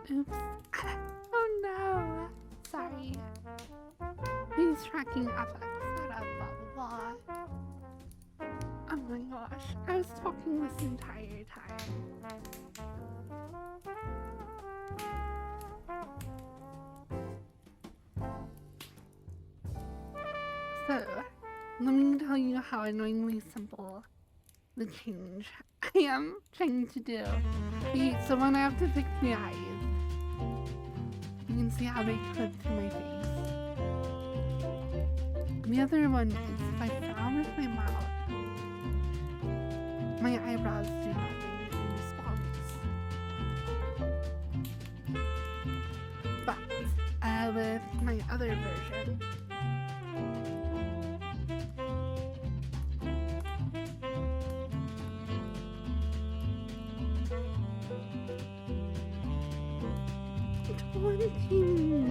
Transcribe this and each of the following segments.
Oops. Oh no. Sorry. He's tracking FX setup, blah blah blah. Oh my gosh. I was talking this entire time. So, let me tell you how annoyingly simple the change I am trying to do. Okay, so when I have to fix the eyes, you can see how they clip to my face. The other one is if I frown with my mouth, my eyebrows do nothing in response. But with my other version,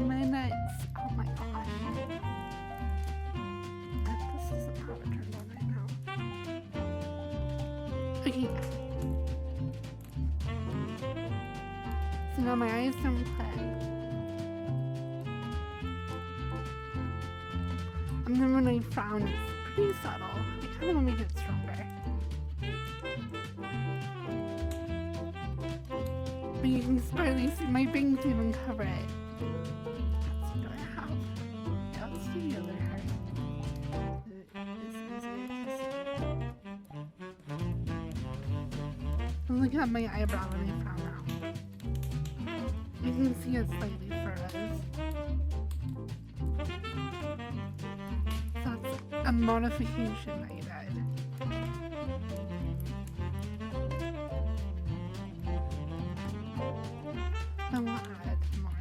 minutes. Oh my gosh. This isn't how it turned on right now. Okay. So now my eyes don't click. And then when I frown, it's pretty subtle. I kind of want to make it stronger. But you can barely see my bangs even cover it. That's what I have. Yeah, let's do the other hair. Look at my eyebrow when I frown out. You can see it slightly furrows. So that's a modification I did. I will add more.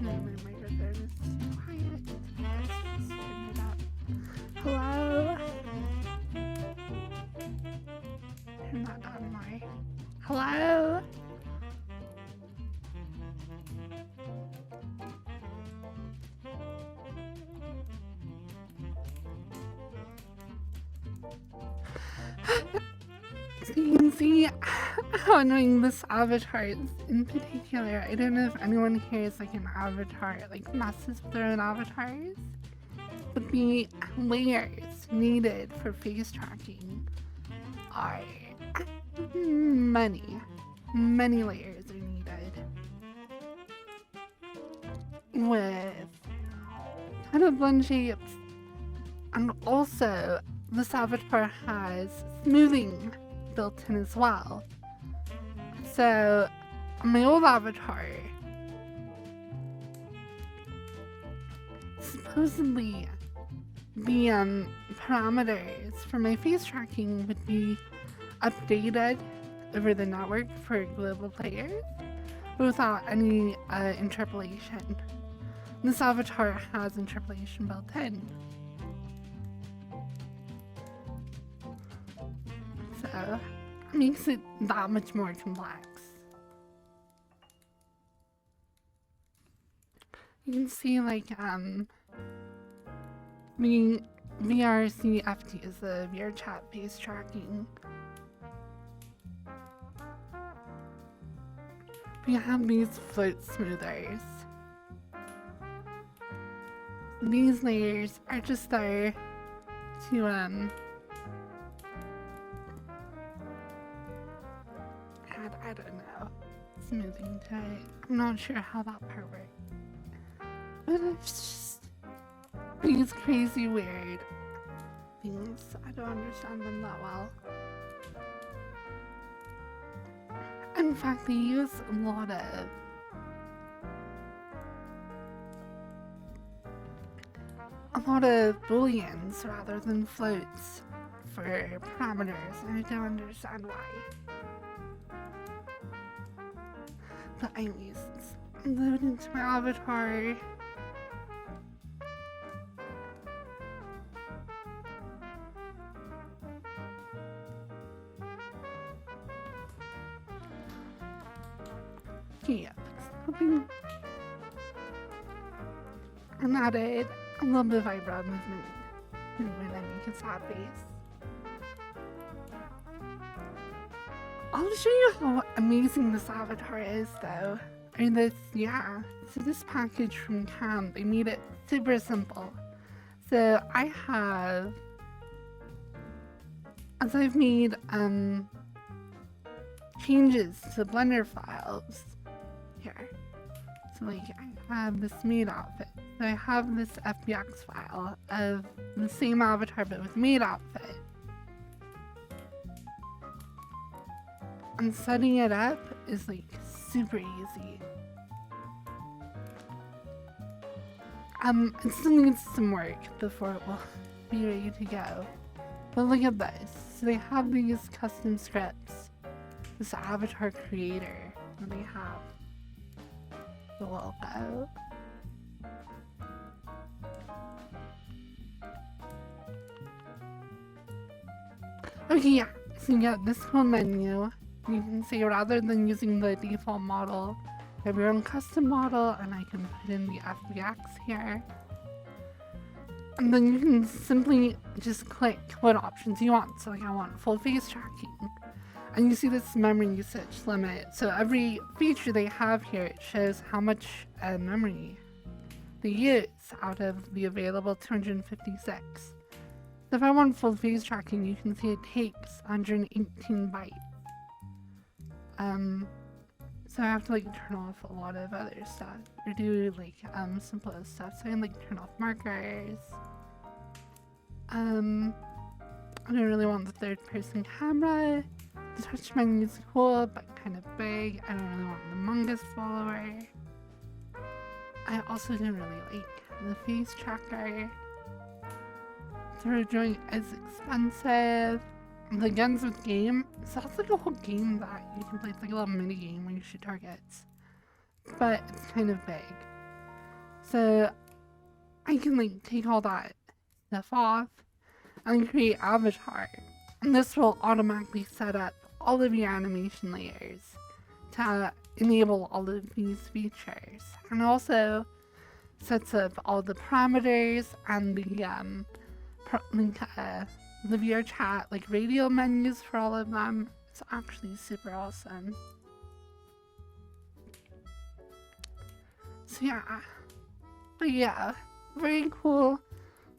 No, my microphone is quiet. Let's just turn it up. Hello? Turn that down more. Hello? So you can see how annoying this avatar is in particular. I don't know if anyone here is like an avatar, like messes with their own avatars. But the layers needed for face tracking are many layers are needed. With kind of blend shapes. And also, this avatar has smoothing built in as well. So, on my old avatar, supposedly the parameters for my face tracking would be updated over the network for global players without any interpolation. This avatar has interpolation built in. So, it makes it that much more complex. You can see like the VRCFT is the VRChat face tracking. We have these float smoothers. These layers are just there to add, I don't know, smoothing to it. I'm not sure how that part works. But it's just these crazy weird things. I don't understand them that well. In fact, they use a lot of booleans rather than floats for parameters, and I don't understand why. But anyways, let's load into my avatar. Yeah, hoping and added a little bit of eyebrow movement when I make a sad face. I'll show you how amazing this avatar is though. So this package from Cam, they made it super simple. So as I've made changes to Blender files here. So like I have this maid outfit. So I have this FBX file of the same avatar but with maid outfit. And setting it up is like super easy. It still needs some work before it will be ready to go. But look at this. So they have these custom scripts. This avatar creator, and they have the logo. Okay, yeah. So you get this whole menu. You can say rather than using the default model, you have your own custom model, and I can put in the FBX here. And then you can simply just click what options you want. So like I want full face tracking. And you see this memory usage limit. So every feature they have here, it shows how much memory they use out of the available 256. So if I want full face tracking, you can see it takes 118 bytes. So I have to like turn off a lot of other stuff or do like simplest stuff. So I can like turn off markers. I don't really want the third person camera. The touch menu is cool but kind of big. I don't really want the Mungus follower. I also don't really like the face tracker. Through joint is expensive. The guns with game, so that's like a whole game that you can play. It's like a little mini game where you shoot targets, but it's kind of big. So I can like take all that stuff off and create avatar, and this will automatically set up all of your animation layers to enable all of these features, and also sets up all the parameters and the VRChat like radio menus for all of them. It's actually super awesome. So yeah, but yeah, very cool,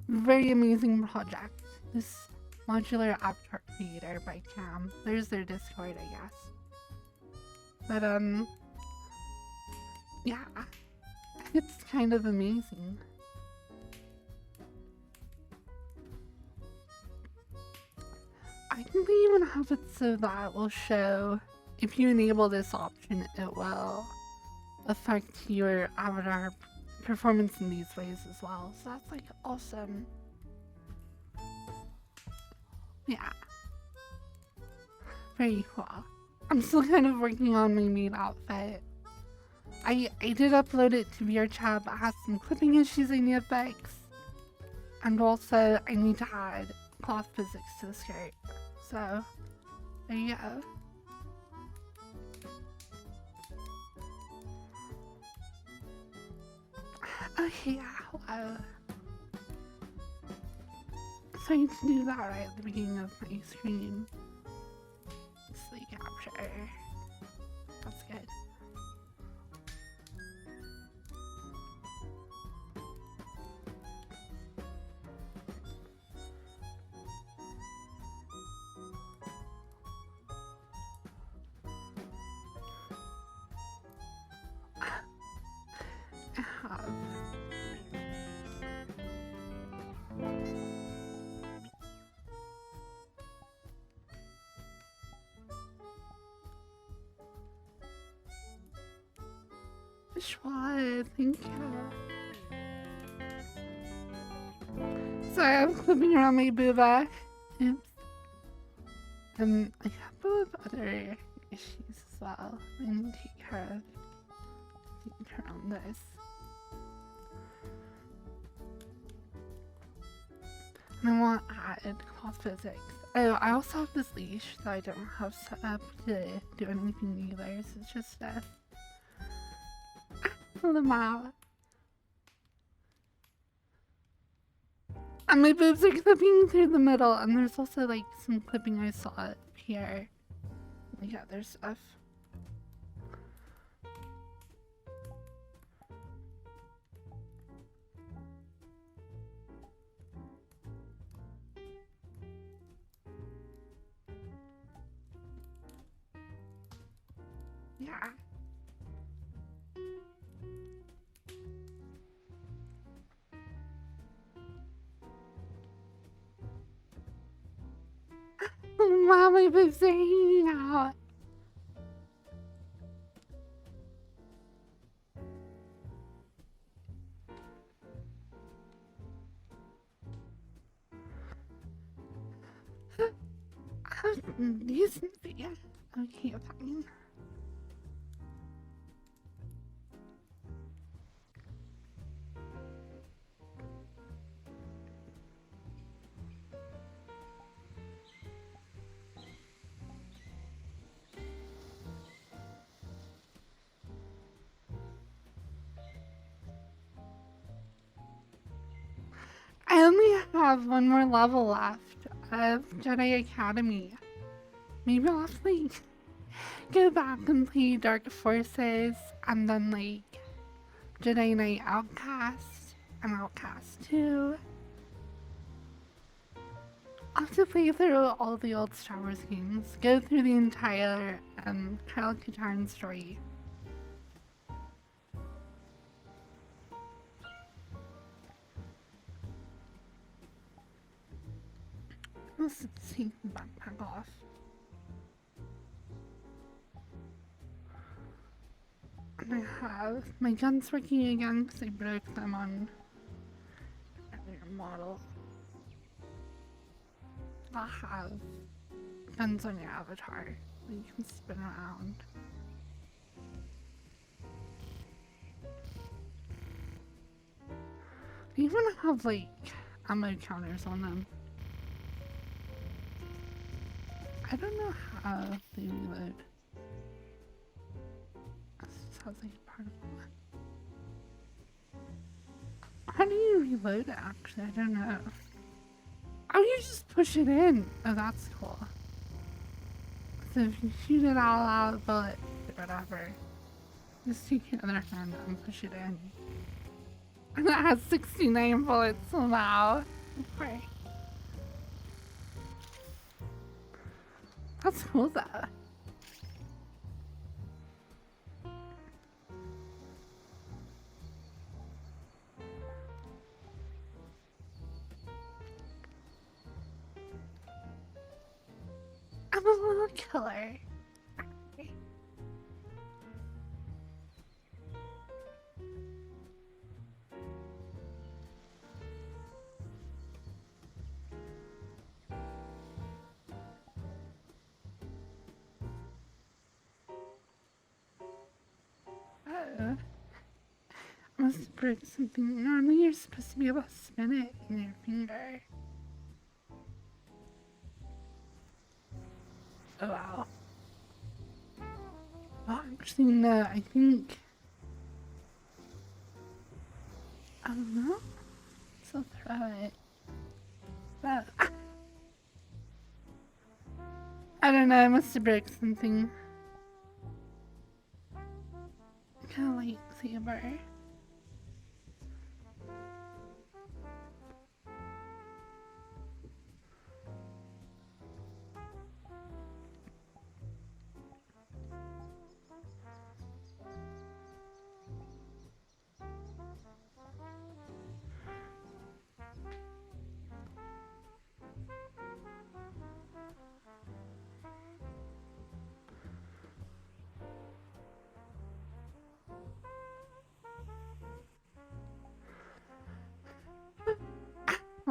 very amazing project. This modular avatar creator by Cam. There's their Discord, I guess. But yeah, it's kind of amazing. I think they even have it so that it will show, if you enable this option, it will affect your avatar performance in these ways as well. So that's like awesome. Yeah. Very cool. I'm still kind of working on my maid outfit. I did upload it to VRChat, but it has some clipping issues I need to fix. And also, I need to add cloth physics to the skirt. So, there you go. Okay, yeah, wow. So I need to do that right at the beginning of my screen. Sleep capture. That's good. I have Schwa, thank you. Sorry, I'm flipping around my booba. Oops. And a couple of other issues as well I need to take care of. Think around this. And I want to add class physics. Oh, I also have this leash that I don't have set up to do anything either, so it's just pull them out. And my boobs are clipping through the middle, and there's also like some clipping I saw up here. Like other stuff. Yeah. Wow, my boobs are hanging out. Decency. Okay, fine. I only have one more level left of Jedi Academy. Maybe I'll have to, like, go back and play Dark Forces and then like Jedi Knight Outcast and Outcast 2. I'll have to play through all the old Star Wars games, go through the entire Kyle Katarn story. Let's take the backpack off. And I have my guns working again because I broke them on earlier model. I'll have guns on your avatar that you can spin around. They even have like ammo counters on them. I don't know how they reload. This sounds like a part of one. How do you reload it actually? I don't know. Oh, you just push it in. Oh, that's cool. So if you shoot it all out, bullet, whatever, just take your other hand and push it in. And that has 69 bullets somehow. Okay. That's cool though. I'm a little killer. Oh. I must have broke something. Normally you're supposed to be able to spin it in your finger. Oh wow. Well, actually no, I think... I don't know. So I'll throw it. But... I don't know, I must have broke something. Kinda like saber.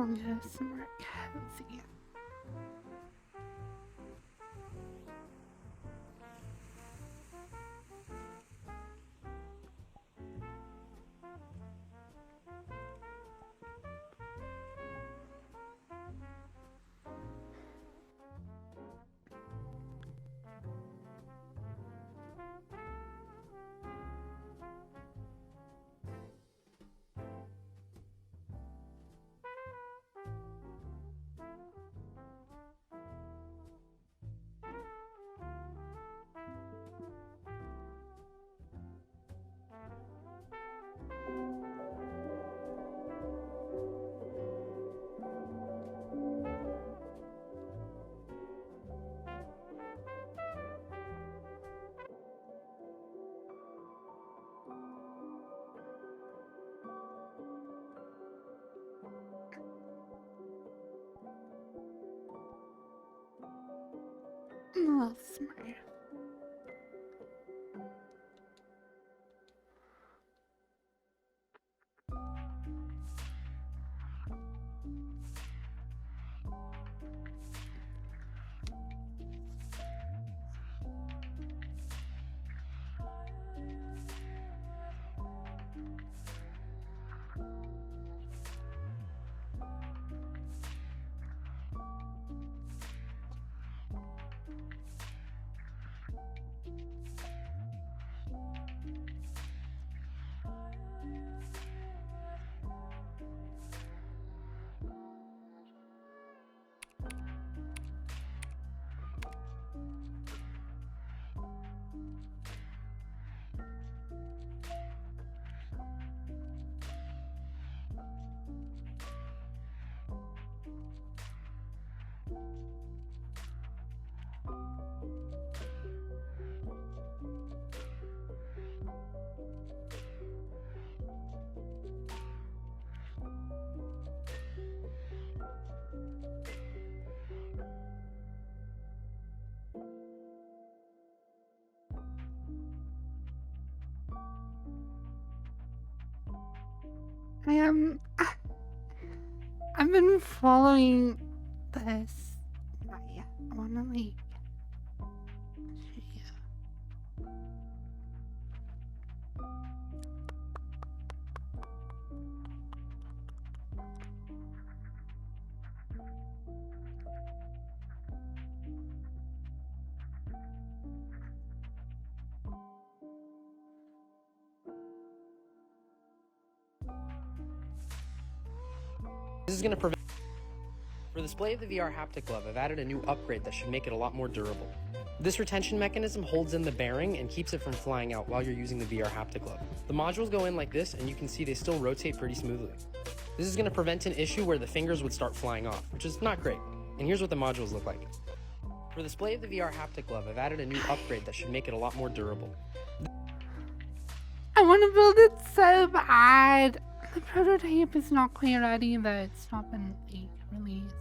I'll go somewhere cozy. Oh, smart. I I've been following this. I wanna like show you. This is going to prevent... For the display of the VR haptic glove, I've added a new upgrade that should make it a lot more durable. This retention mechanism holds in the bearing and keeps it from flying out while you're using the VR haptic glove. The modules go in like this, and you can see they still rotate pretty smoothly. This is going to prevent an issue where the fingers would start flying off, which is not great. And here's what the modules look like. For the display of the VR haptic glove, I've added a new upgrade that should make it a lot more durable. I want to build it so bad. The prototype is not quite ready, though it's not been like released.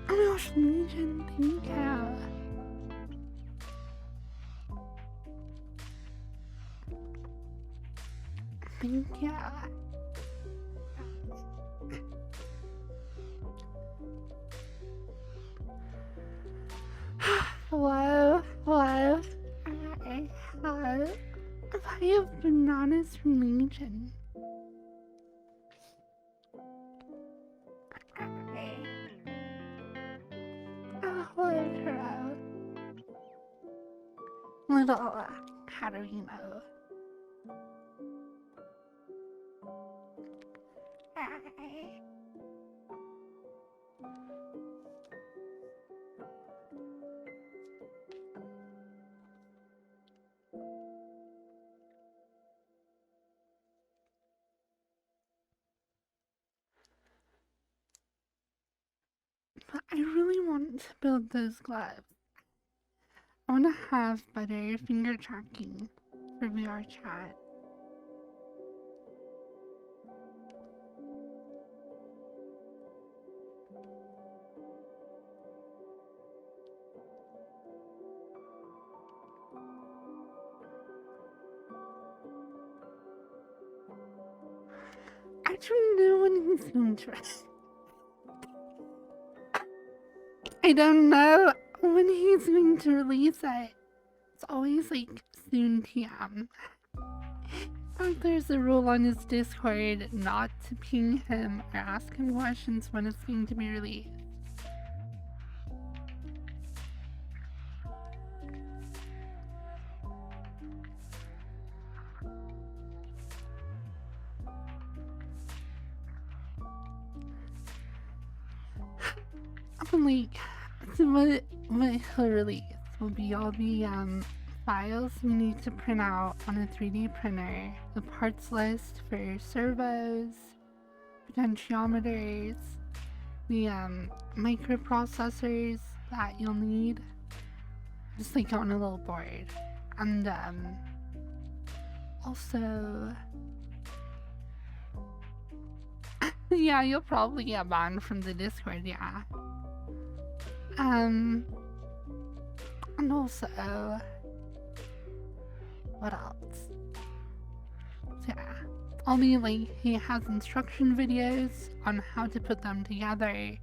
Oh my gosh, Legion, thank you. Thank you. Hello, hello. Hello. I have bananas from Legion. Oh, hello, Kuro. Little Katarino. But I really want to build those gloves. I want to have better finger tracking for VRChat. you know when he's going to I don't know when he's going to release it. It's always like soon PM. In fact, there's a rule on his Discord not to ping him or ask him questions when it's going to be released. Like, so what he'll release will be all the files you need to print out on a 3D printer, the parts list for servos, potentiometers, the microprocessors that you'll need, just like on a little board, and also yeah, you'll probably get banned from the Discord, yeah. And also, what else? So yeah, he has instruction videos on how to put them together.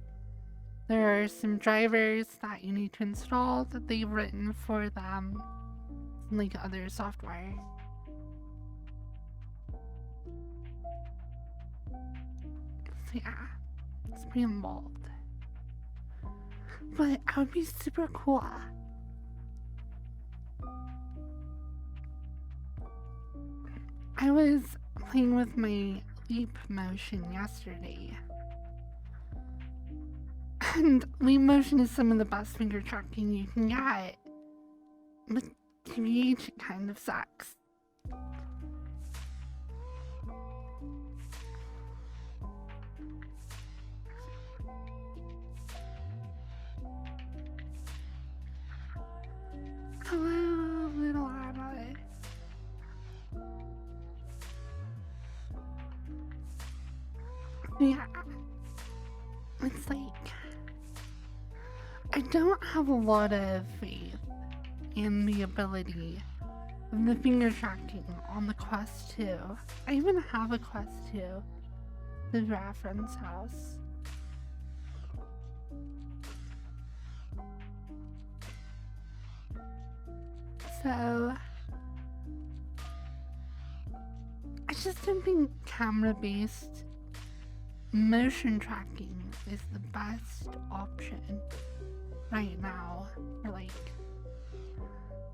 There are some drivers that you need to install that they've written for them, and like other software. So yeah, it's pretty involved. But it would be super cool. I was playing with my leap motion yesterday. And leap motion is some of the best finger tracking you can get. But TBH, it kind of sucks. Hello, little Anna. Yeah, it's like, I don't have a lot of faith in the ability of the finger tracking on the Quest 2. I even have a Quest 2, the reference house. So, I just don't think camera-based motion tracking is the best option right now for like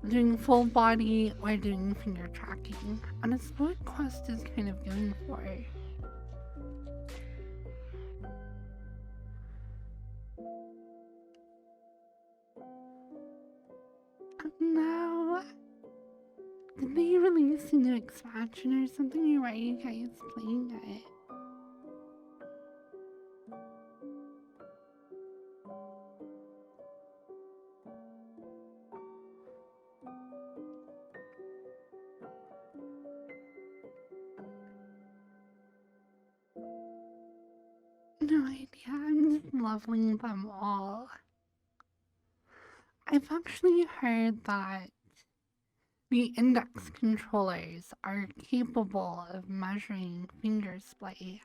doing full body or doing finger tracking. And it's what Quest is kind of going for. No. Did they release a new expansion or something? Why are you guys playing it? No idea, I'm just loving them all. I've actually heard that the index controllers are capable of measuring finger splay,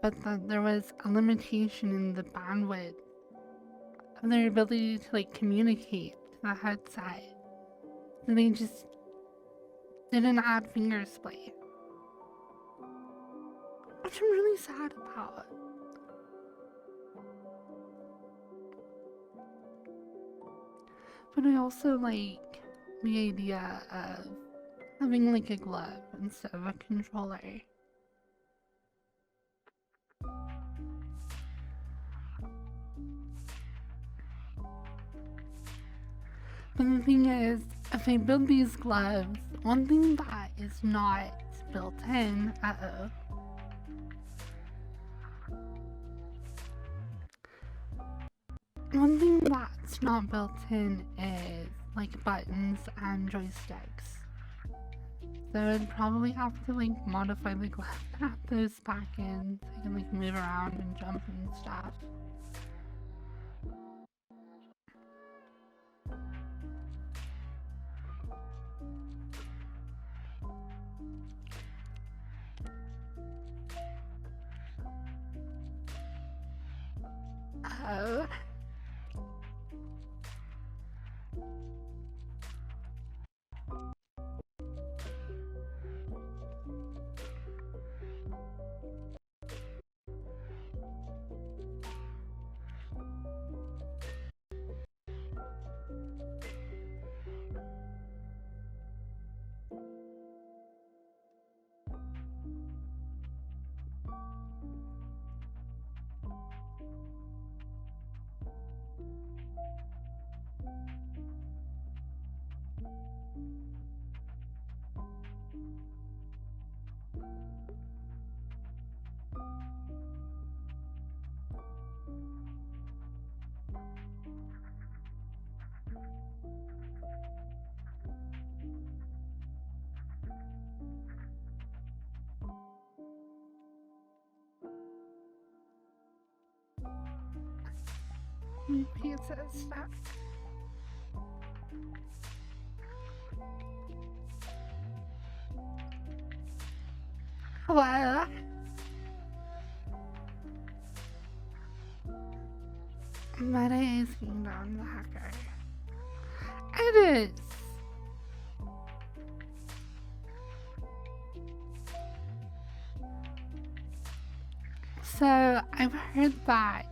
but that there was a limitation in the bandwidth of their ability to like communicate to the headset. So they just didn't add finger splay, which I'm really sad about. But I also like the idea of having like a glove instead of a controller. But the thing is, if I build these gloves, one thing that is not built in, one thing that's not built in is like buttons and joysticks. So I'd probably have to like modify the glove to add those back in so I can like move around and jump and stuff. Oh. Pizza stuff. Hello. Meta is Kingdom the hacker. It is. So I've heard that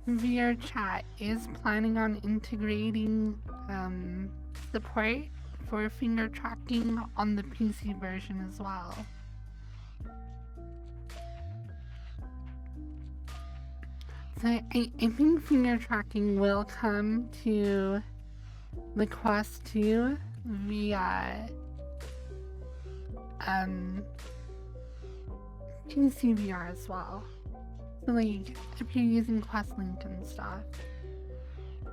VRChat is planning on integrating support for finger tracking on the PC version as well. So I think finger tracking will come to the Quest 2 via PC VR as well. So like if you're using Quest Link and stuff,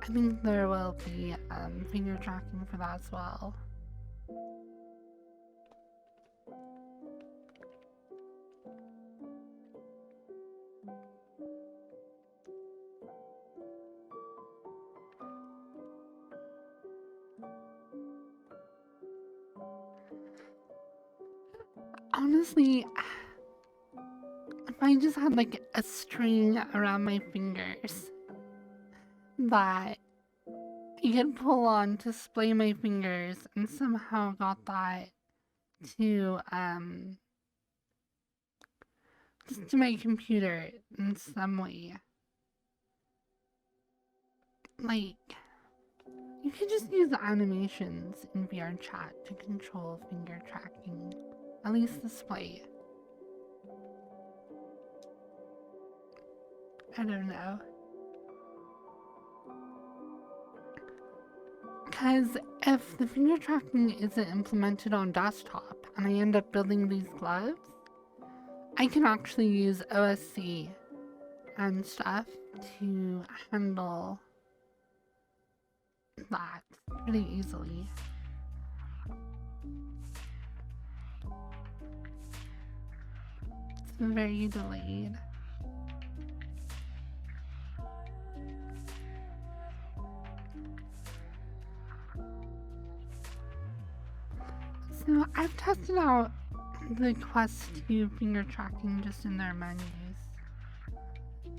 I think there will be finger tracking for that as well. Honestly, if I just had like a string around my fingers that I could pull on to splay my fingers and somehow got that to just to my computer in some way. Like, you could just use the animations in VRChat to control finger tracking, at least display. I don't know. Because if the finger tracking isn't implemented on desktop and I end up building these gloves, I can actually use OSC and stuff to handle that pretty easily. It's very delayed. So I've tested out the Quest 2 finger tracking just in their menus.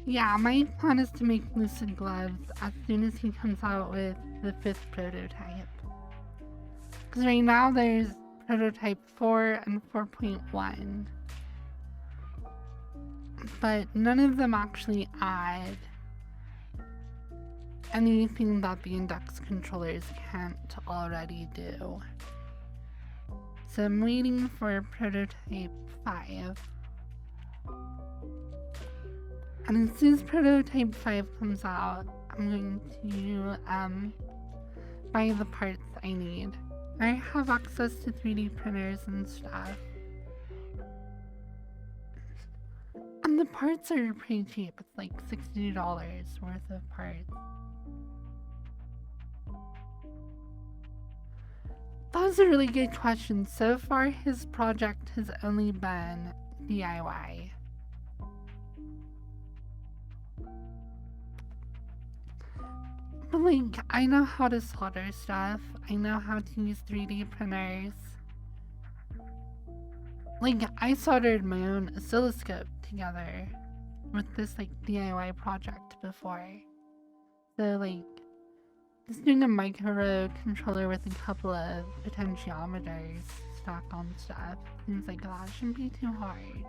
Yeah, my plan is to make Lucid gloves as soon as he comes out with the 5th prototype. Because right now there's prototype 4 and 4.1. But none of them actually add anything that the index controllers can't already do. So I'm waiting for prototype 5. And as soon as prototype 5 comes out, I'm going to buy the parts I need. I have access to 3D printers and stuff. And the parts are pretty cheap. It's like $60 worth of parts. That was a really good question. So far, his project has only been DIY. But like, I know how to solder stuff. I know how to use 3D printers. Like, I soldered my own oscilloscope together with this like DIY project before. So like just doing a microcontroller with a couple of potentiometers stacked on stuff. Seems like that shouldn't be too hard.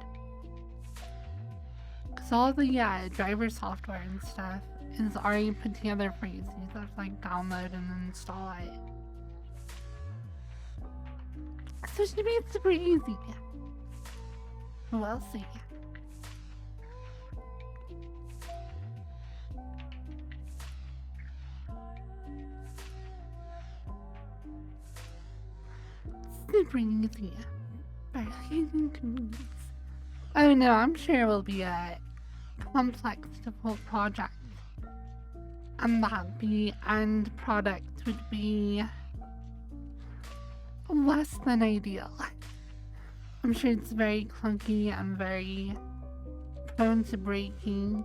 Cause all the driver software and stuff is already put together for you. So you just have to like download and install it. So it should be super easy. We'll see. Super easy. Oh no, I'm sure it will be a complex, difficult project. And that the end product would be less than ideal. I'm sure it's very clunky and very prone to breaking.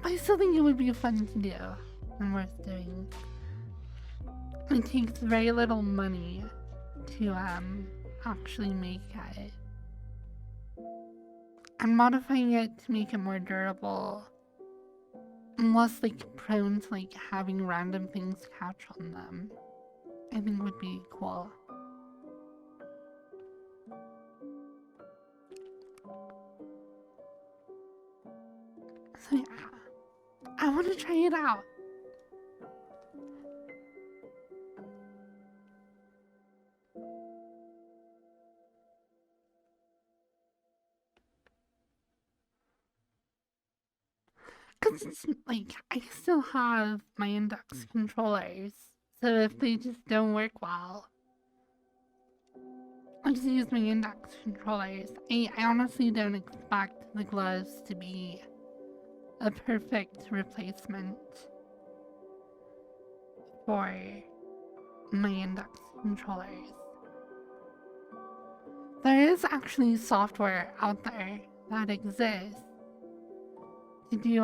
But I still think it would be fun to do and worth doing. It takes very little money to actually make it. And modifying it to make it more durable and less like prone to like having random things catch on them, I think would be cool. So yeah, I want to try it out. Cause it's like, I still have my index controllers, so if they just don't work well, I just use my index controllers. I honestly don't expect the gloves to be a perfect replacement for my index controllers. There is actually software out there that exists to do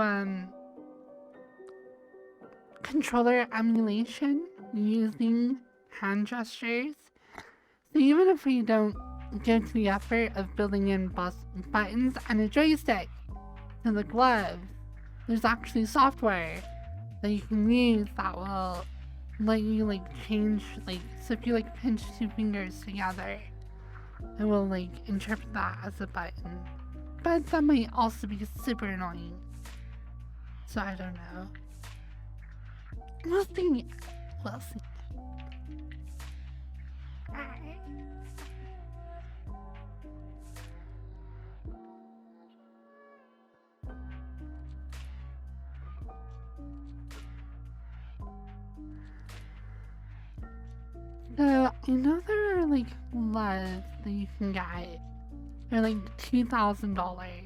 controller emulation using hand gestures. So even if we don't go to the effort of building in buttons and a joystick to the glove, there's actually software that you can use that will let you like change, like, so if you like pinch two fingers together, it will like interpret that as a button. But that might also be super annoying. So I don't know. We'll see. We'll see. Alright. So I know there are like gloves that you can get. They're like $2,000.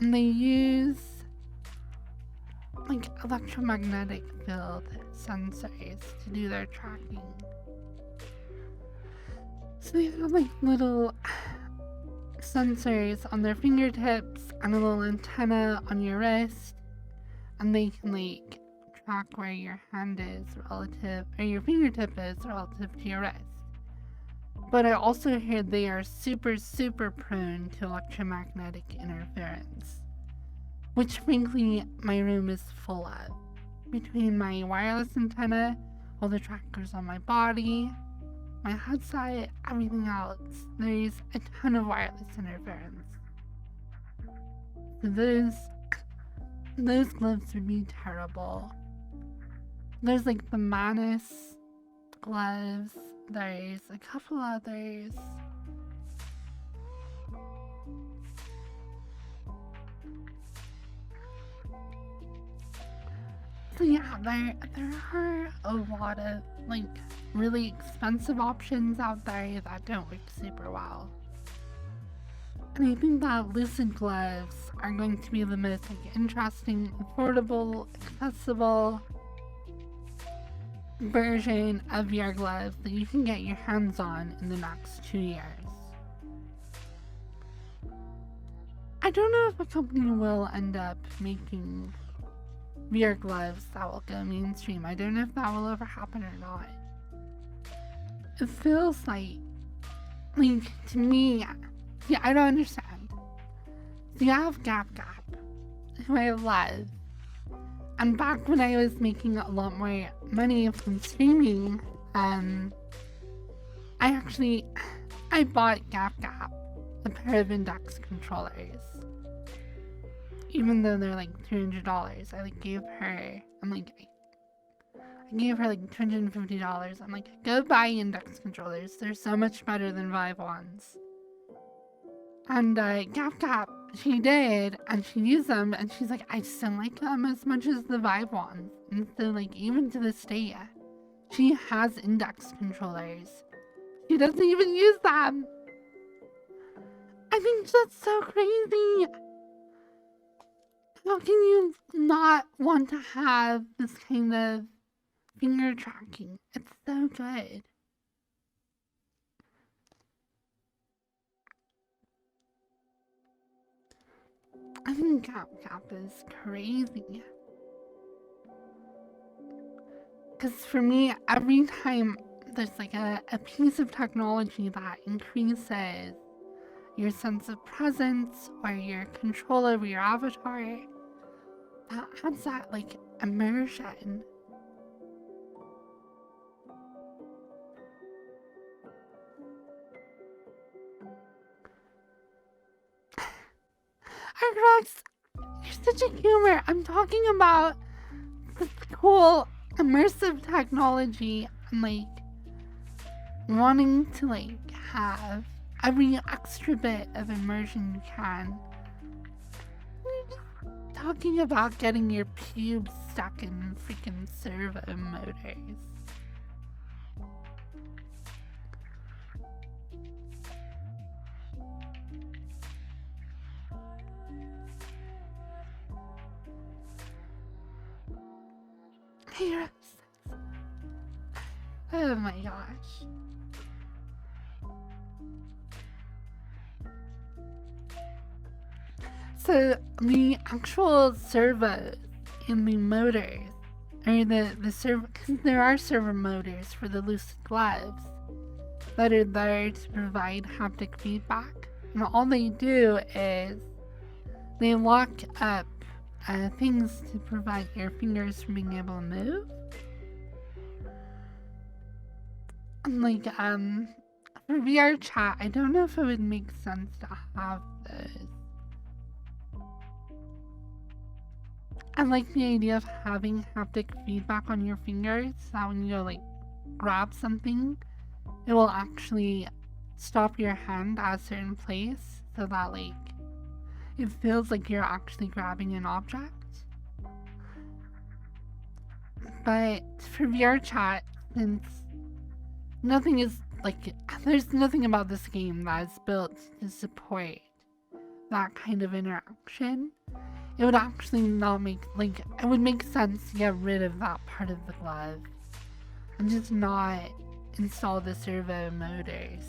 And they use like electromagnetic field sensors to do their tracking. So they have like little sensors on their fingertips and a little antenna on your wrist, and they can like track where your hand is relative, or your fingertip is relative to your wrist. But I also hear they are super prone to electromagnetic interference, which frankly my room is full of. Between my wireless antenna, all the trackers on my body, my headset, everything else, there's a ton of wireless interference. So those gloves would be terrible. There's like the Manus gloves, there's a couple others. So yeah, there are a lot of like really expensive options out there that don't work super well. And I think that Lucid gloves are going to be the most like interesting, affordable, accessible version of VR gloves that you can get your hands on in the next 2 years. I don't know if a company will end up making VR gloves that will go mainstream. I don't know if that will ever happen or not. It feels like to me, yeah, I don't understand. So you have Gap, who I love. And back when I was making a lot more money from streaming, I bought Gap, a pair of index controllers. Even though they're like $200, I gave her, I gave her like $250. I'm like, go buy index controllers. They're so much better than Vive ones. And Gap, she did, and she used them, and she's like, I still like them as much as the Vive ones. And so even to this day, she has index controllers. She doesn't even use them. I think that's so crazy. How can you not want to have this kind of finger tracking? It's so good. I think Gap is crazy. Because for me, every time there's a piece of technology that increases your sense of presence or your control over your avatar, that adds that immersion. Argrox, you're such a humor. I'm talking about this cool immersive technology and wanting to have every extra bit of immersion you can. Talking about getting your pubes stuck in freaking servo motors. Yes. Oh my gosh. So the actual servos in the motors, or the servo, because there are servo motors for the Lucid gloves that are there to provide haptic feedback, and all they do is they lock up things to prevent your fingers from being able to move. And for VRChat, I don't know if it would make sense to have those. I like the idea of having haptic feedback on your fingers, so that when you grab something, it will actually stop your hand at a certain place, so that it feels like you're actually grabbing an object. But for VRChat, since nothing is there's nothing about this game that is built to support that kind of interaction, it would actually not make, it would make sense to get rid of that part of the glove and just not install the servo motors.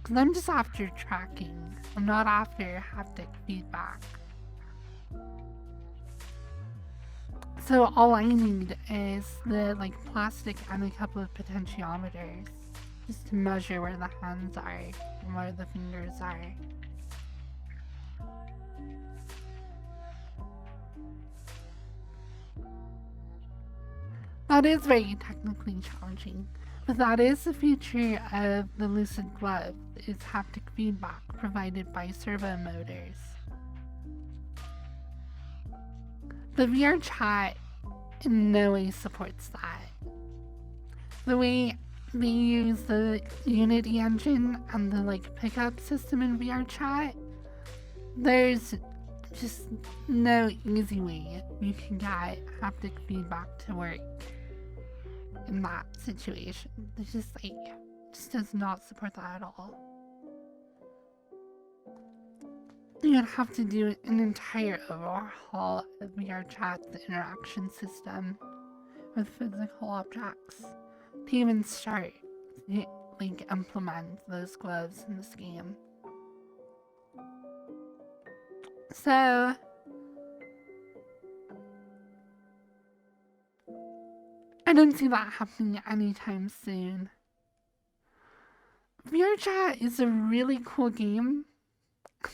Because I'm just after tracking. I'm not after haptic feedback. So all I need is the plastic and a couple of potentiometers just to measure where the hands are and where the fingers are. That is very technically challenging, but that is the feature of the Lucid Glove, is haptic feedback provided by servo motors. The VRChat in no way supports that. The way they use the Unity engine and the pickup system in VRChat, there's just no easy way you can get haptic feedback to work in that situation. It just does not support that at all. You would have to do an entire overhaul of VRChat's interaction system with physical objects to even start to implement those gloves in this game. So I don't see that happening anytime soon. VRChat is a really cool game,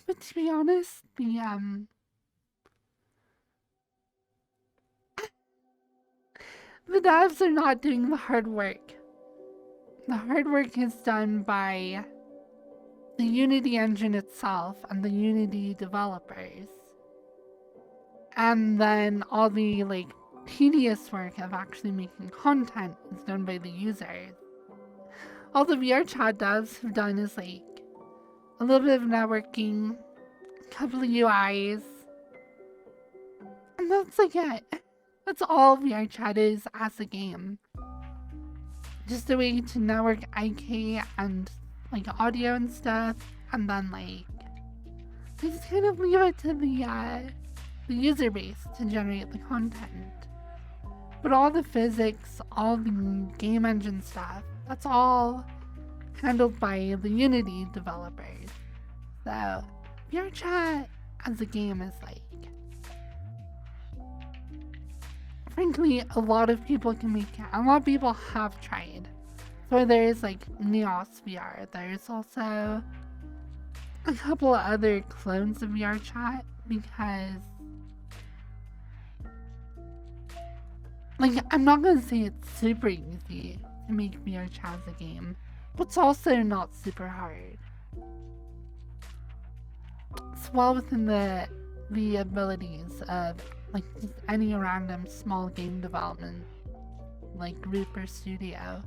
But to be honest, the devs are not doing the hard work. The hard work is done by the Unity engine itself and the Unity developers. And then all the tedious work of actually making content is done by the users. All the VRChat devs have done is a little bit of networking, a couple of UIs, and that's it. That's all VRChat is as a game. Just a way to network IK and audio and stuff, and then they just kind of leave it to the user base to generate the content. But all the physics, all the game engine stuff, that's all handled by the Unity developers. So VRChat as a game is frankly, a lot of people can make it. A lot of people have tried. So there's Neos VR. There's also a couple of other clones of VRChat because I'm not gonna say it's super easy to make VRChat as a game, but it's also not super hard. It's well within the abilities of just any random small game development group or studio.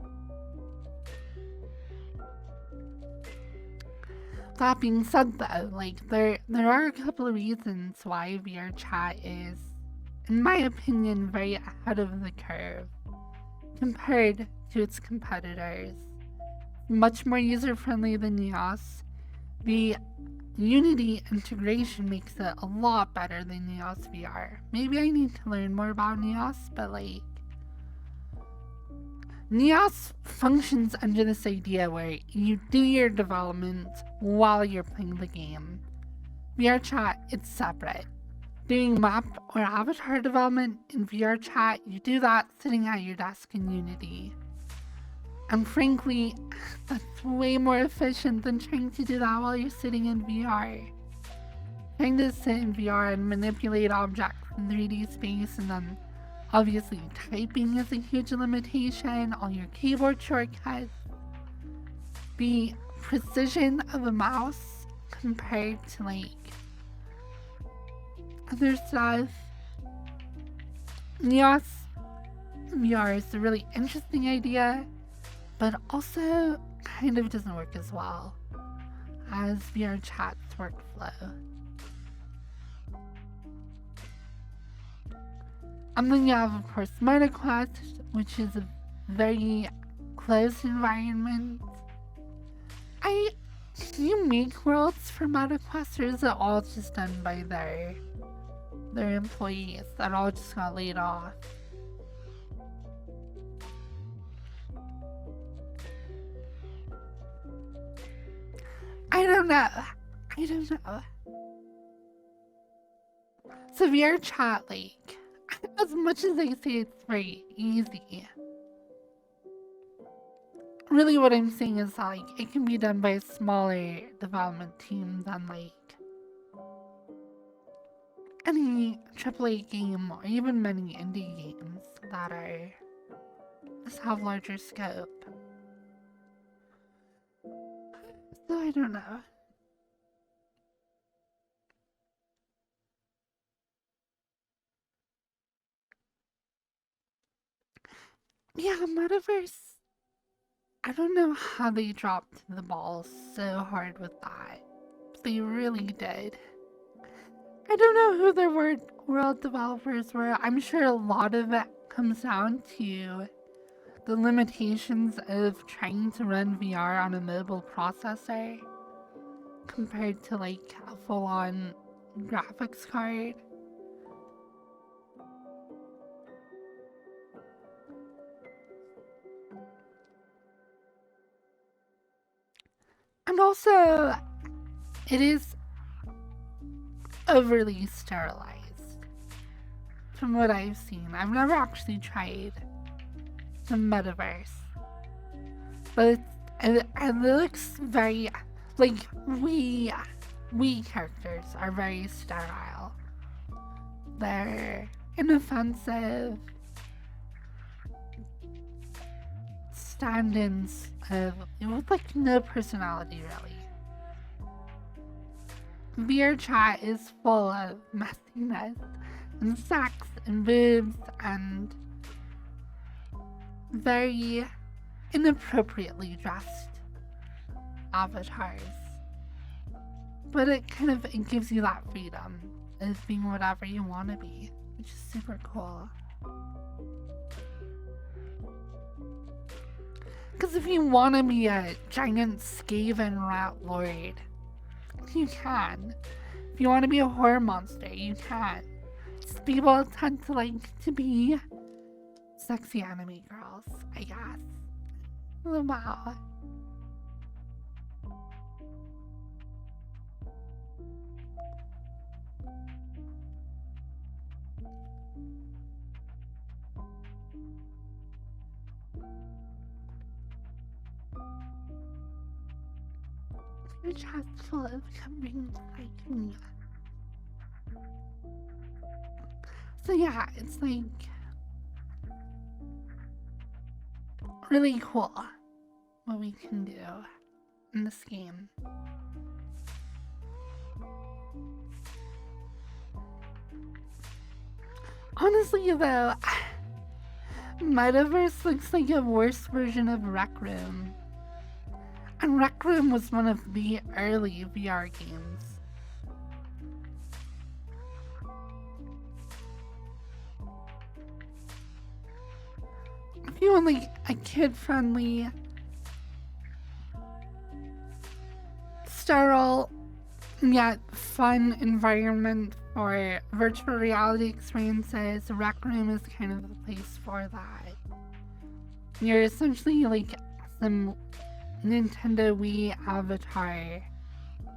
That being said though, there are a couple of reasons why VRChat is, in my opinion, very ahead of the curve compared to its competitors. Much more user-friendly than Neos. The Unity integration makes it a lot better than Neos VR. Maybe I need to learn more about Neos, but Neos functions under this idea where you do your development while you're playing the game. VRChat, it's separate. Doing map or avatar development in VRChat, you do that sitting at your desk in Unity. And frankly, that's way more efficient than trying to do that while you're sitting in VR. Trying to sit in VR and manipulate objects in 3D space, and then obviously typing is a huge limitation, all your keyboard shortcuts. The precision of a mouse compared to other stuff. Neos VR is a really interesting idea, but also kind of doesn't work as well as VRChat's workflow. And then you have, of course, MetaQuest, which is a very closed environment. Do you make worlds for MetaQuest, or is it all just done by their employees that all just got laid off? I don't know. So VRChat, as much as I say it's very easy, really what I'm saying is it can be done by a smaller development team than any AAA game or even many indie games that just have larger scope. So I don't know. Yeah, Metaverse. I don't know how they dropped the ball so hard with that. They really did. I don't know who their world developers were. I'm sure a lot of it comes down to the limitations of trying to run VR on a mobile processor compared to a full-on graphics card. And also, it is overly sterilized from what I've seen. I've never actually tried the metaverse, but it looks very we Wii characters are very sterile. They're inoffensive stand-ins with like no personality really. VRChat is full of messiness and sex and boobs and very inappropriately dressed avatars. But it gives you that freedom of being whatever you want to be, which is super cool. Because if you want to be a giant Skaven rat lord, you can. If you want to be a horror monster, you can. Just people tend to like to be sexy anime girls, I guess. Wow. Your chat's full of coming like me. So yeah, it's like really cool what we can do in this game. Honestly though, Metaverse looks like a worse version of Rec Room. And Rec Room was one of the early VR games. If you want like a kid-friendly, sterile, yet fun environment for virtual reality experiences, Rec Room is kind of the place for that. You're essentially like some Nintendo Wii avatar,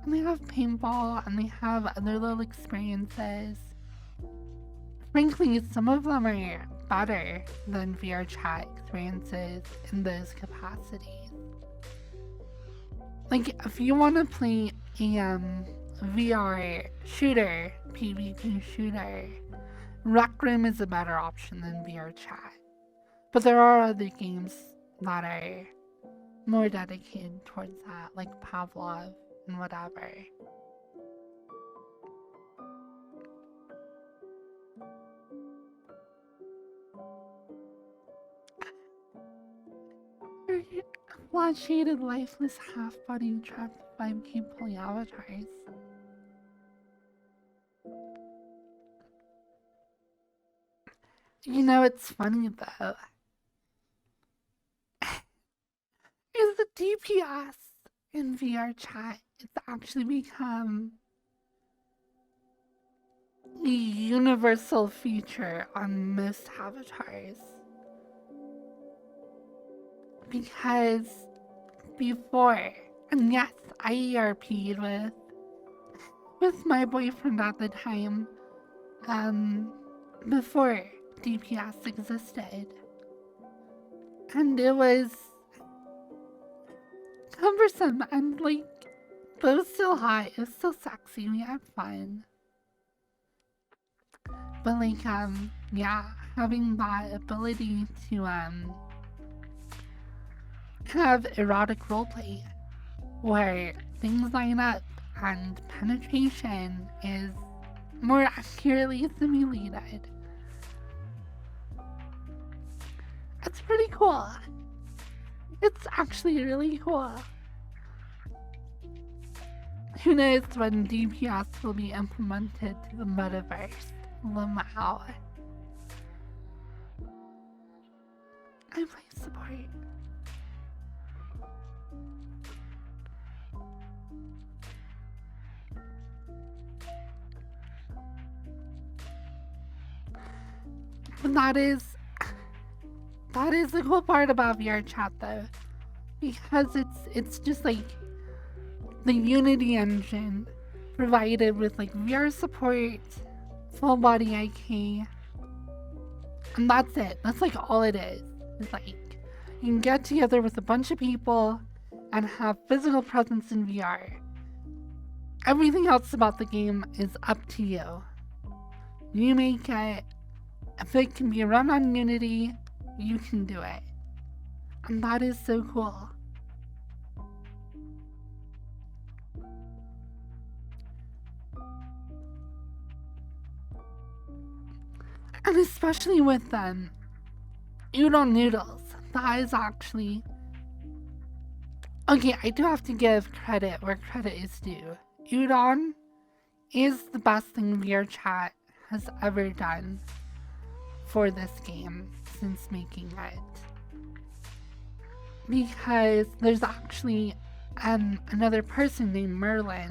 and they have paintball and they have other little experiences. Frankly, some of them are better than VRChat experiences in those capacities. Like, if you want to play a VR shooter, PvP shooter, Rec Room is a better option than VRChat. But there are other games that are more dedicated towards that, like Pavlov and whatever. Flat-shaded, lifeless, half-body trapped 5K poly avatars. You know, it's funny though. Is the DPS in VRChat, it's actually become a universal feature on most avatars. Because before, and yes, I ERP'd with my boyfriend at the time, before DPS existed. And it was cumbersome and like, but it was still hot, it was still sexy, we had fun. But like, yeah, having that ability to have erotic roleplay where things line up and penetration is more accurately simulated. It's pretty cool. It's actually really cool. Who knows when DPS will be implemented to the metaverse? Wow. I play support. And that is the cool part about VRChat though, because it's just like the Unity engine provided with like VR support, full body IK, and that's it. That's like all it is. It's like you can get together with a bunch of people and have physical presence in VR, everything else about the game is up to you. You make it. If it can be run on Unity, you can do it. And that is so cool. And especially with udon noodles. That is actually... Okay, I do have to give credit where credit is due. Udon is the best thing VRChat has ever done for this game since making it. Because there's actually another person named Merlin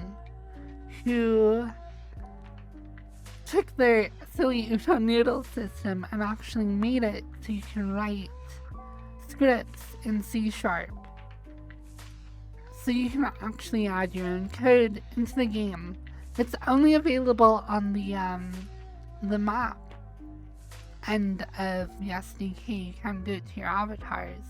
who took their silly udon noodle system and actually made it so you can write scripts in C#. So you can actually add your own code into the game. It's only available on the map end of the SDK. You can't do it to your avatars.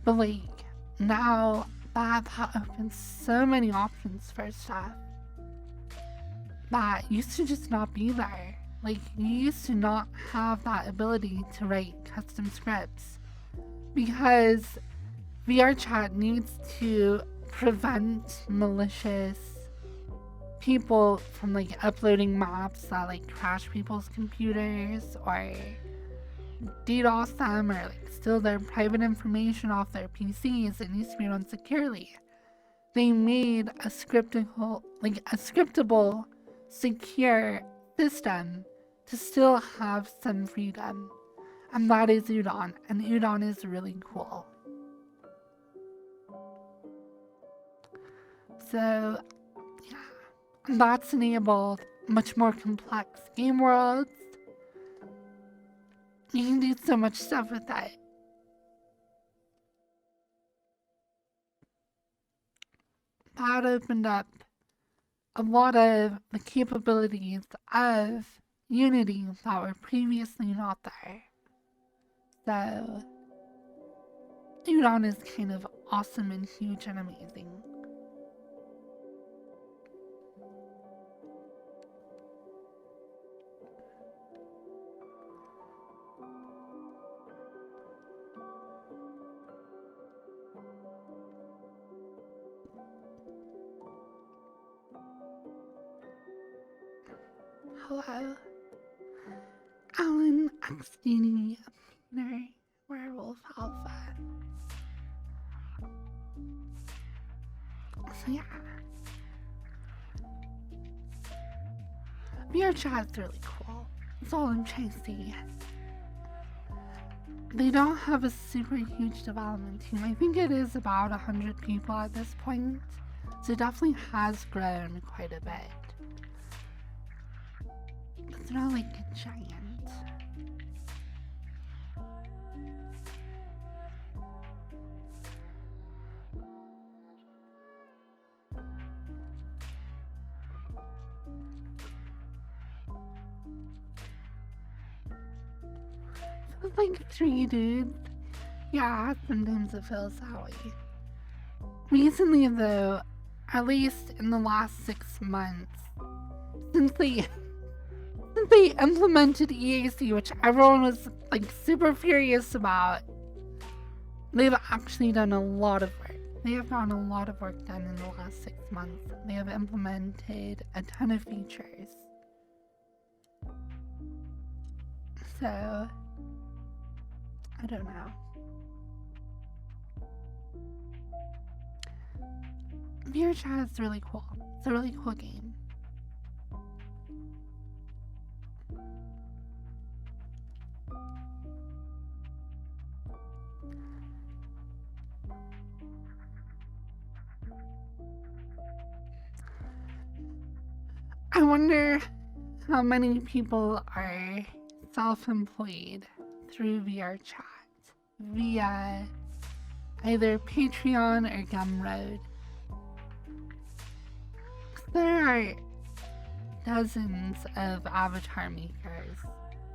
But like, now that opens so many options for stuff that used to just not be there. Like, you used to not have that ability to write custom scripts because VRChat needs to prevent malicious people from like uploading maps that like crash people's computers or DDoS them or like steal their private information off their PCs. It needs to be run securely. They made a scriptable, secure system to still have some freedom, and that is Udon, and Udon is really cool. So yeah, that's enabled much more complex game worlds. You can do so much stuff with that. That opened up a lot of the capabilities of Unity that were previously not there. So Udon is kind of awesome and huge and amazing. Hello, Alan Axtini, Peter, Werewolf Alpha. So yeah, VRChat is really cool. That's all I'm trying to say. They don't have a super huge development team. I think it is about 100 people at this point, so it definitely has grown quite a bit. It's not like a giant. Feels like 3 dudes. Yeah, sometimes it feels that way. Recently though, at least in the last 6 months, since they implemented EAC, which everyone was like super furious about, they've actually done a lot of work. They have gotten a lot of work done in the last 6 months. They have implemented a ton of features. So, I don't know. VRChat is really cool. It's a really cool game. I wonder how many people are self-employed through VRChat via either Patreon or Gumroad. There are dozens of avatar makers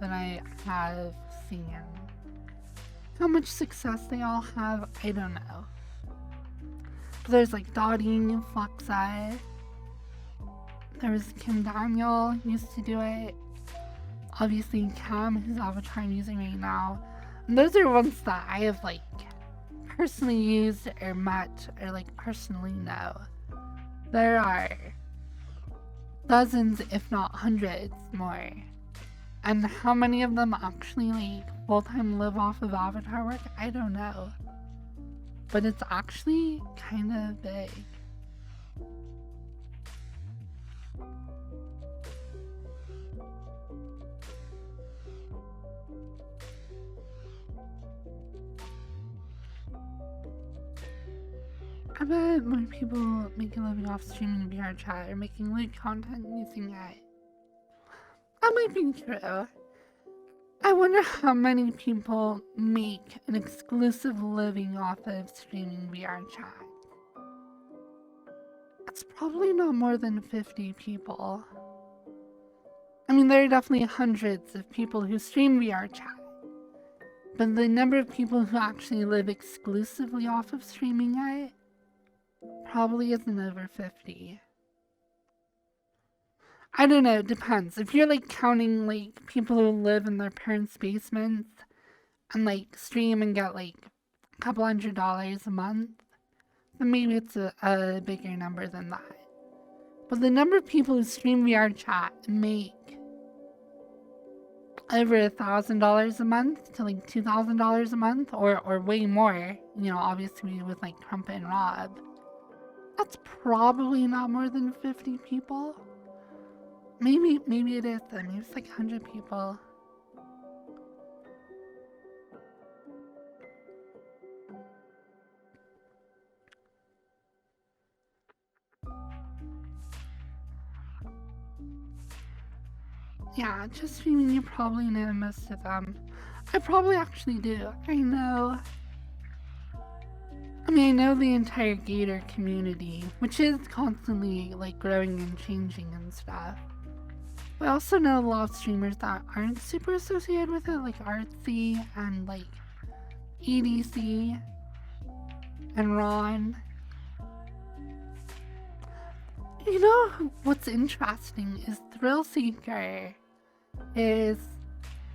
that I have seen. How much success they all have, I don't know. But there's like Dottie, Fluxa, There was Kim Daniel used to do it. Obviously Cam, whose avatar I'm using right now. And those are ones that I have like personally used or met or like personally know. There are dozens, if not hundreds more. And how many of them actually like full-time live off of avatar work, I don't know. But it's actually kind of big. I bet more people make a living off streaming VRChat or making loot content using it. That might be true. I wonder how many people make an exclusive living off of streaming VRChat. It's probably not more than 50 people. I mean, there are definitely hundreds of people who stream VRChat. But the number of people who actually live exclusively off of streaming it probably isn't over 50. I don't know, it depends. If you're like counting like people who live in their parents' basements and like stream and get like a couple $100 a month, then maybe it's a bigger number than that. But the number of people who stream VRChat and make over $1,000 a month to like $2,000 a month or way more, you know, obviously with like Trumpet and Rob, that's probably not more than 50 people. Maybe it is then. Maybe it's like 100 people. Yeah, just streaming, you probably know most of them. I probably actually do. I know. I mean, I know the entire gator community, which is constantly like growing and changing and stuff. I also know a lot of streamers that aren't super associated with it, like Artsy and like EDC and Ron. You know what's interesting is Thrillseeker is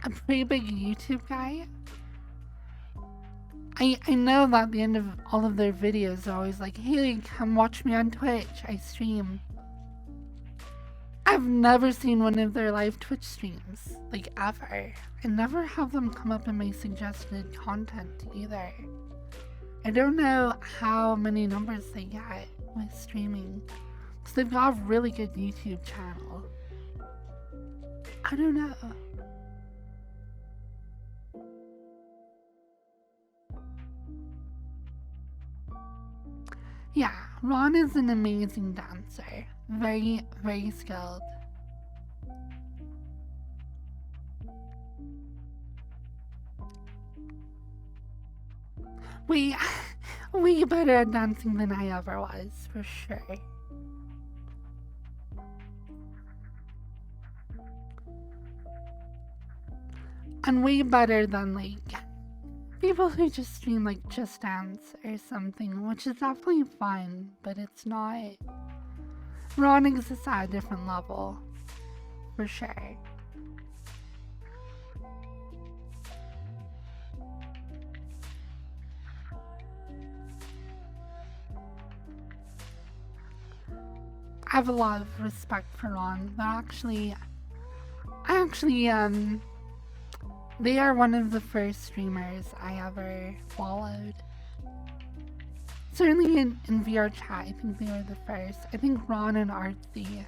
a pretty big YouTube guy. I know that at the end of all of their videos are always like, hey, come watch me on Twitch, I stream. I've never seen one of their live Twitch streams, like ever. I never have them come up in my suggested content either. I don't know how many numbers they get with streaming, because they've got a really good YouTube channel. I don't know. Yeah, Ron is an amazing dancer. Very, very skilled. Way better at dancing than I ever was, for sure. And way better than like people who just stream like Just Dance or something, which is definitely fun, but it's not. Ron exists at a different level, for sure. I have a lot of respect for Ron. They are one of the first streamers I ever followed. Certainly in VRChat, I think they were the first. I think Ron and Artsy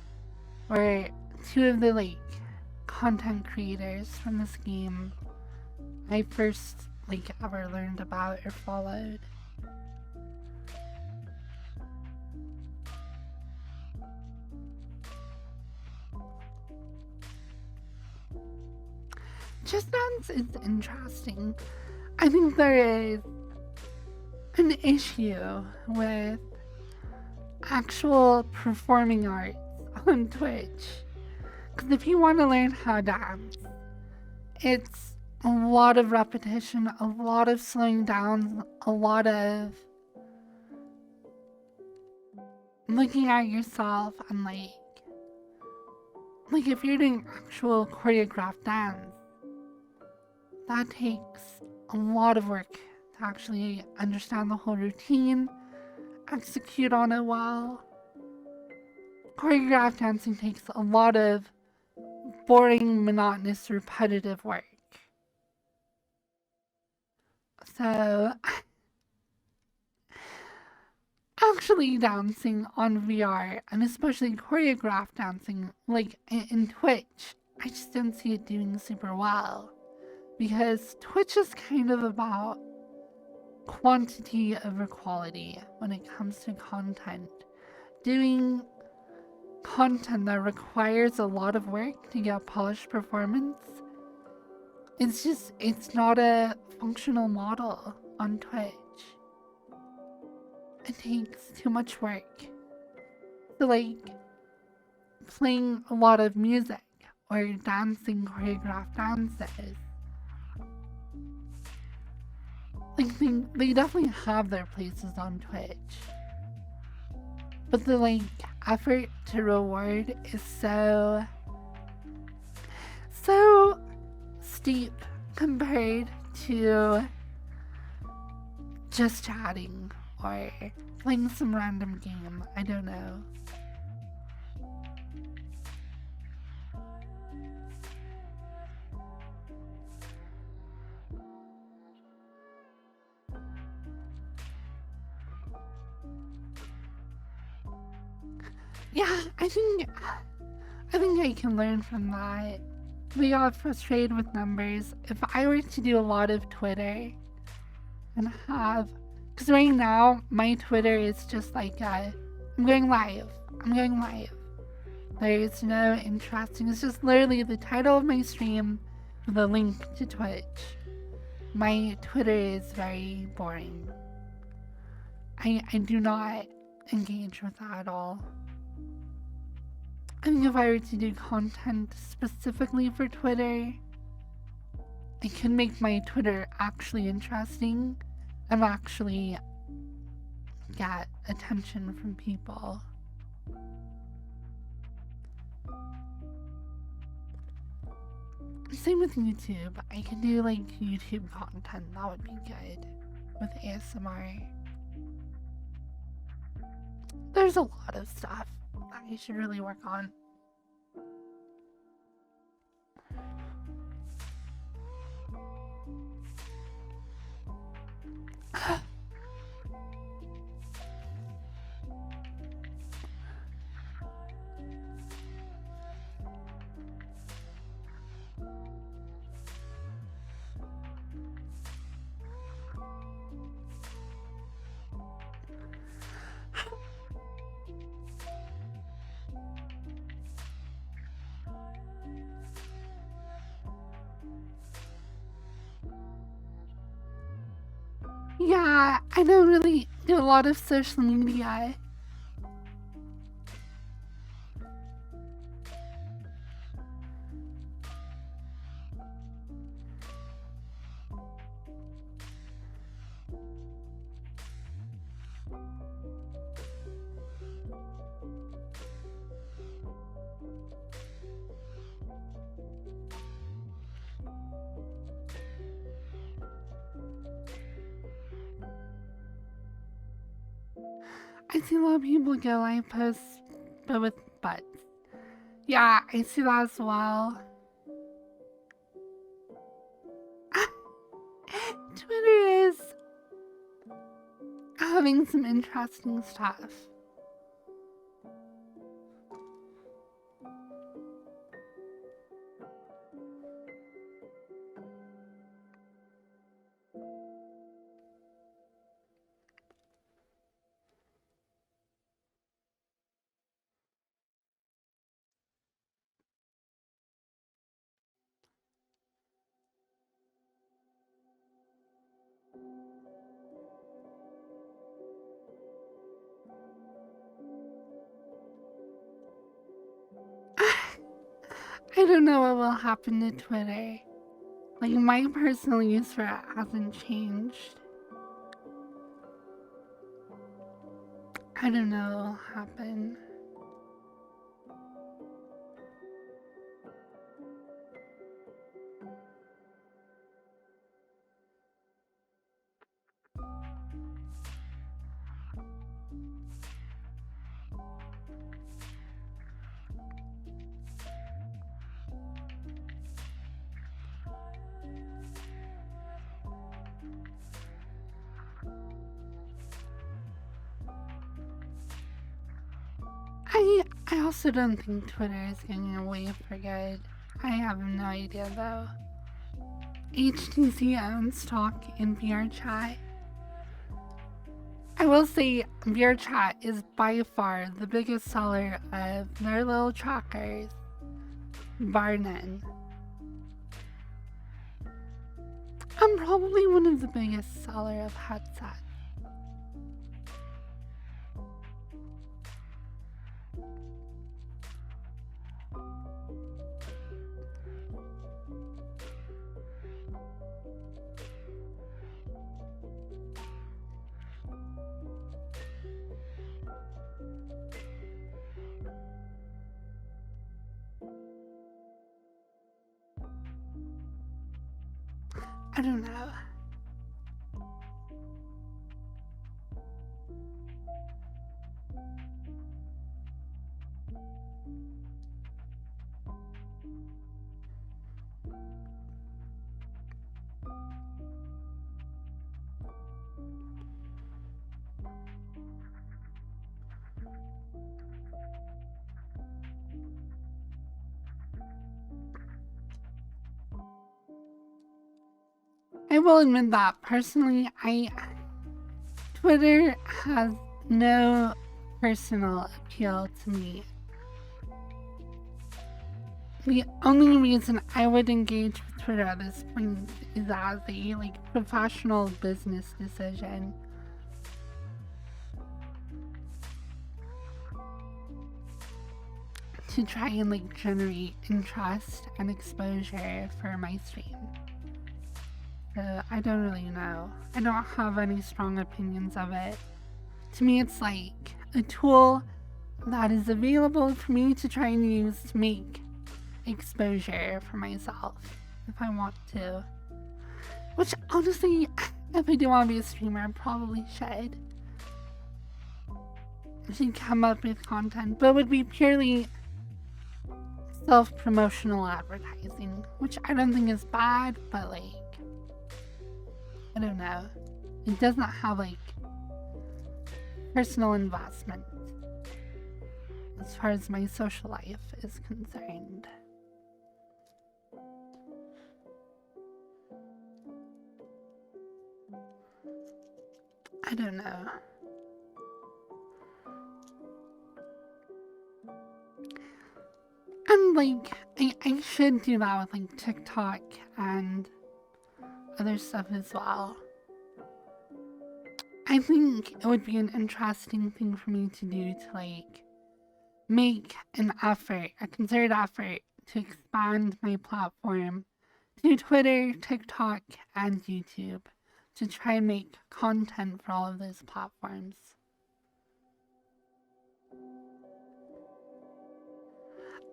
were two of the like content creators from this game I first like ever learned about or followed. Just Dance is interesting. I think there is an issue with actual performing arts on Twitch. Because if you want to learn how to dance, it's a lot of repetition, a lot of slowing down, a lot of looking at yourself and like like if you're doing actual choreographed dance, that takes a lot of work to actually understand the whole routine, execute on it well. Choreographed dancing takes a lot of boring, monotonous, repetitive work. So, actually dancing on VR, and especially choreographed dancing, like in Twitch, I just don't see it doing super well. Because Twitch is kind of about quantity over quality when it comes to content. Doing content that requires a lot of work to get polished performance, it's not a functional model on Twitch. It takes too much work. So like playing a lot of music or dancing choreographed dances, like they definitely have their places on Twitch. But the like effort to reward is so steep compared to just chatting or playing some random game. I don't know. Yeah, I think I can learn from that. We got frustrated with numbers. If I were to do a lot of Twitter and have, because right now my Twitter is just like I'm going live. There's no interesting. It's just literally the title of my stream with a link to Twitch. My Twitter is very boring. I do not engage with that at all. I think if I were to do content specifically for Twitter, I could make my Twitter actually interesting and actually get attention from people. Same with YouTube. I could do like YouTube content. That would be good with ASMR. There's a lot of stuff that I should really work on. Yeah, I don't really do a lot of social media. I see a lot of people get live posts, but with butts. Yeah, I see that as well. Twitter is having some interesting stuff. I don't know what will happen to Twitter. Like, my personal use for it hasn't changed. I don't know what will happen. I also don't think Twitter is going away for good. I have no idea though. HTC owns stock in VRChat. I will say VRChat is by far the biggest seller of their little trackers, bar none. I'm probably one of the biggest seller of headsets. I don't know. I will admit that personally, Twitter has no personal appeal to me. The only reason I would engage with Twitter at this point is as a professional business decision. To try and generate interest and exposure for my stream. I don't really know. I don't have any strong opinions of it. To me, it's like a tool that is available for me to try and use to make exposure for myself if I want to. Which honestly, if I do want to be a streamer, I probably should. I should come up with content, but it would be purely self-promotional advertising, which I don't think is bad, but I don't know. It does not have personal investment as far as my social life is concerned. I don't know. And I should do that with TikTok and other stuff as well. I think it would be an interesting thing for me to do to make an effort, a concerted effort to expand my platform to Twitter, TikTok, and YouTube to try and make content for all of those platforms.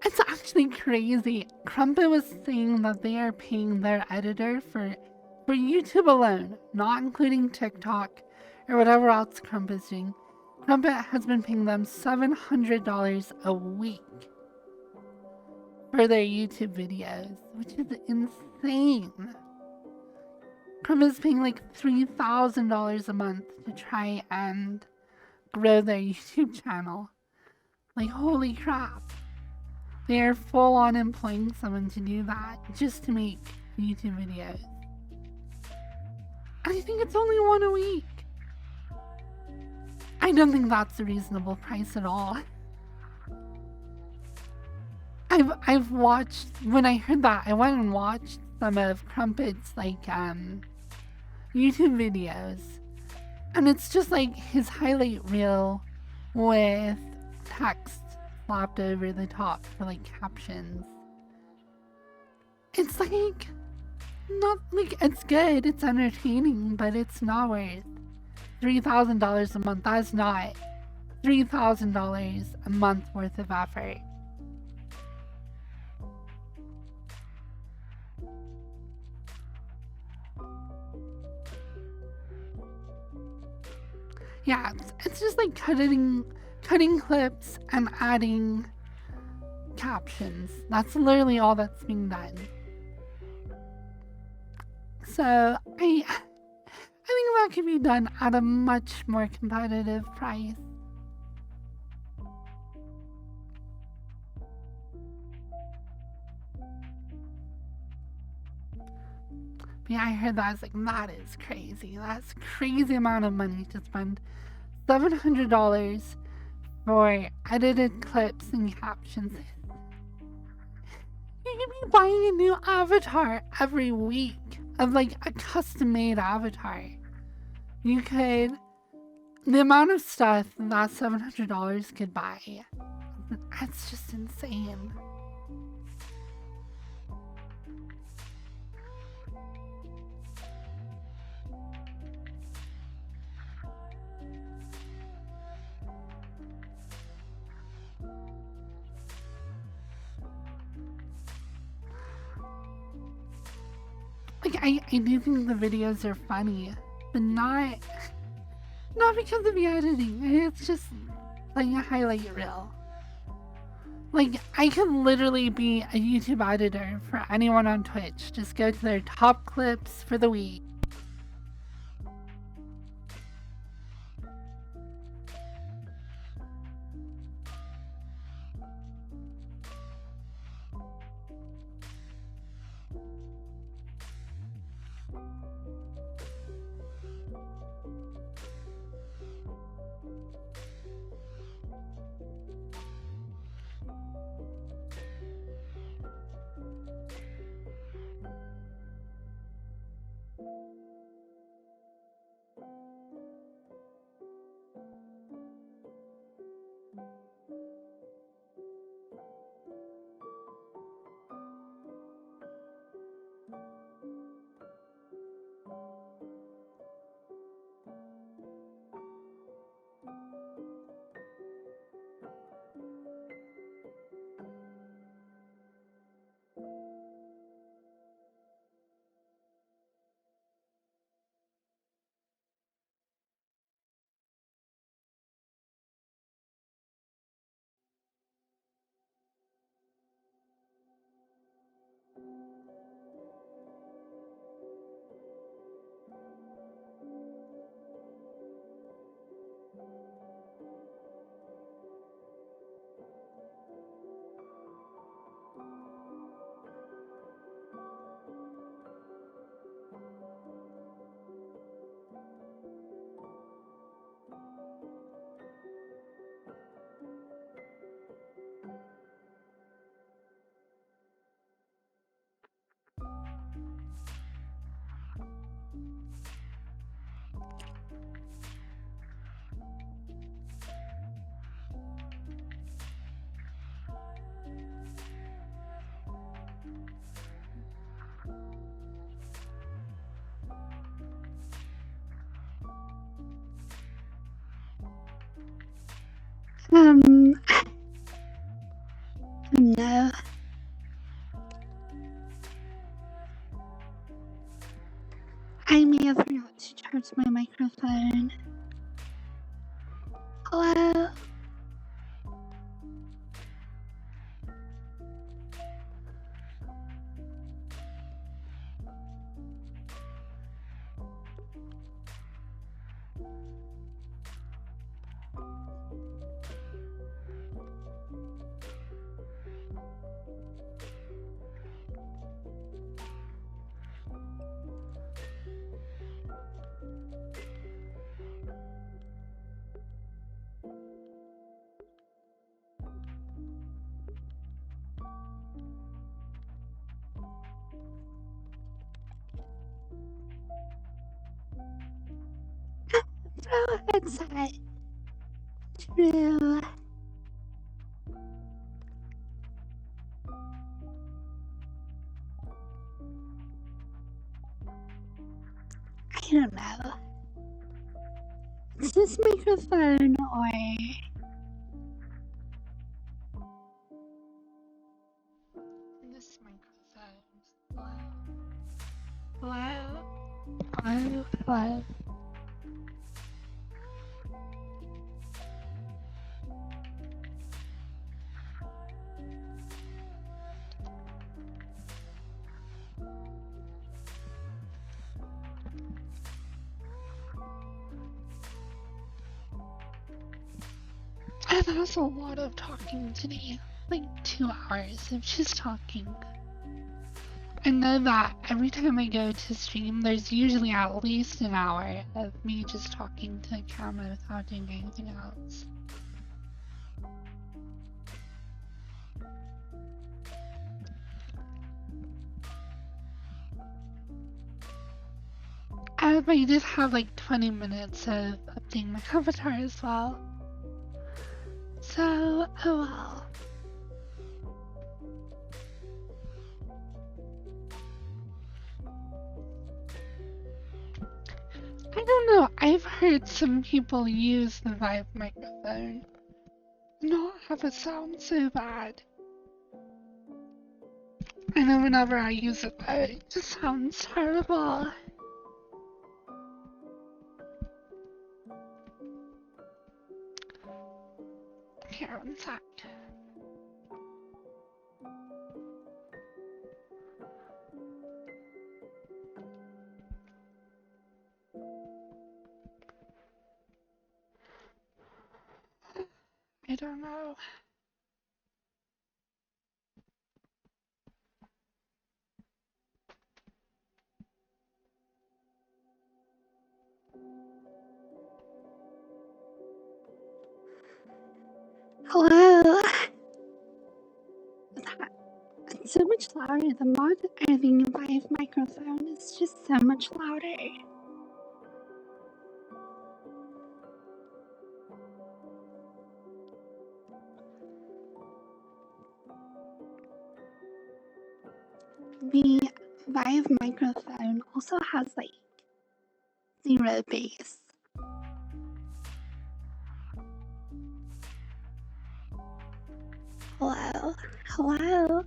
It's actually crazy. Crumpet was saying that they are paying their editor for YouTube alone, not including TikTok or whatever else Crumpet's doing. Crumpet has been paying them $700 a week for their YouTube videos, which is insane. Crumpet's paying $3,000 a month to try and grow their YouTube channel. Holy crap. They are full on employing someone to do that just to make YouTube videos. I think it's only one a week. I don't think that's a reasonable price at all. I've watched, when I heard that, I went and watched some of Crumpet's YouTube videos. And it's just his highlight reel with text slapped over the top for captions. It's not it's good, it's entertaining, but it's not worth $3,000 a month. That's not $3,000 a month worth of effort. Yeah, it's just cutting clips and adding captions. That's literally all that's being done. So I think that could be done at a much more competitive price. But yeah, I heard that. I was like, that is crazy. That's a crazy amount of money to spend $700 for edited clips and captions. You could be buying a new avatar every week of like a custom made avatar. You could, the amount of stuff that $700 could buy, that's just insane. Like, I do think the videos are funny, but not because of the editing. It's just like a highlight reel. Like, I could literally be a YouTube editor for anyone on Twitch. Just go to their top clips for the week. No. I may have forgot to charge my microphone. Hello? Throw a headset. True. I don't know. Is this microphone or... This microphone. Hello? Hello? Hello? That was a lot of talking today. Like 2 hours of just talking. I know that every time I go to stream, there's usually at least an hour of me just talking to the camera without doing anything else. But I did have like 20 minutes of updating my avatar as well. So, oh well. I don't know, I've heard some people use the Vive microphone not have it sound so bad. I know whenever I use it though, it just sounds terrible. Here, one sec. I don't know. Hello. That's so much louder. The mod editing Vive microphone is just so much louder. The Vive microphone also has like 0 bass. Hello? Hello?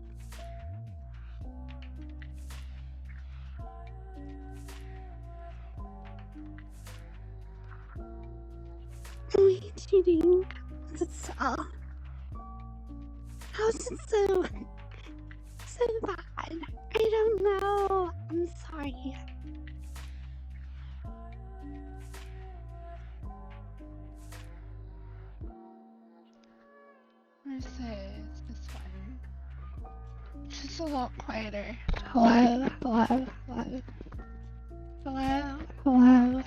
What are you doing? Is it so? How is it so bad? I don't know. I'm sorry. Where's this one? Just a lot quieter. Hello? Hello? Hello? Hello? Hello?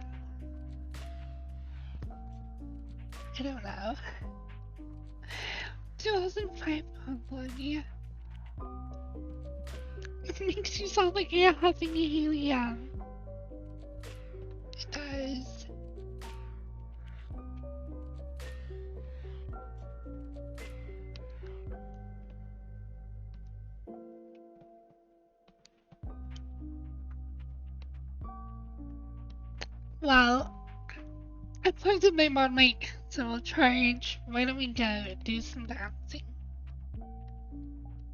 I don't know. 2005 Pavlonia. It makes you sound like you're having a helium. It does. Well, I plugged in my mod mic, so we'll charge. Why don't we go and do some dancing?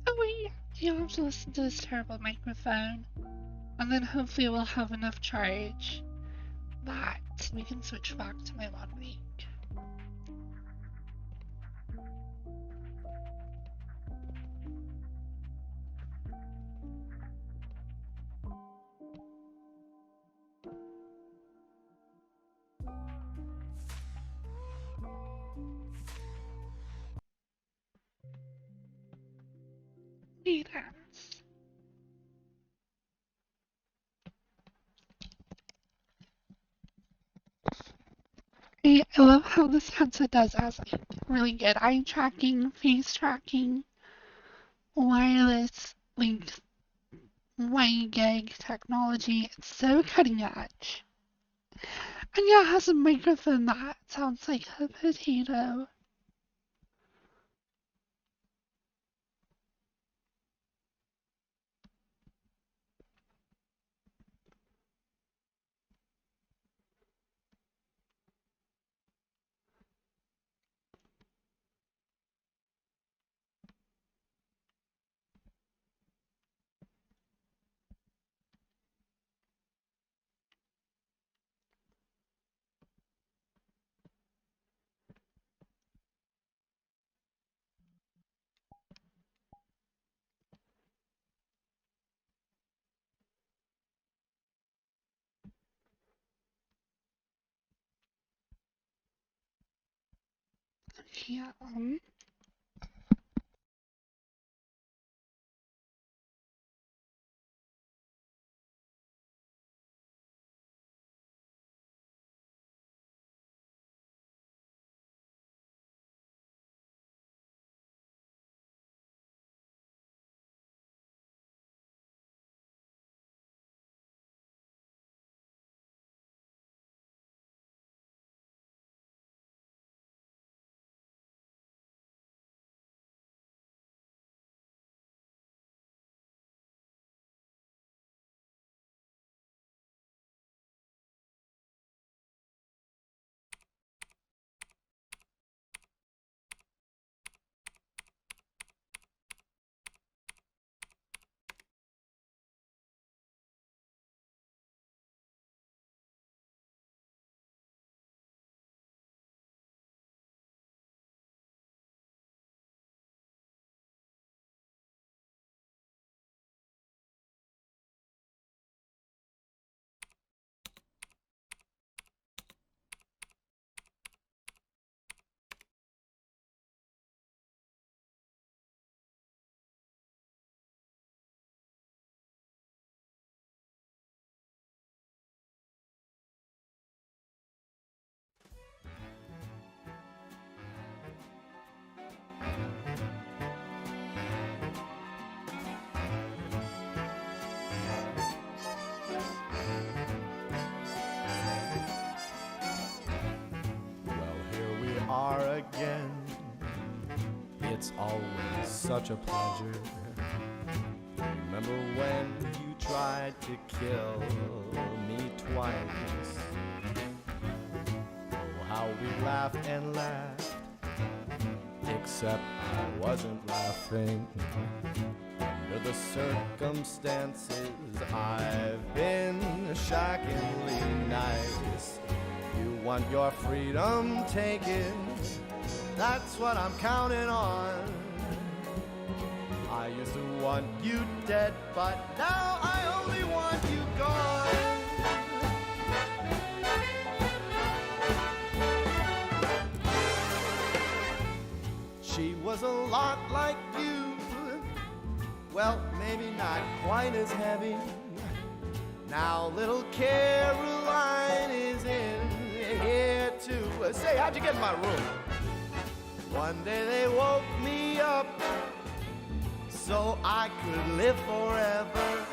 Oh wait, you don't have to listen to this terrible microphone. And then hopefully we'll have enough charge that we can switch back to my mod mic. Dance. I love how this headset does as like really good eye tracking, face tracking, wireless, like 1 gig technology. It's so cutting edge. And yeah, it has a microphone that sounds like a potato. Yeah, again. It's always such a pleasure. Remember when you tried to kill me twice? Oh, how we laughed and laughed, except I wasn't laughing. Under the circumstances, I've been shockingly nice. You want your freedom taken, that's what I'm counting on. I used to want you dead, but now I only want you gone. She was a lot like you, well, maybe not quite as heavy. Now little Caroline is in here too. Say, how'd you get in my room? One day they woke me up so I could live forever.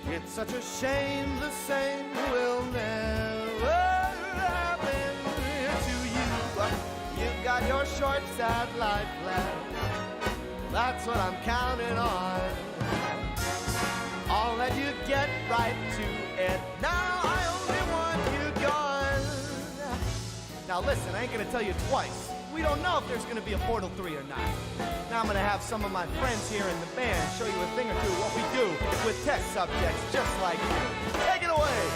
It's such a shame the same will never happen to you. You've got your short, sad life left. That's what I'm counting on. I'll let you get right to it. Now I only want you gone. Now listen, I ain't gonna tell you twice. We don't know if there's gonna be a Portal 3 or not. Now I'm gonna have some of my friends here in the band show you a thing or two of what we do with tech subjects just like you. Take it away!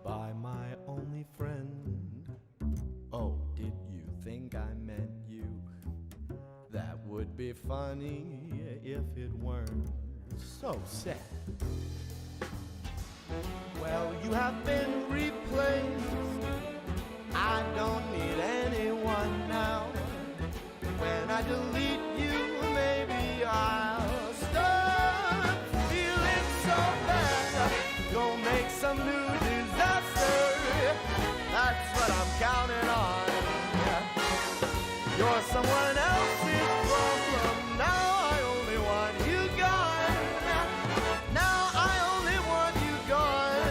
Goodbye, my only friend. Oh, did you think I meant you? That would be funny if it weren't so sad. Well, you have been replaced. I don't need anyone now. When I delete you, maybe I'll start feeling so bad. Go make some new disaster. That's what I'm counting on. You're someone else's problem. Now I only want you gone. Now I only want you gone.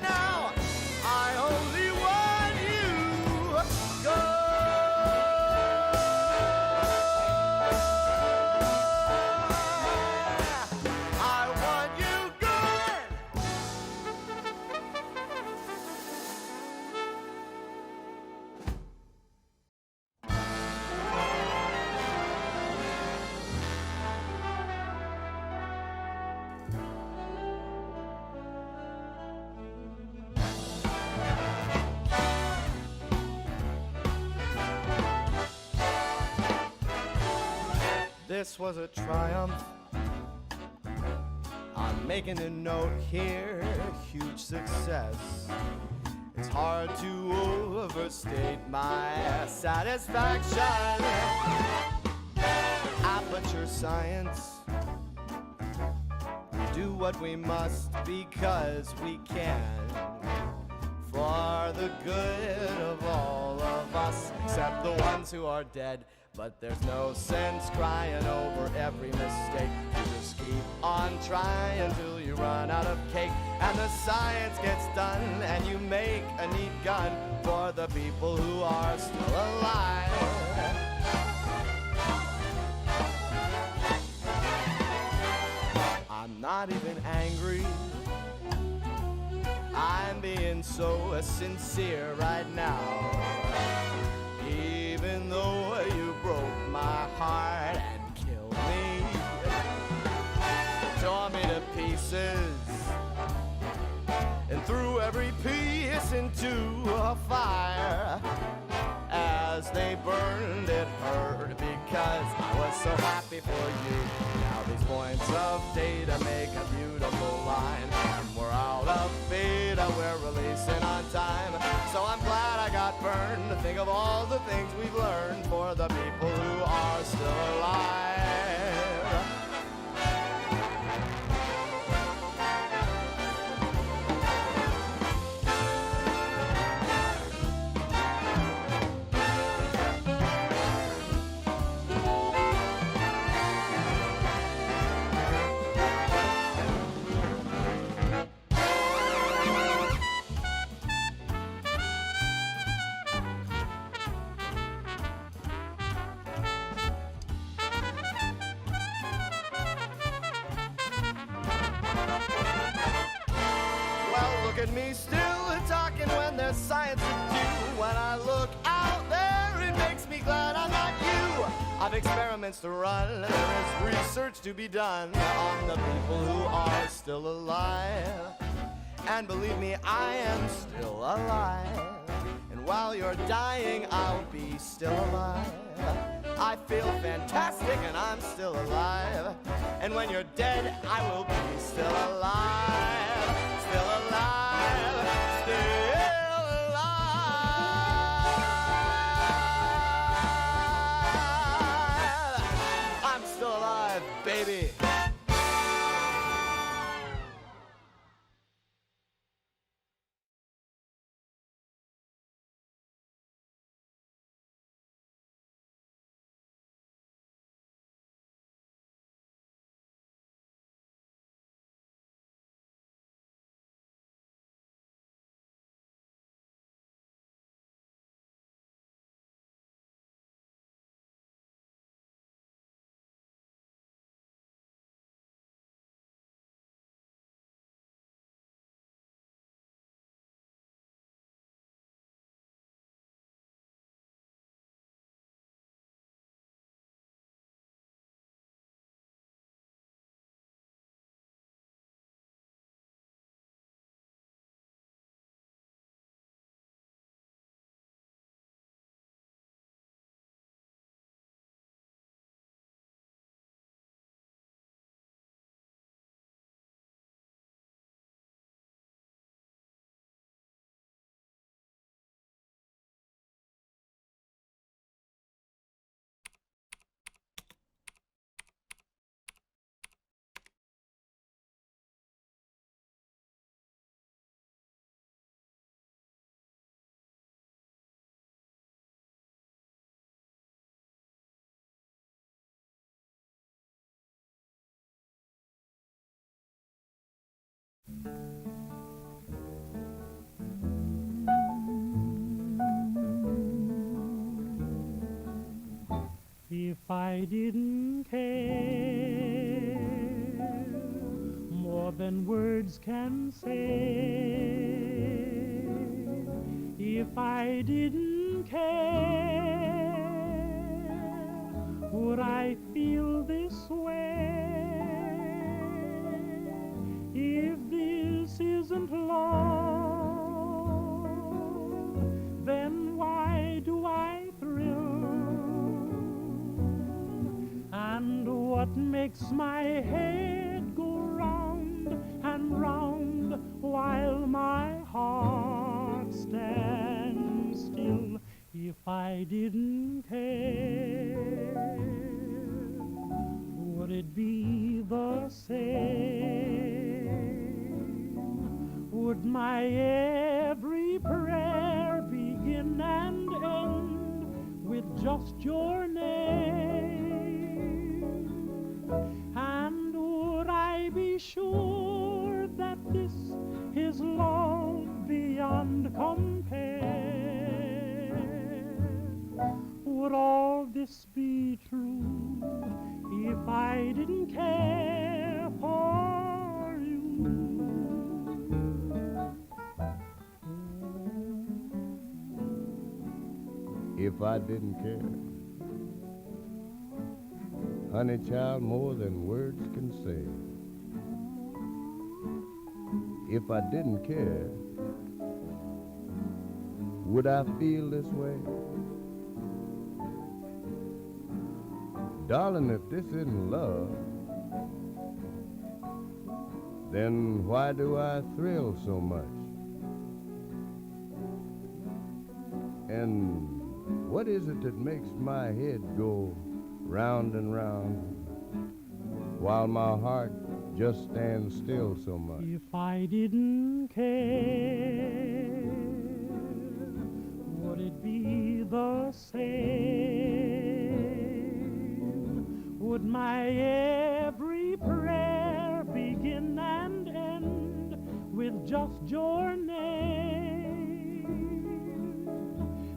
Now I only want you gone. I want you gone. This was a triumph. I'm making a note here, huge success. It's hard to overstate my satisfaction. Aperture science. Do what we must because we can. For the good of all of us, except the ones who are dead. But there's no sense crying over every mistake. You just keep on trying till you run out of cake. And the science gets done and you make a neat gun for the people who are still alive. I'm not even angry. I'm being so sincere right now. Even though you broke my heart and killed me, tore me to pieces, and threw every piece into a fire. As they burned, it hurt because I was so happy for you. Now these points of data make a beautiful line, and we're out of things we've learned for the people who are still alive. Look at me still talking when there's science to do. When I look out there, it makes me glad I'm not you. I've experiments to run, there is research to be done on the people who are still alive. And believe me, I am still alive. And while you're dying, I'll be still alive. I feel fantastic and I'm still alive. And when you're dead, I will be still alive. Still alive, still alive. I'm still alive, baby. If I didn't care more than words can say, if I didn't care, would I feel this way? If this isn't love, then why do I thrill? And what makes my head go round and round while my heart stands still? If I didn't care, would it be the same? Would my every prayer begin and end with just your name? And would I be sure that this is love beyond compare? Would all this be true if I didn't care for you? If I didn't care, honey child, more than words can say. If I didn't care, would I feel this way? Darling, if this isn't love, then why do I thrill so much? And What is it that makes my head go round and round while my heart just stands still so much? If I didn't care, would it be the same? Would my every prayer begin and end with just your name?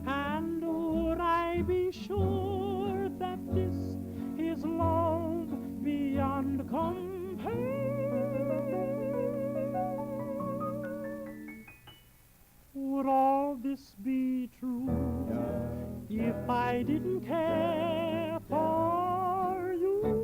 And would I be sure that this is love beyond compare? Would all this be true if I didn't care for you?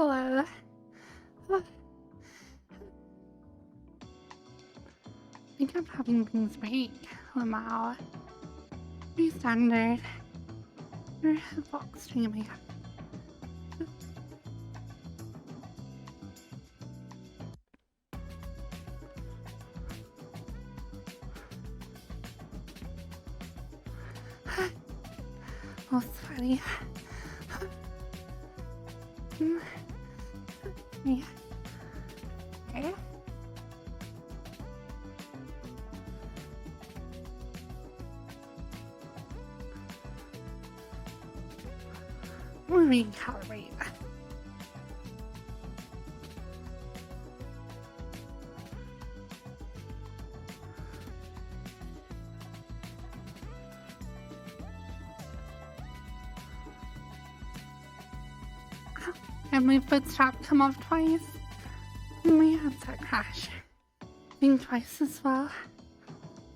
Hello. I kept having things break. Lamau. Be standard. Your headlock streaming. Oh, sweaty. Yeah. Okay. We'll recalibrate. And my footstrap come off twice. And my headset crash. Think twice as well.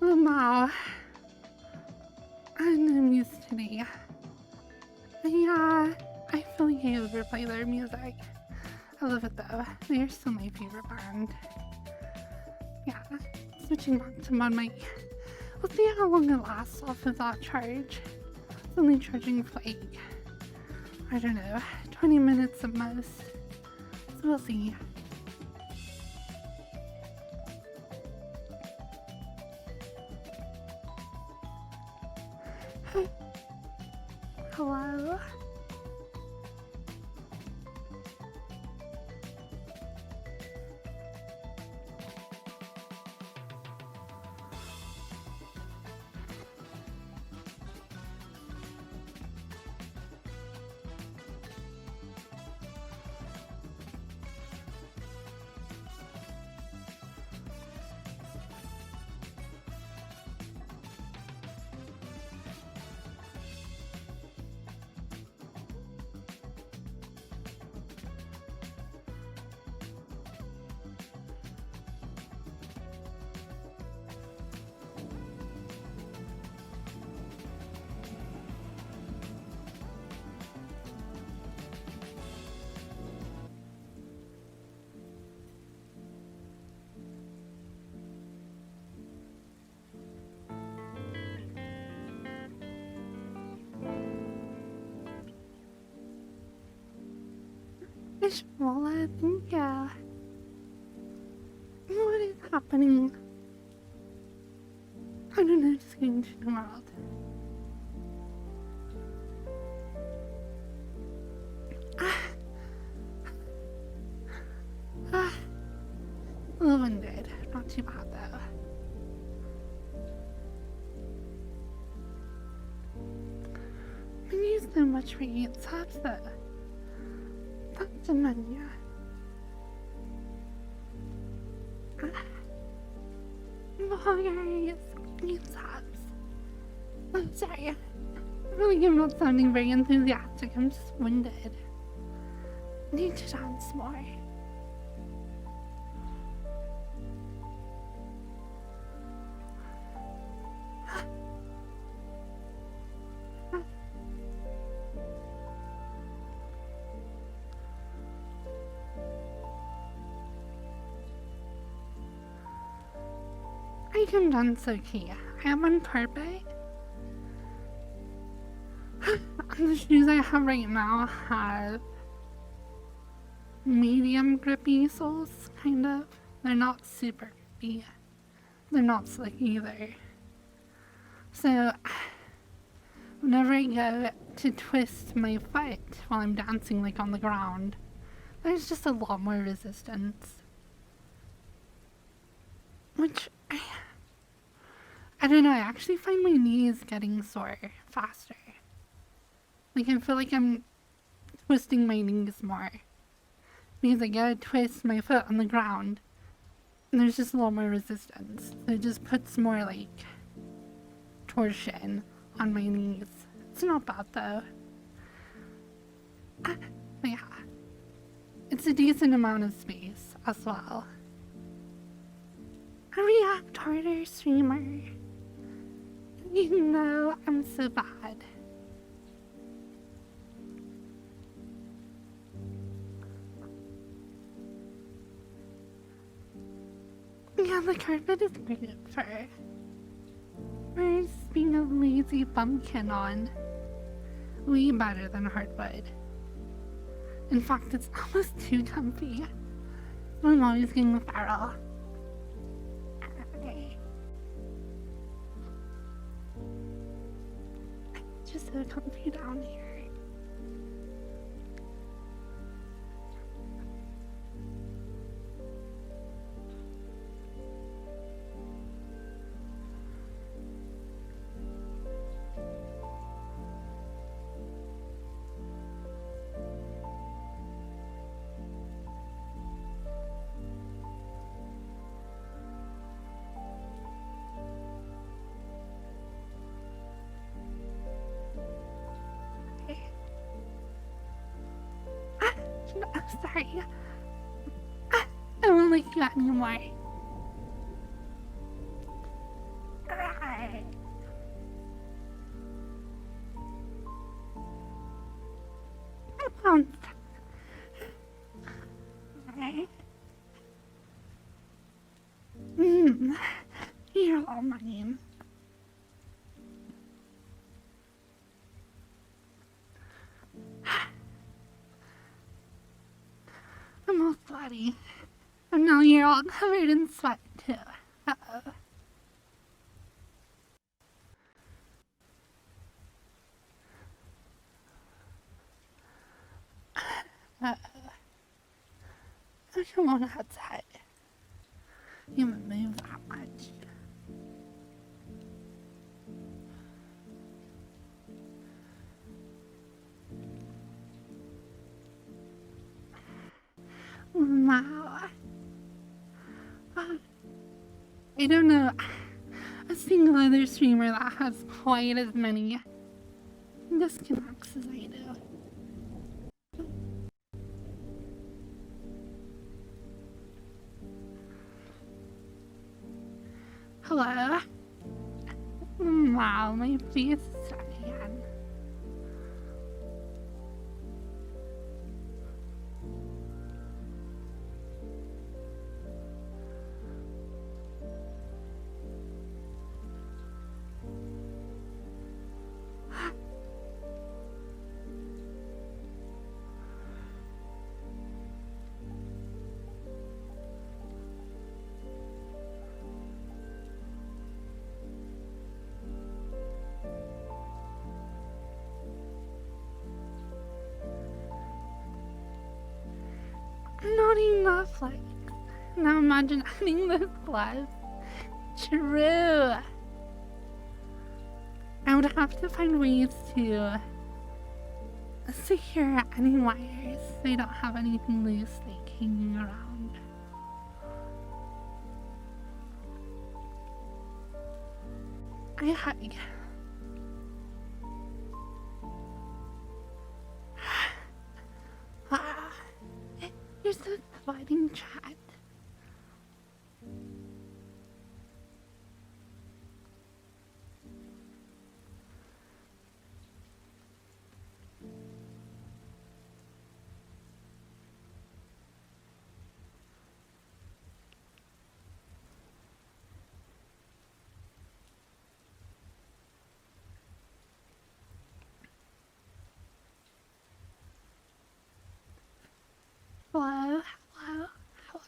Lamau. I'm used today. Yeah, I feel like I overplay their music. I love it though. They're still my favorite band. Yeah, switching back to Mod Mic. We'll see how long it lasts off of that charge. It's only charging for like, I don't know, 20 minutes at most. So we'll see. Hello? Ishmola, thank you. What is happening? I don't know, just getting to the world. A little winded. Not too bad though. I use so much for 8 subs though. That's a menu. Vloggers, 8 subs. I'm sorry. I really am not sounding very enthusiastic. I'm just winded. Need to dance more. I can dance okay. I am on carpet. The shoes I have right now have medium grippy soles, kind of. They're not super grippy. They're not slick either. So, whenever I go to twist my foot while I'm dancing like on the ground, there's just a lot more resistance. Which, I don't know, I actually find my knees getting sore faster. Like, I feel like I'm twisting my knees more. Because I gotta twist my foot on the ground, and there's just a lot more resistance. So it just puts more, like, torsion on my knees. It's not bad, though. But yeah. It's a decent amount of space, as well. A React harder streamer. You know I'm so bad. yeah, the carpet is great for just being a lazy bumpkin on. Way better than hardwood. In fact, it's almost too comfy. I'm always getting feral. Okay. It's just so comfy down here. I'm sorry. I won't like you anymore. You're all mine. I'm all sweaty. And now you're all covered in sweat, too. Uh-oh. Uh-oh. I don't want to outside. You haven't moved that much. Wow. I don't know a single other streamer that has quite as many disconnects as I do. Hello? Wow, my face is stuck again. Not enough, like. Now imagine adding this glass. True. I would have to find ways to secure any wires so they don't have anything loose like hanging around. I hug. You're so sweating, chat. Hello, hello, hello.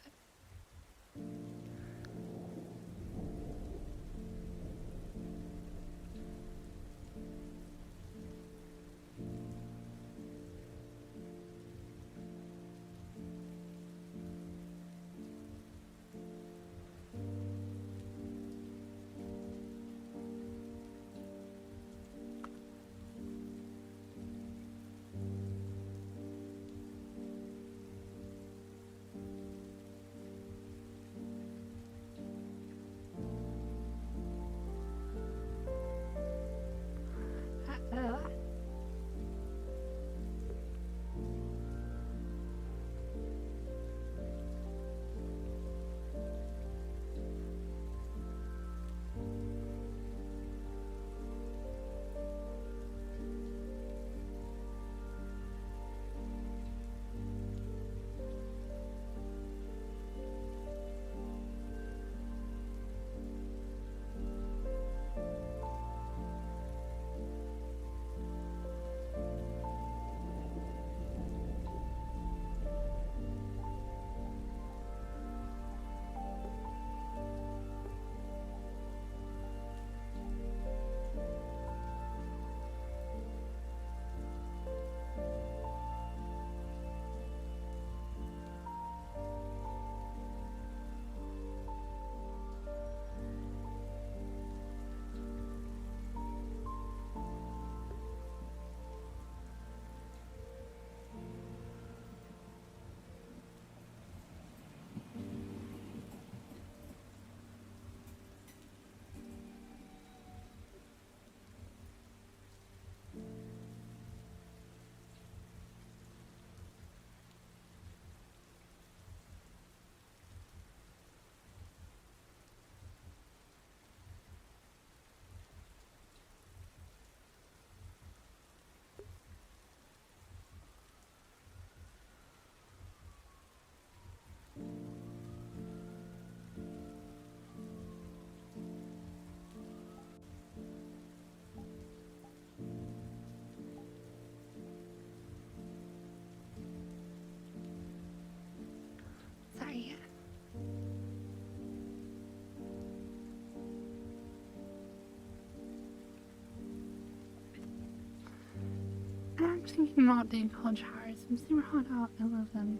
thinking about doing cold showers. I'm super hot out. I love them.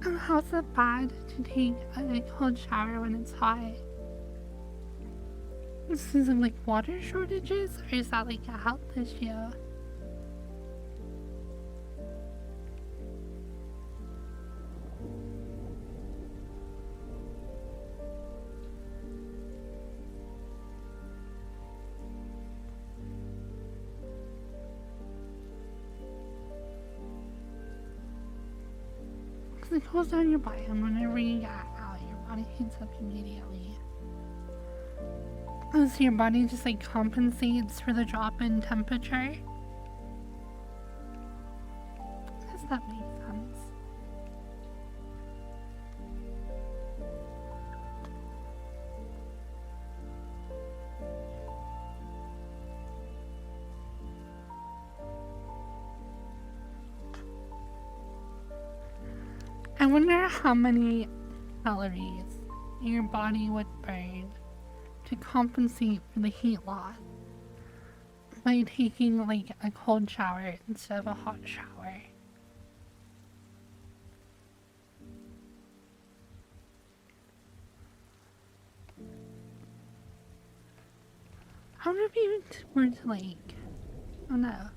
And how's it bad to take a cold shower when it's hot? Is it like water shortages, or is that like a health issue? Because it cools down your body, and whenever you get out, your body heats up immediately. Oh, so your body just like compensates for the drop in temperature? Does that make sense? I wonder how many calories your body would burn to compensate for the heat loss by taking like a cold shower instead of a hot shower. I wonder if you were to like, oh no.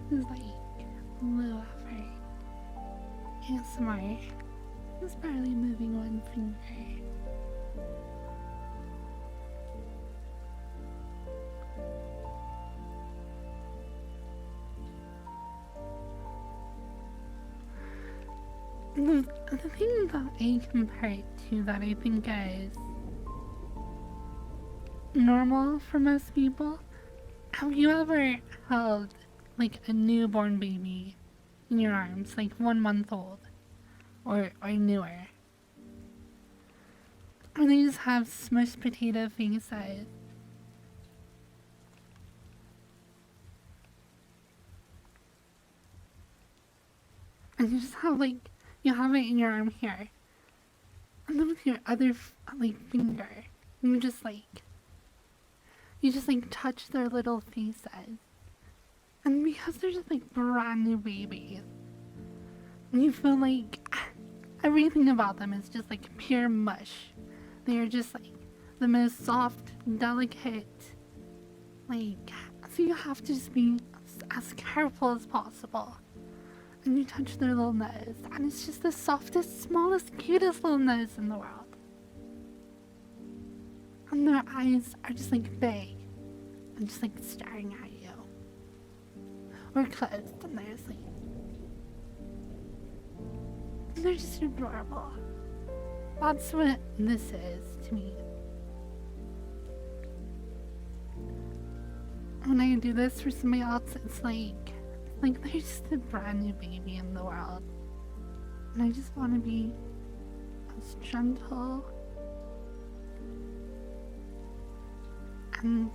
This is like low effort ASMR. Just barely moving one finger. The thing that I compare it to that I think is normal for most people, have you ever held like a newborn baby in your arms, like 1 month old or newer? And they just have smushed potato faces. And you just have like, you have it in your arm here. And then with your other like finger, you just like touch their little faces. And because they're just like brand new babies, you feel like everything about them is just like pure mush. They are just like the most soft, delicate, like, so you have to just be as careful as possible. And you touch their little nose, and it's just the softest, smallest, cutest little nose in the world. And their eyes are just like big and just like staring at you. Or closed, and they're asleep. And they're just adorable. That's what this is to me. When I do this for somebody else, it's like they're just a brand new baby in the world. And I just want to be as gentle and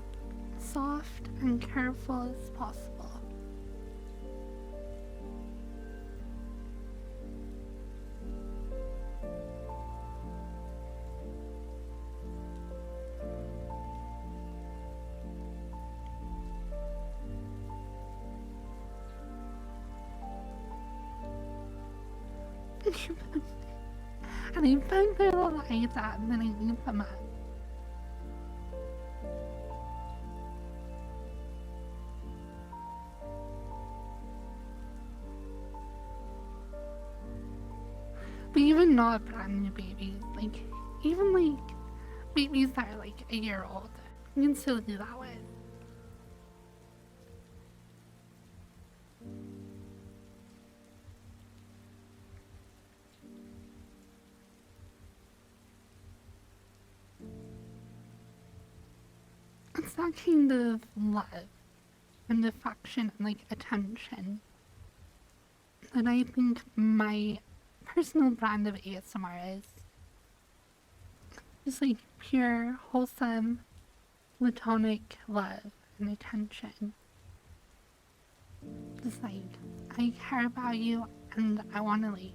soft and careful as possible. And I poke their little eyes out and then I eat them up. But even not brand new babies, like, even like babies that are like a year old, you can still do that with. It's that kind of love and affection and like attention that I think my personal brand of ASMR is. Just like pure, wholesome, platonic love and attention. Just like, I care about you and I want to like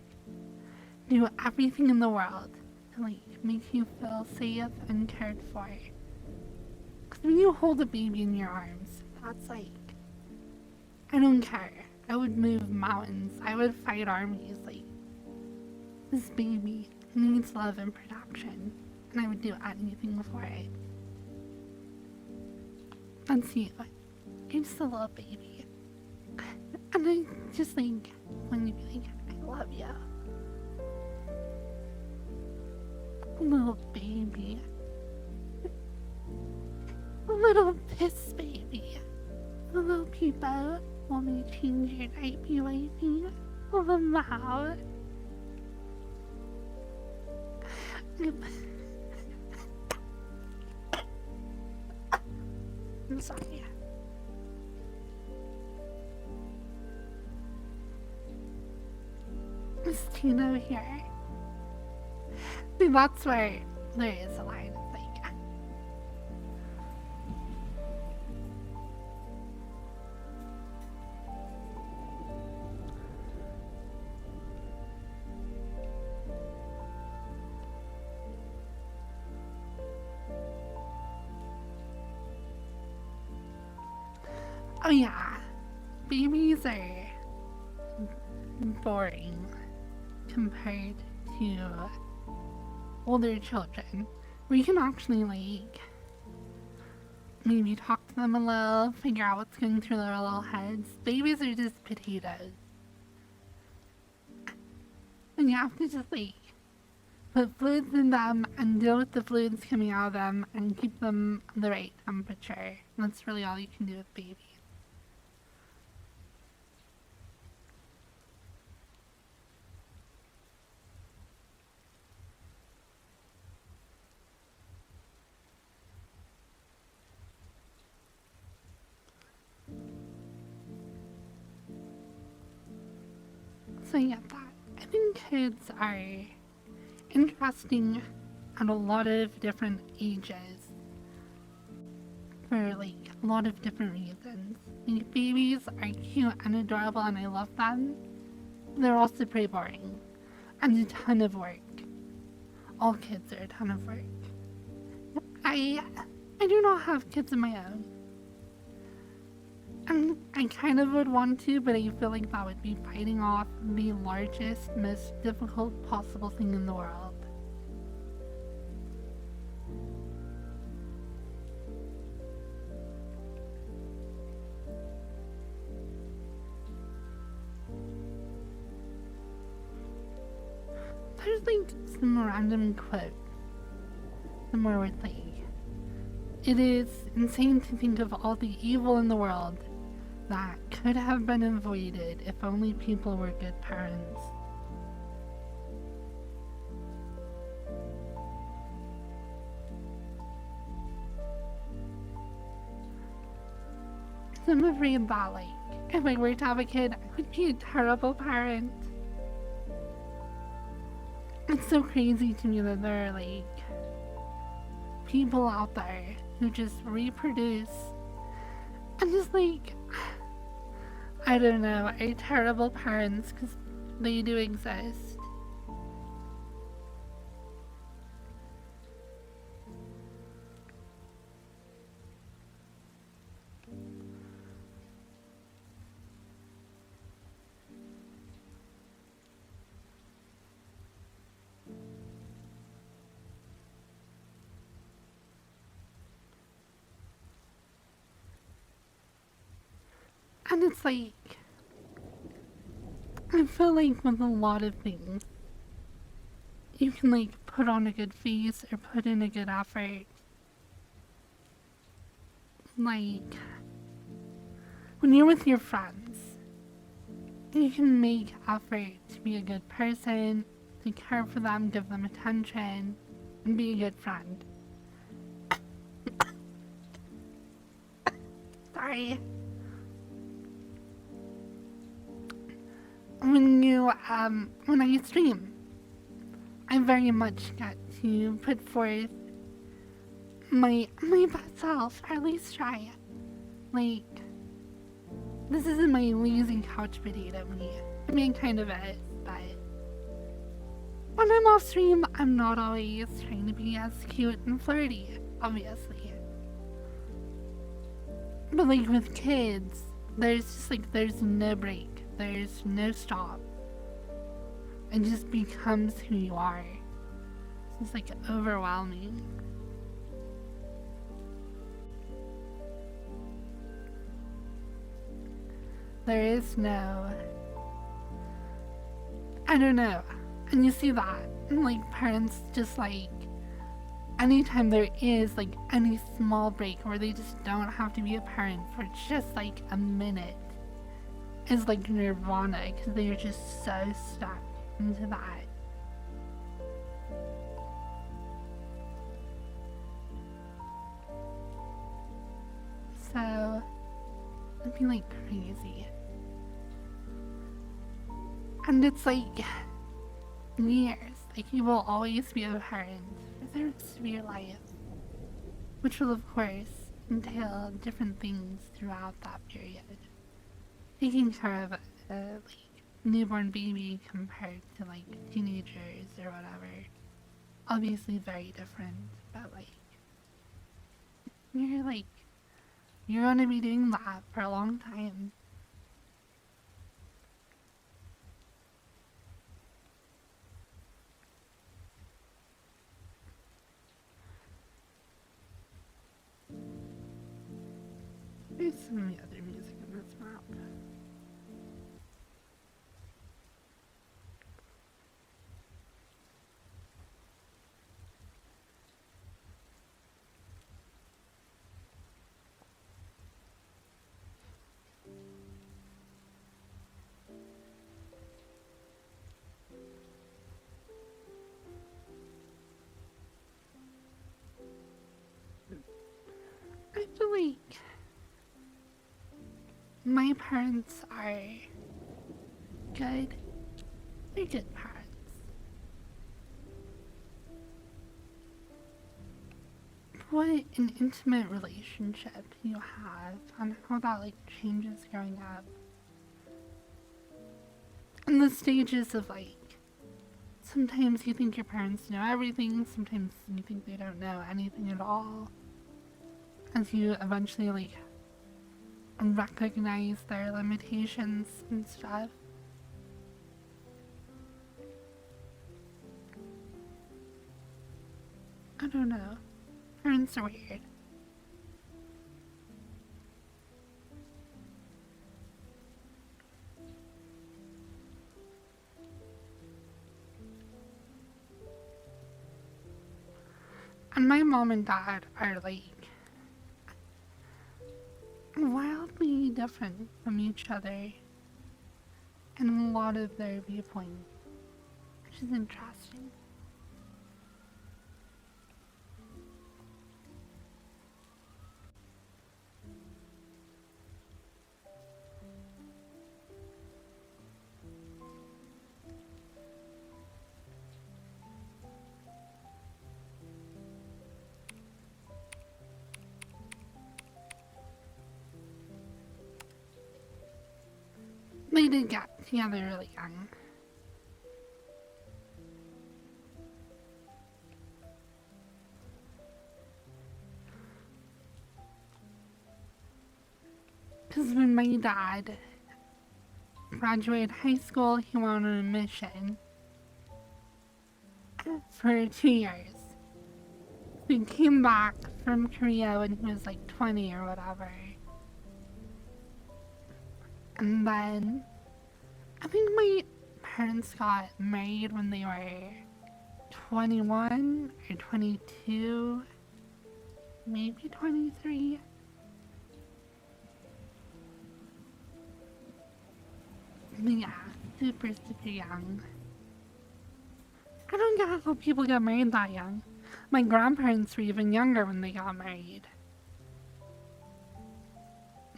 do everything in the world to like make you feel safe and cared for. Because when you hold a baby in your arms, that's like, I don't care. I would move mountains. I would fight armies. Like, this baby needs love and protection, and I would do anything for it. That's you. You're just a little baby. And I just like, when you be like, I love you. A little baby. A little piss baby. A little people want me to change your diaper wipey. A little mouth. I'm sorry. Miss Tina here. See, that's where there is a line. It's like, oh yeah, babies are boring compared to older children. We can actually like maybe talk to them a little, figure out what's going through their little heads. Babies are just potatoes. And you have to just like put fluids in them and deal with the fluids coming out of them and keep them the right temperature. That's really all you can do with babies. So yeah, I think kids are interesting at a lot of different ages for like a lot of different reasons. Like, babies are cute and adorable and I love them. They're also pretty boring and a ton of work. All kids are a ton of work. I do not have kids of my own. And I kind of would want to, but I feel like that would be biting off the largest, most difficult possible thing in the world. There's like some random quote somewhere with like, it is insane to think of all the evil in the world that could have been avoided if only people were good parents. So I'm afraid that, like, if I were to have a kid, I would be a terrible parent. It's so crazy to me that there are, like, people out there who just reproduce and just, like, I don't know, are terrible parents, because they do exist. And it's like, I feel like with a lot of things, you can like put on a good face or put in a good effort. Like, when you're with your friends, you can make effort to be a good person, to care for them, give them attention, and be a good friend. Sorry. When I stream, I very much get to put forth my best self, or at least try it. Like, this isn't my lazy couch potato me. I mean, kind of is, but when I'm off stream, I'm not always trying to be as cute and flirty, obviously. But like with kids, there's no break. There's no stop. It just becomes who you are. It's like overwhelming. There is no, I don't know. And you see that, like parents just like, anytime there is like any small break where they just don't have to be a parent for just like a minute, is like nirvana, because they're just so stuck into that. So it'd be like crazy. And it's like years, like you will always be a parent for the rest of your life, which will of course entail different things throughout that period. Taking care of a like newborn baby compared to like teenagers or whatever, obviously very different, but like you're gonna be doing that for a long time. There's some of the other music in this map. I feel like my parents are good. They're good parents. What an intimate relationship you have, and how that like changes growing up. And the stages of like, sometimes you think your parents know everything, sometimes you think they don't know anything at all. As you eventually like recognize their limitations and stuff. I don't know. Parents are weird. And my mom and dad are like wildly different from each other in a lot of their viewpoints, which is interesting. They did get together really young. Because when my dad graduated high school, he went on a mission for 2 years. He came back from Korea when he was like 20 or whatever. And then I think my parents got married when they were 21 or 22, maybe 23. Yeah, super, super young. I don't get how people get married that young. My grandparents were even younger when they got married.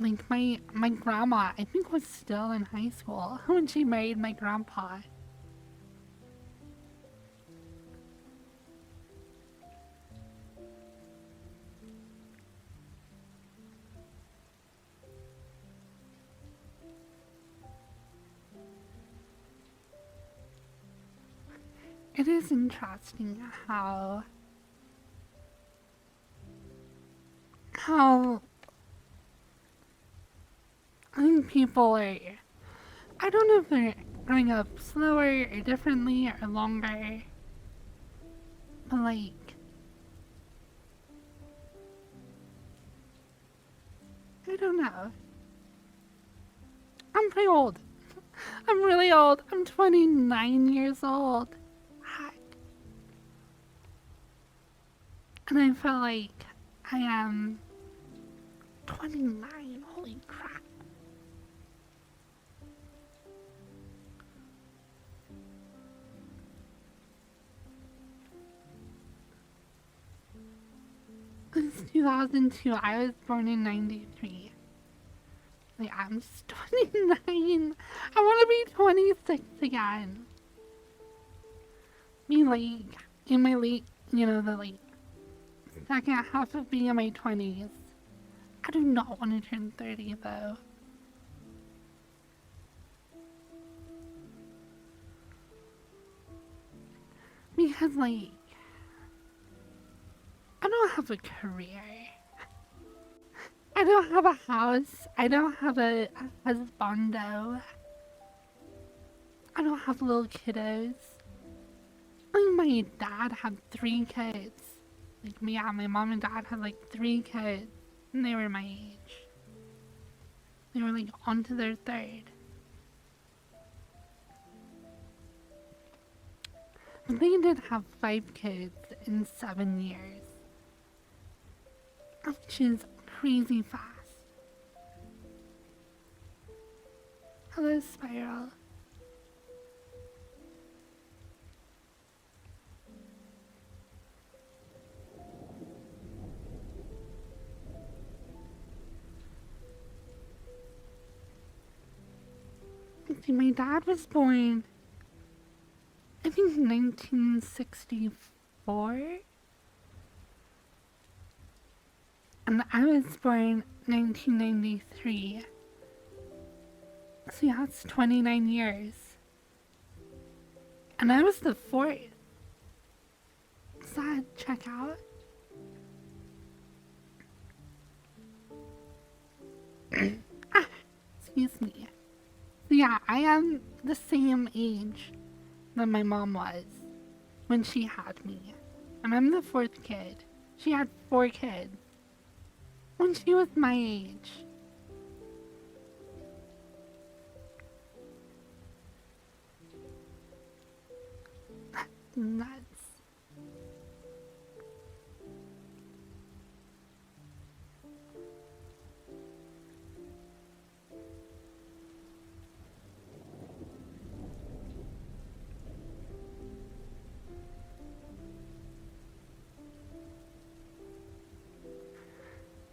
Like, my grandma, I think, was still in high school when she married my grandpa. It is interesting how I think people are, I don't know if they're growing up slower or differently or longer, but like, I don't know. I'm pretty old. I'm really old. I'm 29 years old. Heck. And I feel like I am 29. Holy crap. It's 2002. I was born in 93. Like, I'm just 29. I want to be 26 again. Be like, in my late, the like, second half of being in my 20s. I do not want to turn 30 though. Because, like, I don't have a career. I don't have a house. I don't have a husbando. I don't have little kiddos. Like, my dad had 3 kids. Like, yeah, my mom and dad had, like, 3 kids. And they were my age. They were, like, on to their 3rd. But they did have 5 kids in 7 years. Which is crazy fast. Hello, Spiral. See, my dad was born, I think, 1964. And I was born 1993. So yeah, it's 29 years. And I was the 4th. Does that check out? Excuse me. So yeah, I am the same age that my mom was when she had me. And I'm the 4th kid. She had 4 kids when she was my age. That's nuts.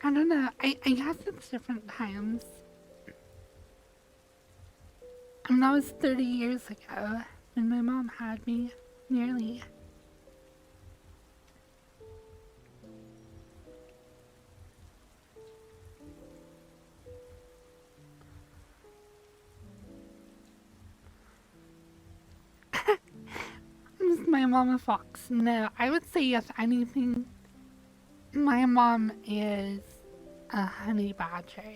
I don't know. I guess it's different times. And that was 30 years ago when my mom had me, nearly. Is my mom a fox? No, I would say, if anything, my mom is a honey badger.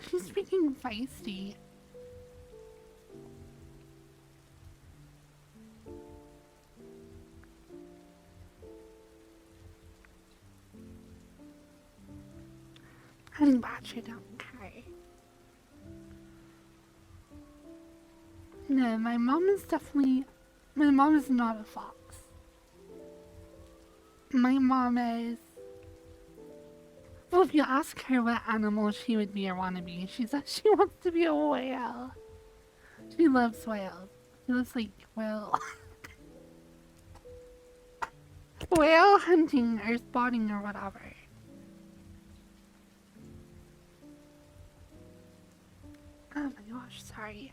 She's freaking feisty. Honey Badger don't care. No, my mom is not a fox. My mom is, well, if you ask her what animal she would be or want to be, she says she wants to be a whale. She loves whales. She loves like whale whale hunting or spotting or whatever. Oh my gosh, sorry.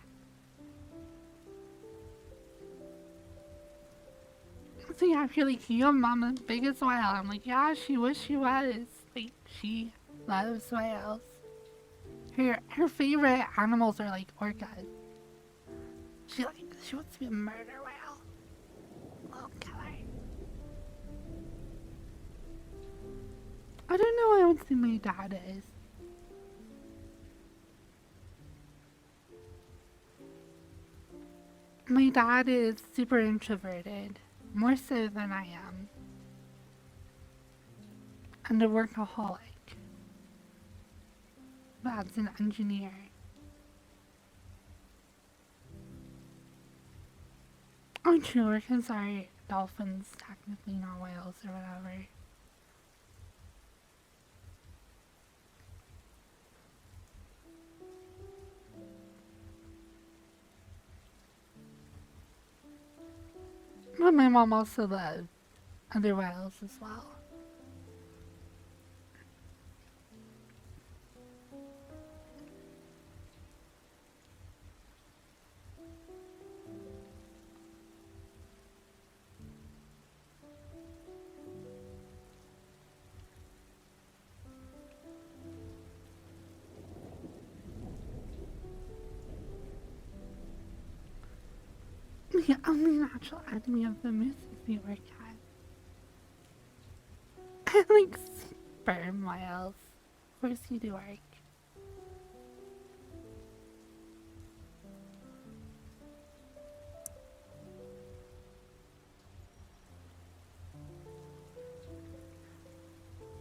So yeah, if you're like, your mama's big as whale, I'm like, yeah, she wish she was. Like, she loves whales. Her favorite animals are like orcas. She wants to be a murder whale. Little killer. I don't know what I would say my dad is. My dad is super introverted, more so than I am, and a workaholic. Dad's an engineer. Oh, true, orcas are dolphins, technically not whales or whatever. But my mom also loves other whales as well. The only natural enemy of the moose is the orca. I like sperm whales. Of course you do, Ark.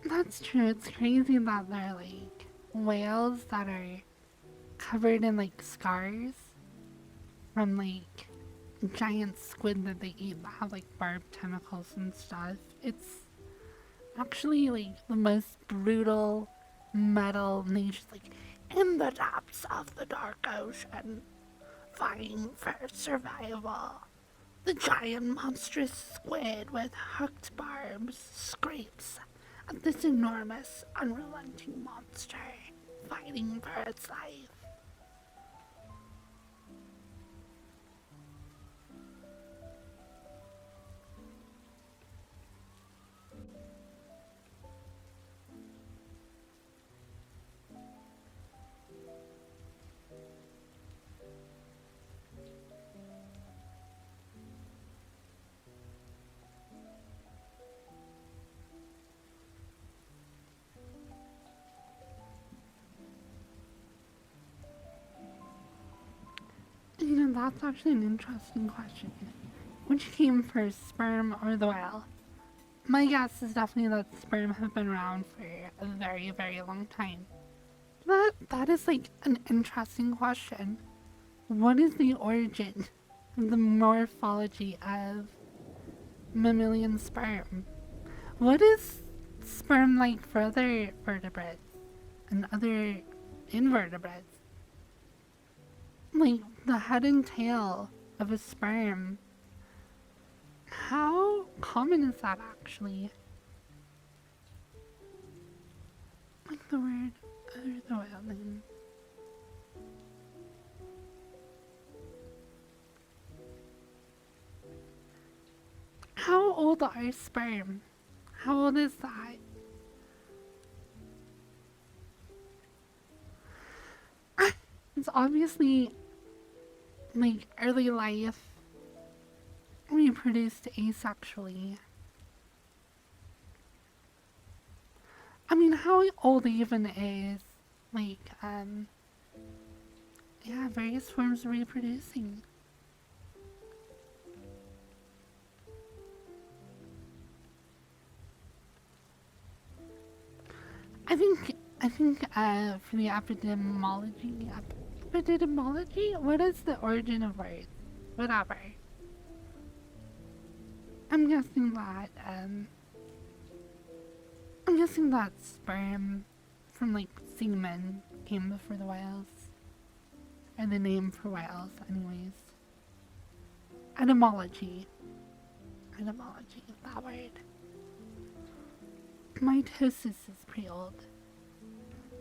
That's true. It's crazy that they're like whales that are covered in like scars from like giant squid that they eat that have like barbed tentacles and stuff. It's actually like the most brutal metal nature, like in the depths of the dark ocean, fighting for survival. The giant monstrous squid with hooked barbs scrapes at this enormous, unrelenting monster, fighting for its life. You know, that's actually an interesting question. Which came first, sperm or the whale? My guess is definitely that sperm have been around for a very, very long time. That is like an interesting question. What is the origin of the morphology of mammalian sperm? What is sperm like for other vertebrates and other invertebrates? Like the head and tail of a sperm. How common is that actually? Like the word or the whale name. How old are sperm? How old is that? It's obviously like early life, reproduced asexually. I mean, how old even is like yeah, various forms of reproducing. I think I think for the epidemiology, what is the origin of words? Whatever. I'm guessing that sperm from like semen came before the whales. Or the name for whales, anyways. Etymology, that word. Mitosis is pretty old.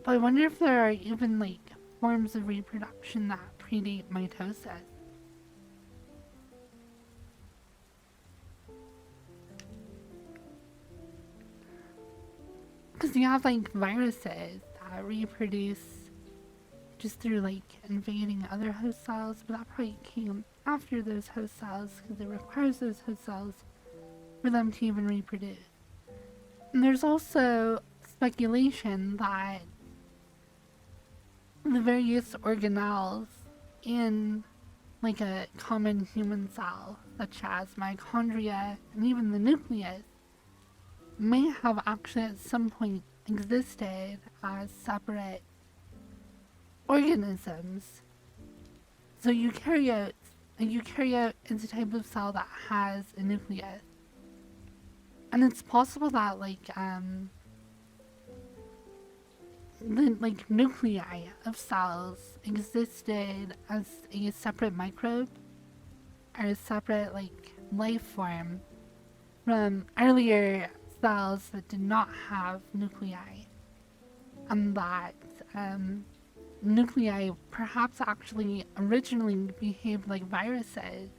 But I wonder if there are even like forms of reproduction that predate mitosis. Because you have like viruses that reproduce just through like invading other host cells, but that probably came after those host cells because it requires those host cells for them to even reproduce. And there's also speculation that the various organelles in like a common human cell, such as mitochondria and even the nucleus, may have actually at some point existed as separate organisms. So eukaryotes is a type of cell that has a nucleus. And it's possible that the nuclei of cells existed as a separate microbe or a separate life form from earlier cells that did not have nuclei, and that nuclei perhaps actually originally behaved like viruses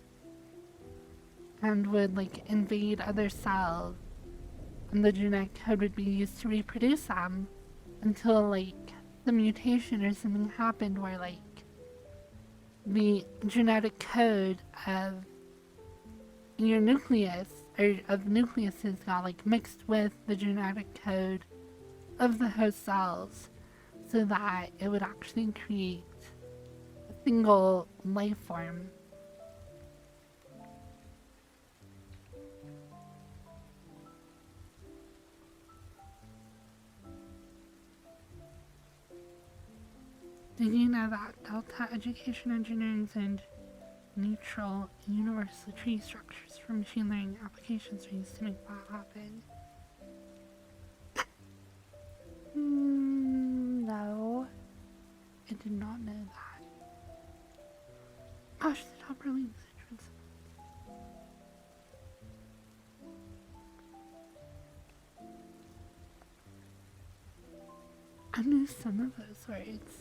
and would invade other cells, and the genetic code would be used to reproduce them until the mutation or something happened where the genetic code of your nucleus or of nucleuses got mixed with the genetic code of the host cells, so that it would actually create a single life form. Did you know that Delta Education Engineering's and neutral universal tree structures for machine learning applications are used to make that happen? No. I did not know that. Gosh, the top really is. I knew some of those words.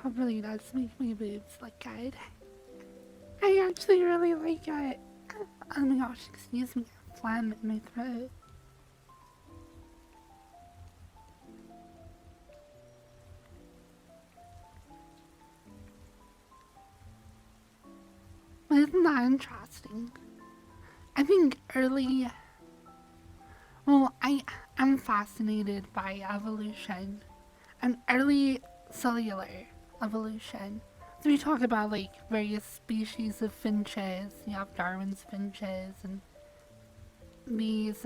That really does make my boobs look good. I actually really like it. Oh my gosh, excuse me, phlegm in my throat. But isn't that interesting? I think I'm fascinated by evolution and early cellular evolution. So we talk about various species of finches. You have Darwin's finches and these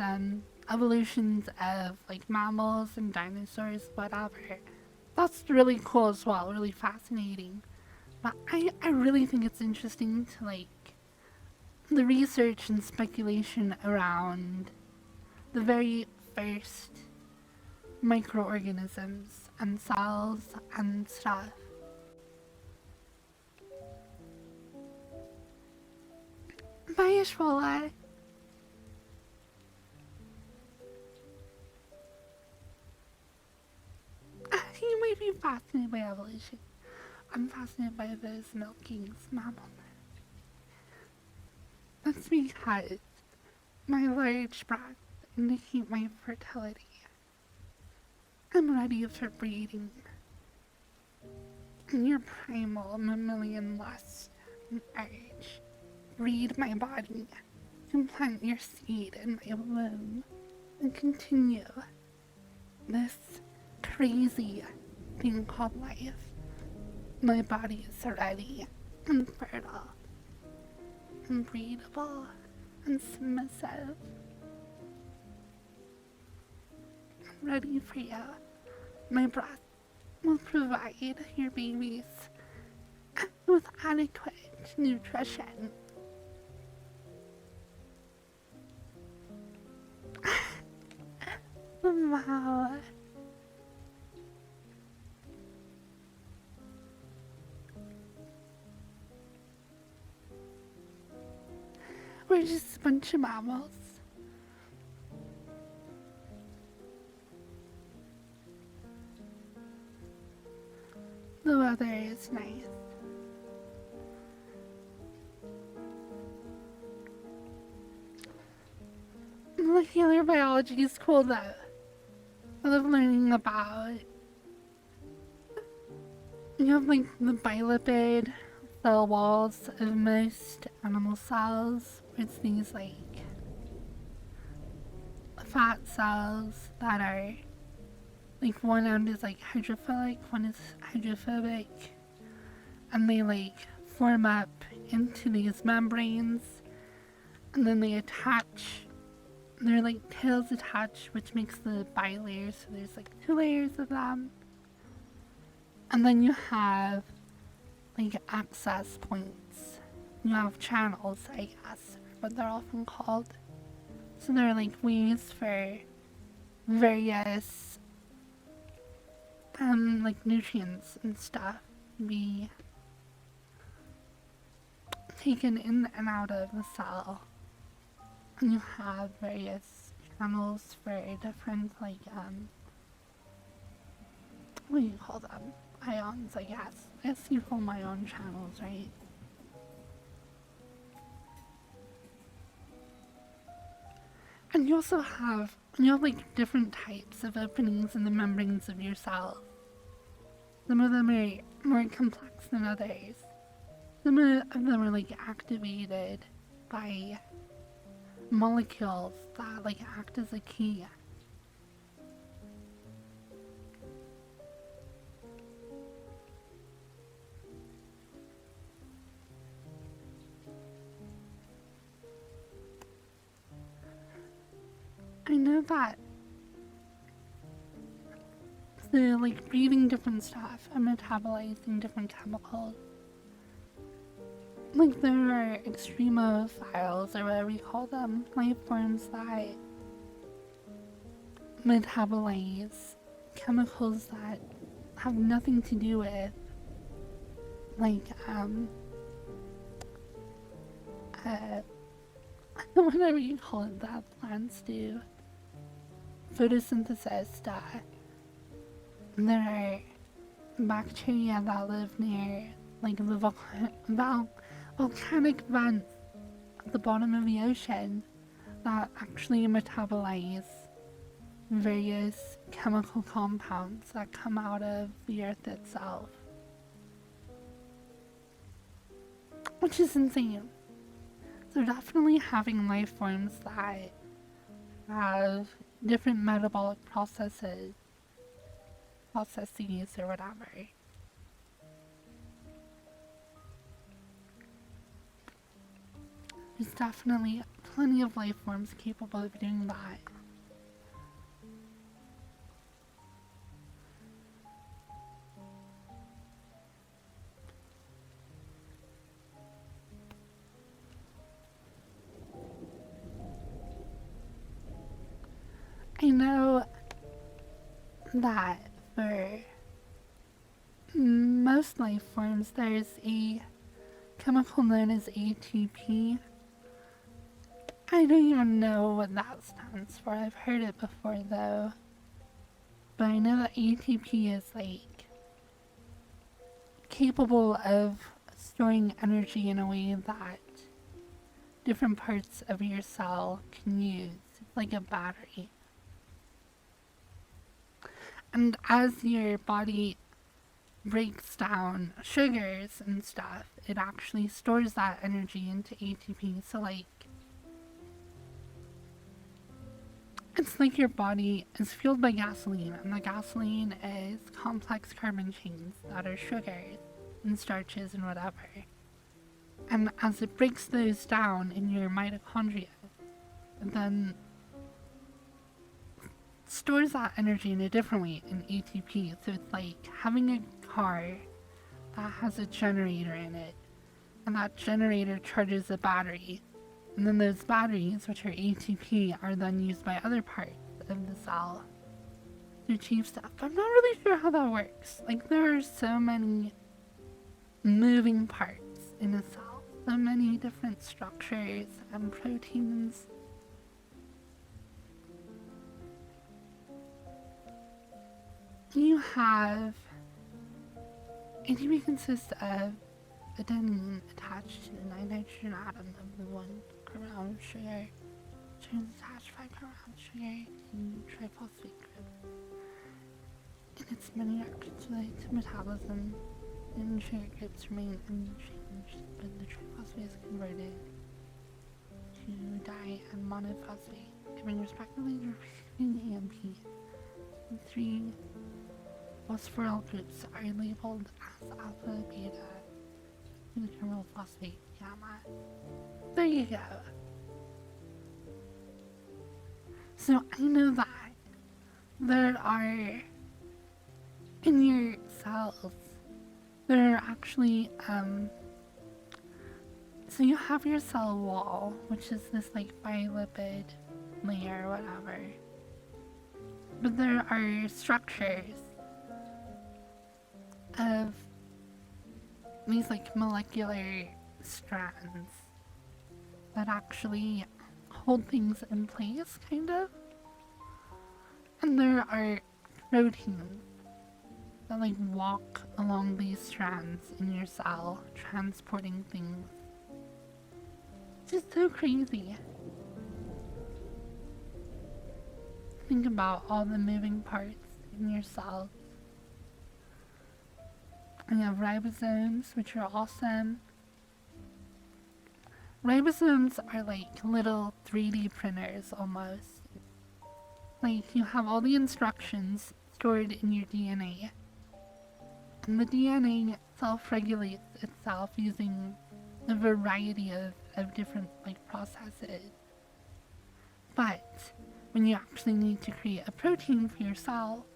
evolutions of mammals and dinosaurs, whatever. That's really cool as well, really fascinating. But I really think it's interesting to the research and speculation around the very first microorganisms and cells and stuff. Bye, Ishvola. You might be fascinated by evolution. I'm fascinated by those milkings, mammal. That's because my large breasts indicate my fertility. I'm ready for breeding. And your primal mammalian lust and urge breed my body, implant your seed in my womb, and continue this crazy thing called life. My body is ready and fertile and breathable and submissive. I'm ready for you. My breast will provide your babies with adequate nutrition. Wow. We're just a bunch of mammals. The weather is nice. Molecular biology is cool though. I love learning about. You have like the bilipid cell walls of most animal cells. It's these like fat cells that are like one end is like hydrophilic, one is hydrophobic, and they like form up into these membranes, and then they attach. They're like tails attached, which makes the bilayers. So there's like 2 layers of them, and then you have like access points. You have channels, I guess, what they're often called. So they're like ways for various like nutrients and stuff to be taken in and out of the cell. And you have various channels for different like what do you call them? Ions, I guess. I guess you call them ion channels, right? And you also have like different types of openings in the membranes of your cells. Some of them are more complex than others. Some of them are like activated by molecules that like act as a key. I know that they're like breathing different stuff and metabolizing different chemicals. Like there are extremophiles, or whatever you call them, life forms that metabolize chemicals that have nothing to do with like whatever you call it that plants do. Photosynthesis stuff. There are bacteria that live near like the volcanic vents at the bottom of the ocean that actually metabolize various chemical compounds that come out of the earth itself. Which is insane. So definitely having life forms that have different metabolic processes or whatever. There's definitely plenty of life forms capable of doing that. I know that for most life forms there's a chemical known as ATP. I don't even know what that stands for. I've heard it before though. But I know that ATP is like capable of storing energy in a way that different parts of your cell can use. It's like a battery. And as your body breaks down sugars and stuff, it actually stores that energy into ATP. So like, it's like your body is fueled by gasoline, and the gasoline is complex carbon chains that are sugars and starches and whatever. And as it breaks those down in your mitochondria, it then stores that energy in a different way in ATP. So it's like having a car that has a generator in it, and that generator charges a battery. And then those batteries, which are ATP, are then used by other parts of the cell to achieve stuff. I'm not really sure how that works. Like, there are so many moving parts in a cell, so many different structures and proteins. You have ATP consists of adenine attached to the nitrogen atom of the 1-carbon of sugar, which is attached 5-carbon sugar to triphosphate group. In its many reactions related to metabolism, and sugar groups remain unchanged, but the triphosphate is converted to di and monophosphate, giving respectively the repeating AMP. The 3 phosphoryl groups are labeled as alpha, beta, and the terminal phosphate, gamma. There you go. So I know that there are, in your cells, there are actually, so you have your cell wall, which is this like bilipid layer or whatever. But there are structures of these like molecular strands that actually hold things in place, kind of. And there are proteins that like walk along these strands in your cell, transporting things. It's just so crazy. Think about all the moving parts in your cells. And you have ribosomes, which are awesome. Ribosomes are like little 3D printers almost. Like, you have all the instructions stored in your DNA. And the DNA self-regulates itself using a variety of different like processes. But when you actually need to create a protein for your cell,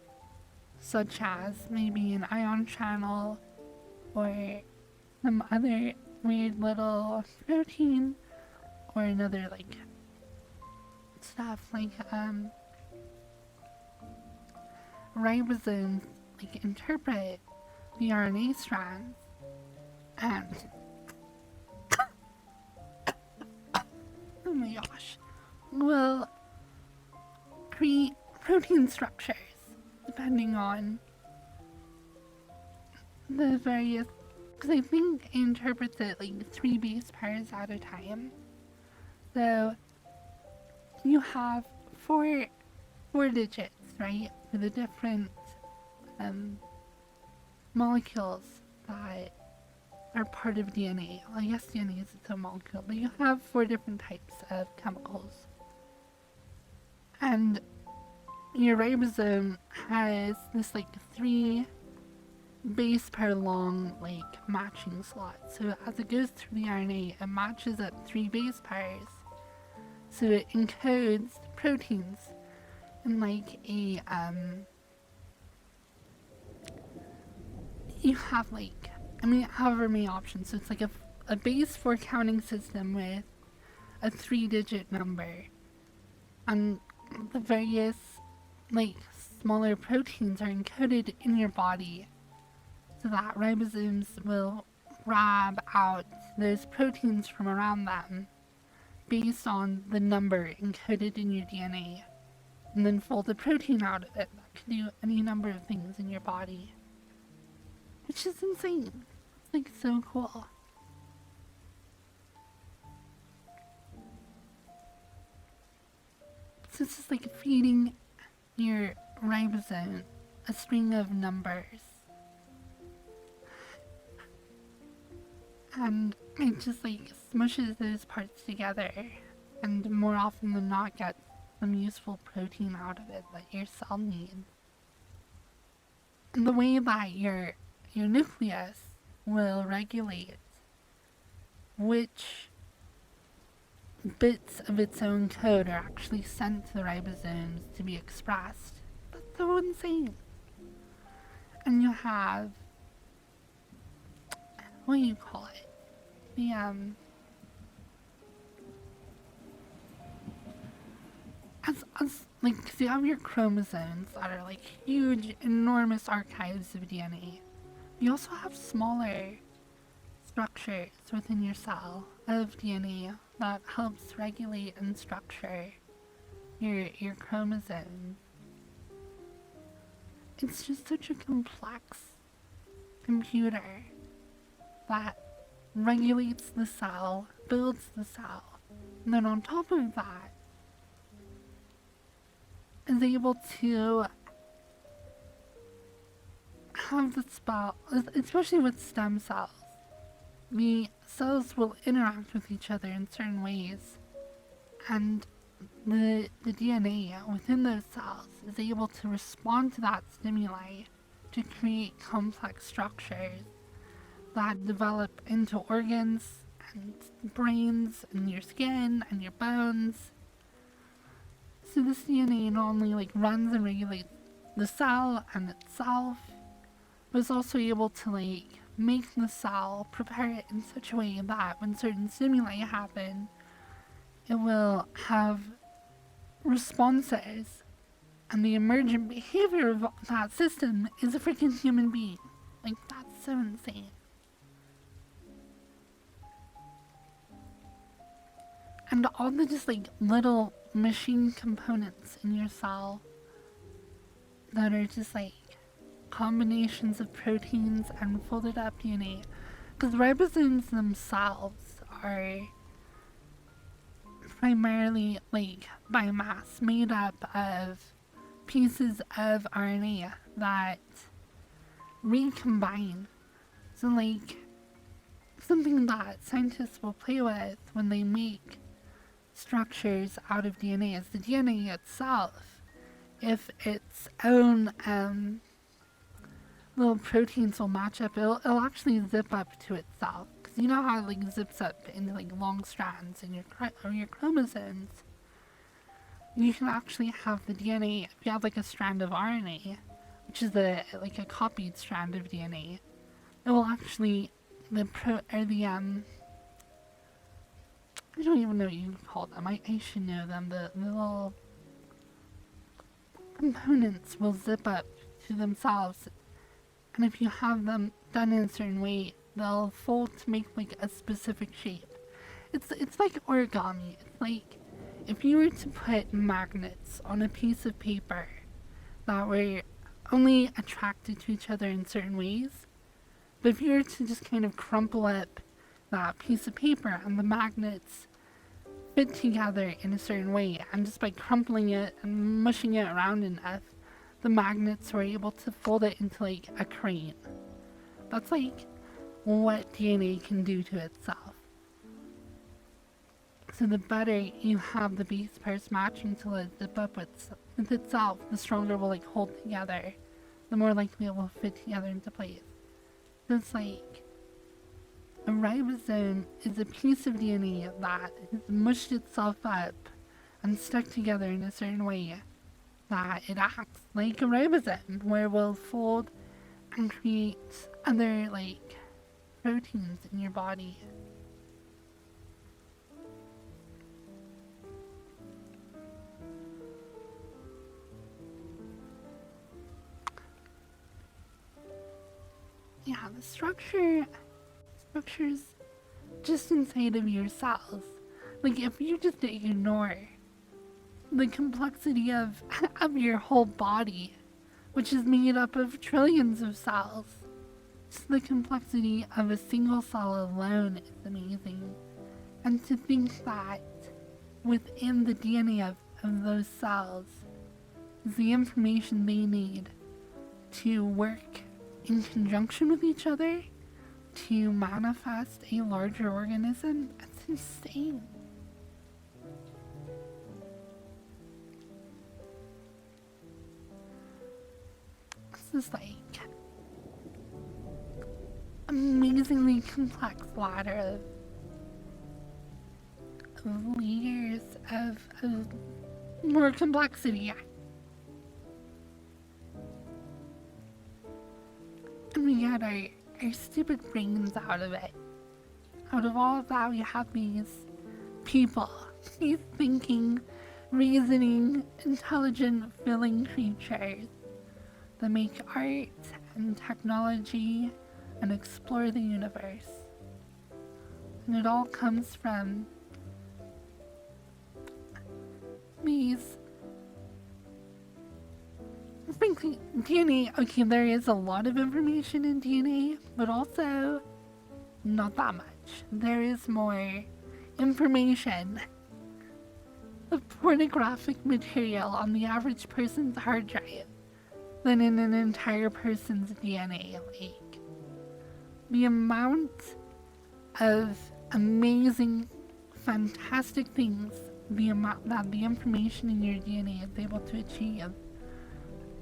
such as maybe an ion channel or some other weird little protein or another like stuff like ribosomes like interpret the RNA strands and oh my gosh, will create protein structures depending on the various, because I think it interprets it like 3 base pairs at a time. So you have four digits, right, for the different molecules that are part of DNA. Well, I guess DNA is its own molecule, but you have 4 different types of chemicals. And your ribosome has this like 3 base pair long like matching slots. So as it goes through the RNA, it matches up 3 base pairs. So it encodes proteins in like a you have like, I mean, however many options. So it's like a base 4 counting system with a 3-digit number. And the various like smaller proteins are encoded in your body so that ribosomes will grab out those proteins from around them based on the number encoded in your DNA and then fold the protein out of it that can do any number of things in your body. Which is insane. It's like so cool. So it's just like feeding your ribosome a string of numbers. And it just like smushes those parts together and more often than not gets some useful protein out of it that your cell needs. And the way that your nucleus will regulate which bits of its own code are actually sent to the ribosomes to be expressed. That's so insane. And you have, what do you call it? The, like, so you have your chromosomes that are like huge, enormous archives of DNA. You also have smaller structures within your cell of DNA that helps regulate and structure your chromosomes. It's just such a complex computer that regulates the cell, builds the cell, and then on top of that is able to have the spell, especially with stem cells. The cells will interact with each other in certain ways, and the DNA within those cells is able to respond to that stimuli to create complex structures that develop into organs and brains and your skin and your bones. So this DNA not only like runs and regulates the cell and itself, but is also able to like make the cell, prepare it in such a way that when certain stimuli happen, it will have responses, and the emergent behavior of that system is a freaking human being. Like, that's so insane. And all the just like little machine components in your cell that are just like combinations of proteins and folded up DNA, because ribosomes themselves are primarily like biomass made up of pieces of RNA that recombine. So like something that scientists will play with when they make structures out of DNA is the DNA itself. If its own little proteins will match up, it'll actually zip up to itself. Because you know how it like zips up into like long strands in your chromosomes. You can actually have the DNA, if you have like a strand of RNA, which is like a copied strand of DNA, it will actually I don't even know what you call them. I should know them. The little components will zip up to themselves, and if you have them done in a certain way, they'll fold to make like a specific shape. It's like origami. It's like if you were to put magnets on a piece of paper that were only attracted to each other in certain ways, but if you were to just kind of crumple up that piece of paper and the magnets fit together in a certain way, and just by crumpling it and mushing it around enough, the magnets were able to fold it into like a crane. That's like what DNA can do to itself. So the better you have the base pairs matching to let it zip up with itself, the stronger it will like hold together, the more likely it will fit together into place. So it's like a ribosome is a piece of DNA that has mushed itself up and stuck together in a certain way that it acts like a ribosome, where it will fold and create other like proteins in your body. Yeah, the structure's just inside of your cells. Like, if you just ignore the complexity of your whole body, which is made up of trillions of cells, just the complexity of a single cell alone is amazing. And to think that within the DNA of those cells is the information they need to work in conjunction with each other to manifest a larger organism, that's insane. This is like amazingly complex ladder of layers of more complexity. And we get our stupid brains out of it. Out of all of that, we have these people, these thinking, reasoning, intelligent, feeling creatures that make art and technology and explore the universe. And it all comes from these, frankly, DNA. Okay, there is a lot of information in DNA, but also not that much. There is more information of pornographic material on the average person's hard drive than in an entire person's DNA. Like, the amount of amazing, fantastic things the amount that the information in your DNA is able to achieve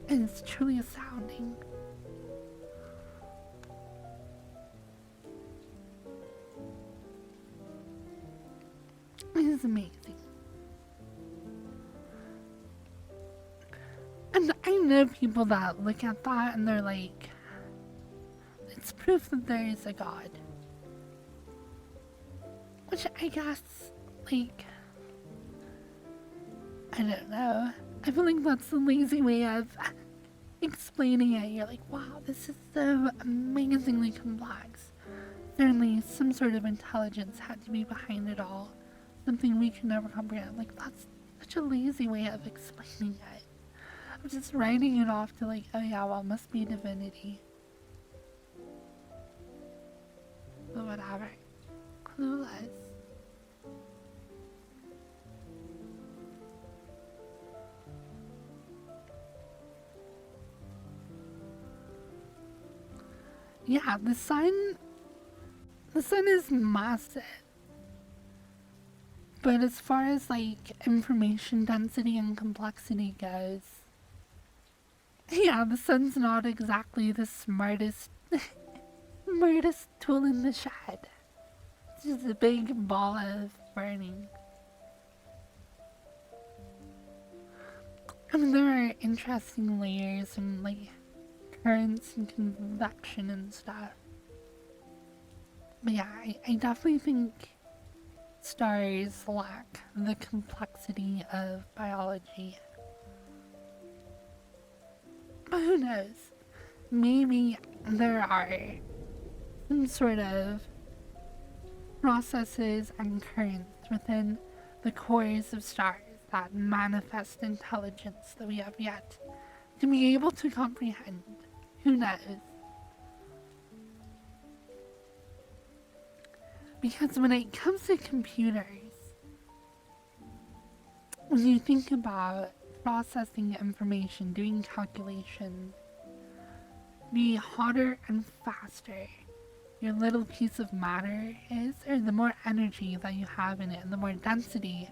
is truly astounding. It is amazing. And I know people that look at that and they're like, it's proof that there is a God. Which I guess, like, I don't know. I feel like that's a lazy way of explaining it. You're like, wow, this is so amazingly complex. Certainly some sort of intelligence had to be behind it all. Something we can never comprehend. Like, that's such a lazy way of explaining it. I'm just writing it off to like, oh yeah, well, it must be divinity. But whatever. Clueless. Yeah, the sun is massive. But as far as like information density and complexity goes, yeah, the sun's not exactly the smartest smartest tool in the shed. It's just a big ball of burning. I mean, there are interesting layers and like currents and convection and stuff. But yeah, I definitely think stars lack the complexity of biology. But who knows? Maybe there are some sort of processes and currents within the cores of stars that manifest intelligence that we have yet to be able to comprehend. Who knows? Because when it comes to computers, when you think about processing information, doing calculations, the hotter and faster your little piece of matter is, or the more energy that you have in it, and the more density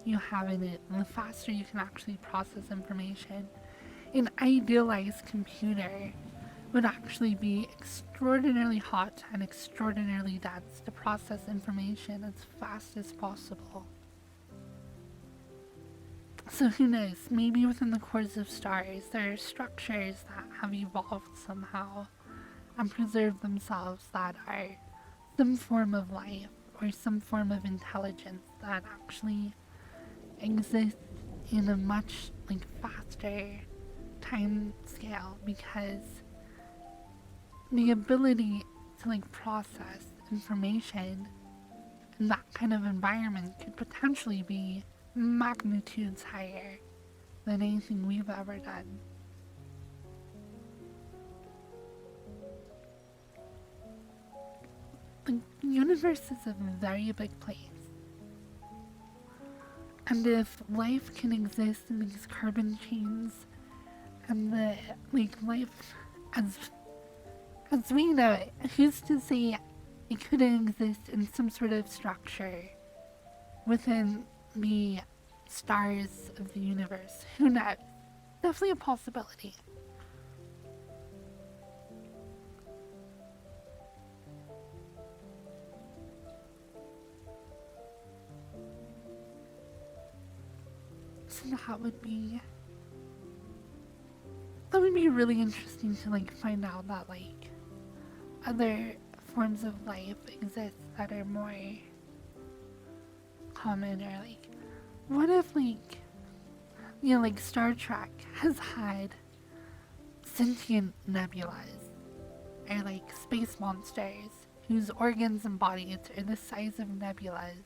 you have in it, and the faster you can actually process information. An idealized computer would actually be extraordinarily hot and extraordinarily dense to process information as fast as possible. So who knows, maybe within the cores of stars there are structures that have evolved somehow and preserved themselves that are some form of life or some form of intelligence that actually exists in a much like faster time scale, because the ability to like process information in that kind of environment could potentially be magnitudes higher than anything we've ever done. The universe is a very big place. And if life can exist in these carbon chains and the like life as we know it, who's to say it couldn't exist in some sort of structure within the stars of the universe? Who knows? Definitely a possibility. that would be really interesting to like find out that like other forms of life exist that are more common, or like what if like, you know, like Star Trek has had sentient nebulas, or like space monsters whose organs and bodies are the size of nebulas.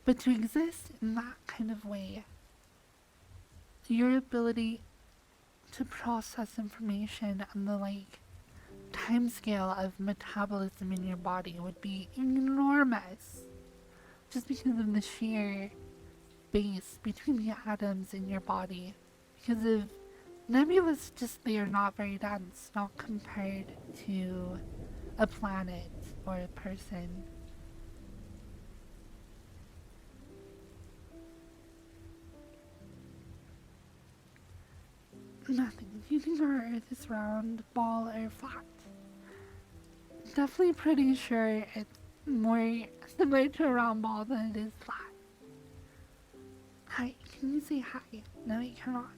But to exist in that kind of way, your ability to process information and the like time scale of metabolism in your body would be enormous, just because of the sheer space between the atoms in your body. Because of nebulas, just they are not very dense, not compared to a planet or a person. Nothing. Do you think our Earth is round, ball, or flat? Definitely pretty sure it's more similar to a round ball than it is flat. Hi, can you say hi? No, you cannot.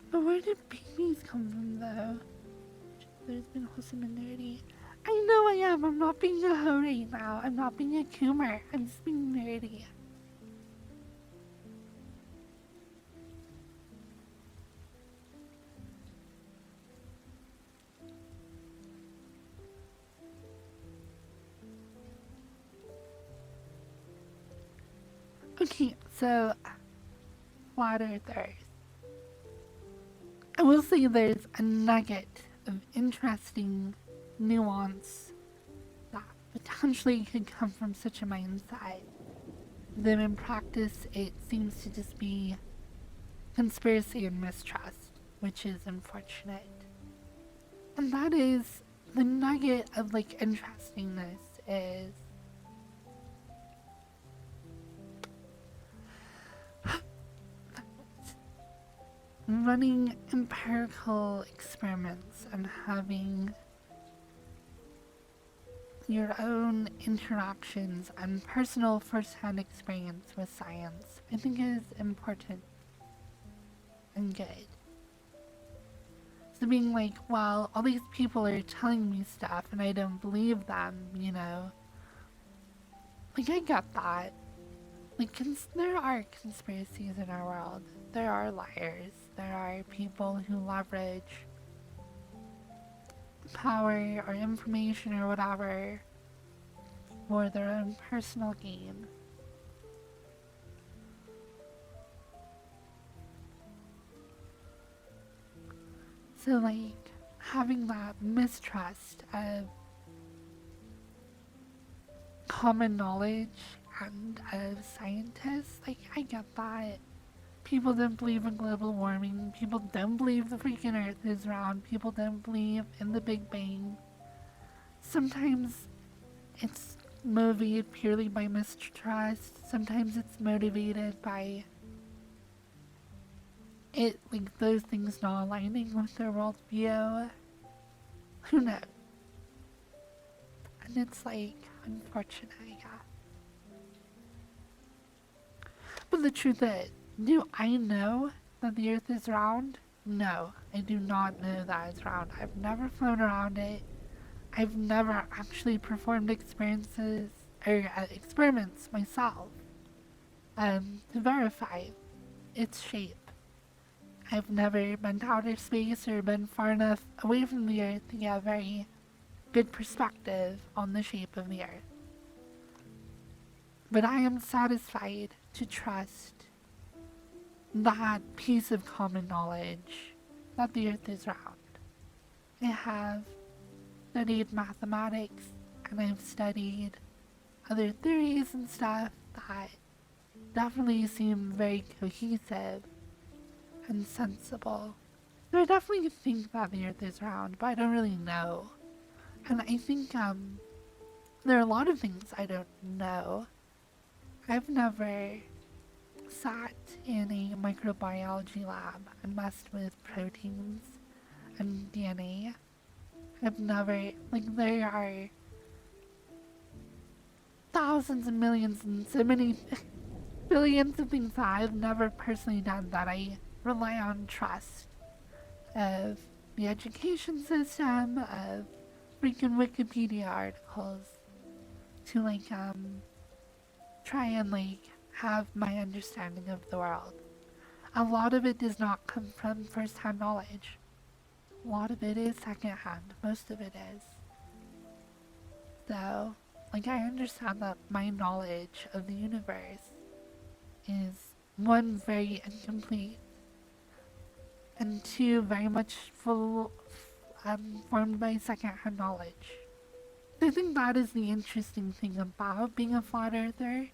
But where did babies come from, though? There's been wholesome and nerdy. I know I am. I'm not being a hoe right now. I'm not being a coomer. I'm just being nerdy. Okay, so flat earthers. I will say there's a nugget of interesting nuance that potentially could come from such a mindset. Then in practice, it seems to just be conspiracy and mistrust, which is unfortunate. And that is the nugget of like interestingness is running empirical experiments and having your own interactions and personal first-hand experience with science, I think is important and good. So being like, well, all these people are telling me stuff and I don't believe them, you know. Like, I get that. Like, there are conspiracies in our world. There are liars. There are people who leverage power or information or whatever for their own personal gain. So, like, having that mistrust of common knowledge and of scientists, like, I get that. People don't believe in global warming. People don't believe the freaking Earth is round. People don't believe in the Big Bang. Sometimes it's motivated purely by mistrust. Sometimes it's motivated by it, like, those things not aligning with their worldview. Who knows? And it's, like, unfortunate, I guess. But the truth is, do I know that the Earth is round? No, I do not know that it's round. I've never flown around it. I've never actually performed experiments myself to verify its shape. I've never been to outer space or been far enough away from the Earth to get a very good perspective on the shape of the Earth. But I am satisfied to trust that piece of common knowledge that the Earth is round. I have studied mathematics and I've studied other theories and stuff that definitely seem very cohesive and sensible. So I definitely think that the Earth is round, but I don't really know. And I think there are a lot of things I don't know. I've never sat in a microbiology lab and messed with proteins and DNA. I've never, like, there are thousands and millions and so many billions of things that I've never personally done that I rely on trust of the education system, of freaking Wikipedia articles to try and have my understanding of the world. A lot of it does not come from first-hand knowledge. A lot of it is second-hand. Most of it is. So, I understand that my knowledge of the universe is, one, very incomplete, and two, very much formed by second-hand knowledge. I think that is the interesting thing about being a flat earther.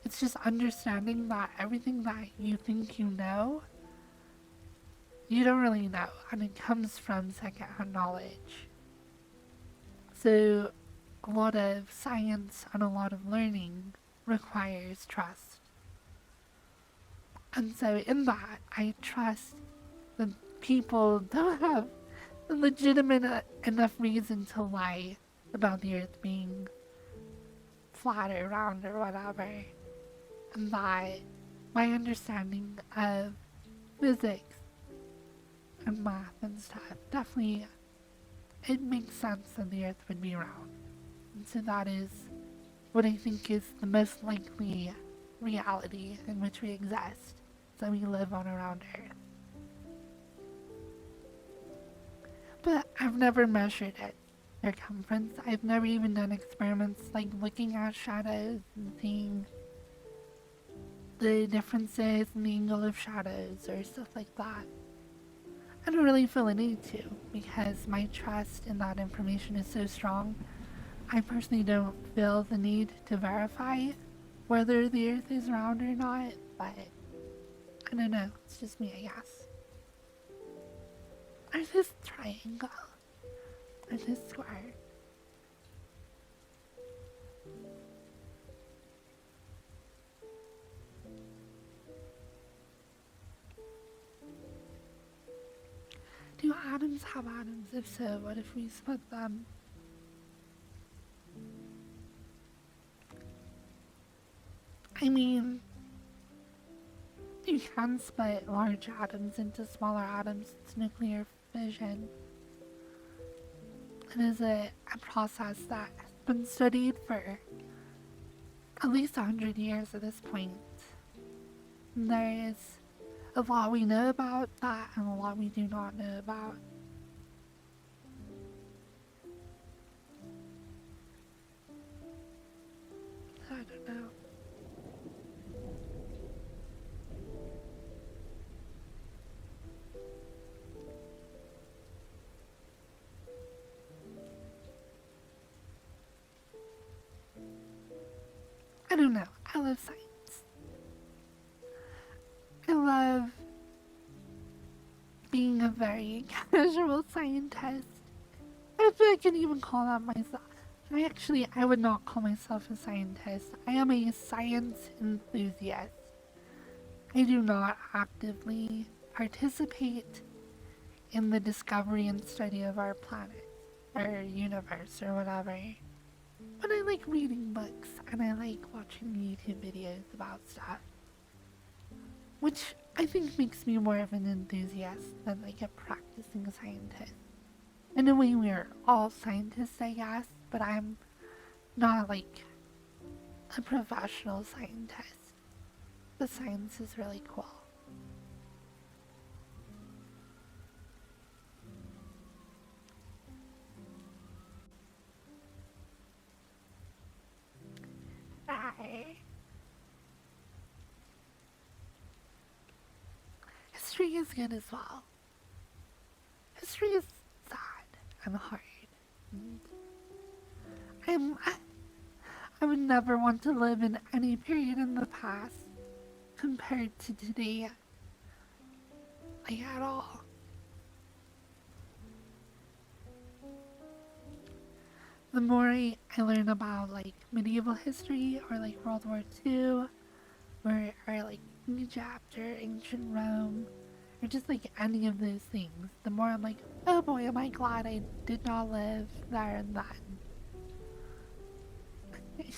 It's just understanding that everything that you think you know, you don't really know, and it comes from second-hand knowledge. So, a lot of science and a lot of learning requires trust. And so in that, I trust that people don't have a legitimate enough reason to lie about the earth being flat or round or whatever. And that my understanding of physics and math and stuff, definitely, it makes sense that the earth would be round. And so that is what I think is the most likely reality in which we exist, that we live on a round earth. But I've never measured its circumference. I've never even done experiments looking at shadows and seeing the differences in the angle of shadows or stuff like that. I don't really feel a need to, because my trust in that information is so strong. I personally don't feel the need to verify whether the earth is round or not, but I don't know, it's just me, I guess. Earth is triangle. Earth is square. Do atoms have atoms? If so, what if we split them? I mean, you can split large atoms into smaller atoms. It's nuclear fission. It is a process that has been studied for at least 100 years at this point. And there is a lot we know about that and a lot we do not know about. So I don't know. I don't know. I love science. I love being a very casual scientist. I feel I can even call that myself. I would not call myself a scientist. I am a science enthusiast. I do not actively participate in the discovery and study of our planet, or universe, or whatever. But I like reading books, and I like watching YouTube videos about stuff. Which I think makes me more of an enthusiast than a practicing scientist. In a way, we're all scientists, I guess, but I'm not a professional scientist. But science is really cool. History is good as well. History is sad and hard. And I would never want to live in any period in the past compared to today. At all. The more I learn about medieval history or World War II or Egypt or ancient Rome or just any of those things, the more I'm oh boy, am I glad I did not live there and then.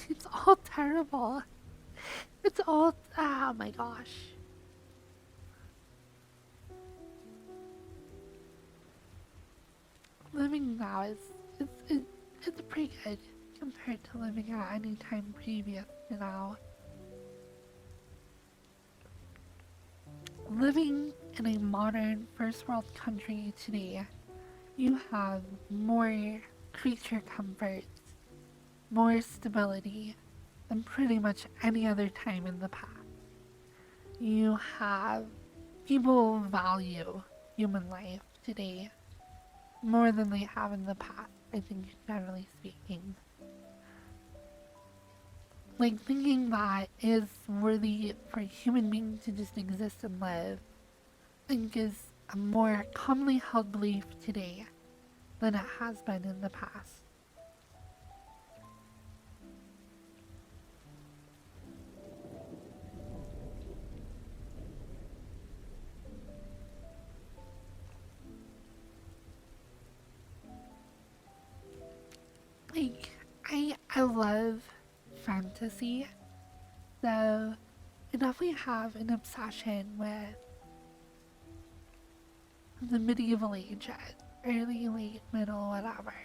It's all terrible. It's all, oh my gosh. Living now it's pretty good compared to living at any time previous to now. Living in a modern first world country today, you have more creature comforts, more stability than pretty much any other time in the past. You have people value human life today more than they have in the past, I think, generally speaking. Like, thinking that is worthy for a human being to just exist and live, I think is a more commonly held belief today than it has been in the past. Like, I love fantasy, so I definitely have an obsession with the medieval ages, early, late, middle, whatever.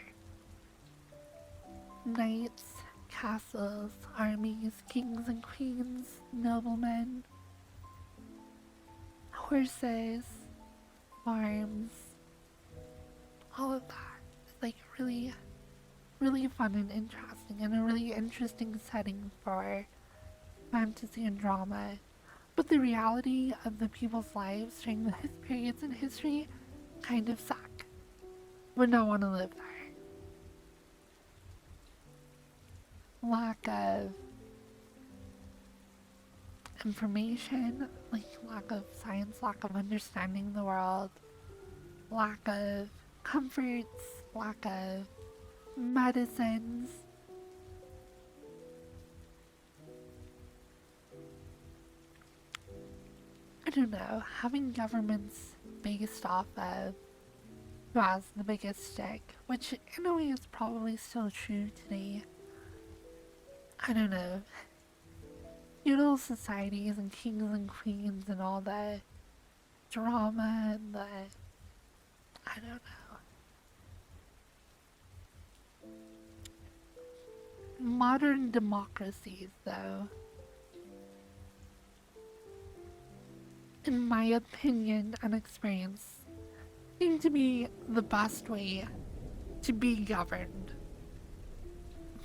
Knights, castles, armies, kings and queens, noblemen, horses, farms, all of that. It's like really fun and interesting, and a really interesting setting for fantasy and drama. But the reality of the people's lives during those periods in history kind of suck. Would not want to live there. Lack of information, like lack of science, lack of understanding the world, lack of comforts, lack of medicines. I don't know, having governments based off of who has the biggest stick, which in a way is probably still true today. I don't know. Feudal societies and kings and queens and all the drama and the, I don't know. Modern democracies, though, in my opinion and experience, seem to be the best way to be governed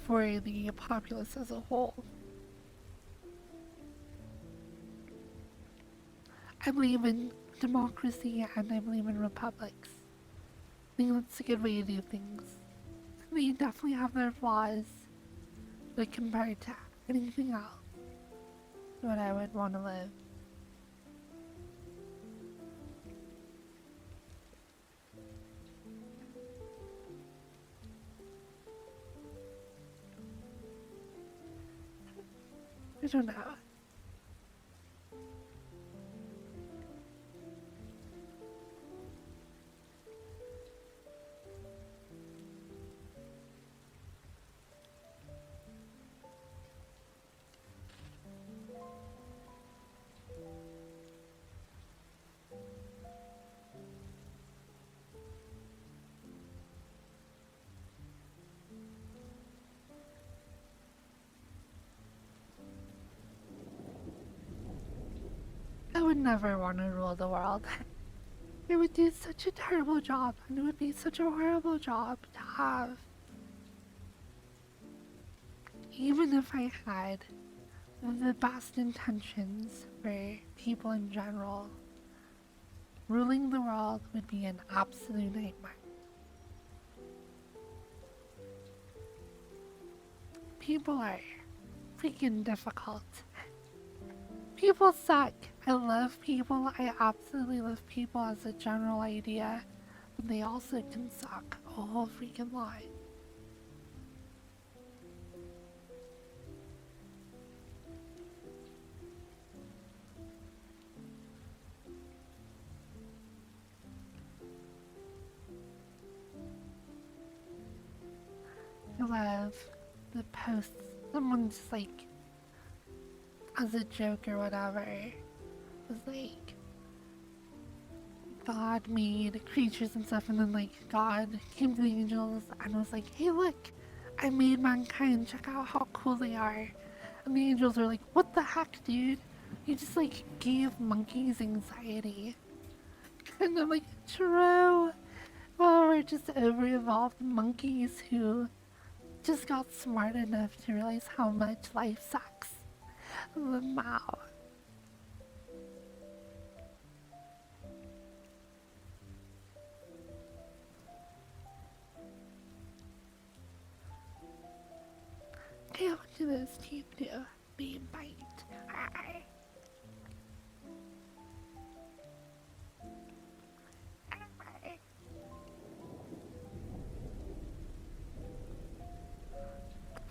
for the populace as a whole. I believe in democracy and I believe in republics. I think that's a good way to do things. They definitely have their flaws, but compared to anything else, what I would want to live. I don't know. I would never want to rule the world. It would do such a terrible job, and it would be such a horrible job to have. Even if I had the best intentions for people in general, ruling the world would be an absolute nightmare. People are freaking difficult. People suck. I love people. I absolutely love people as a general idea, but they also can suck a whole freaking lot. I love the posts. Someone's like, as a joke or whatever. It was like God made creatures and stuff, and then like God came to the angels and was like, hey look, I made mankind, check out how cool they are. And the angels are like, what the heck, dude? You just like gave monkeys anxiety. And I'm like, true. Well, we're just over-evolved monkeys who just got smart enough to realize how much life sucks. Wow. Okay, what do those teeth do? Be bite. Arr. Arr.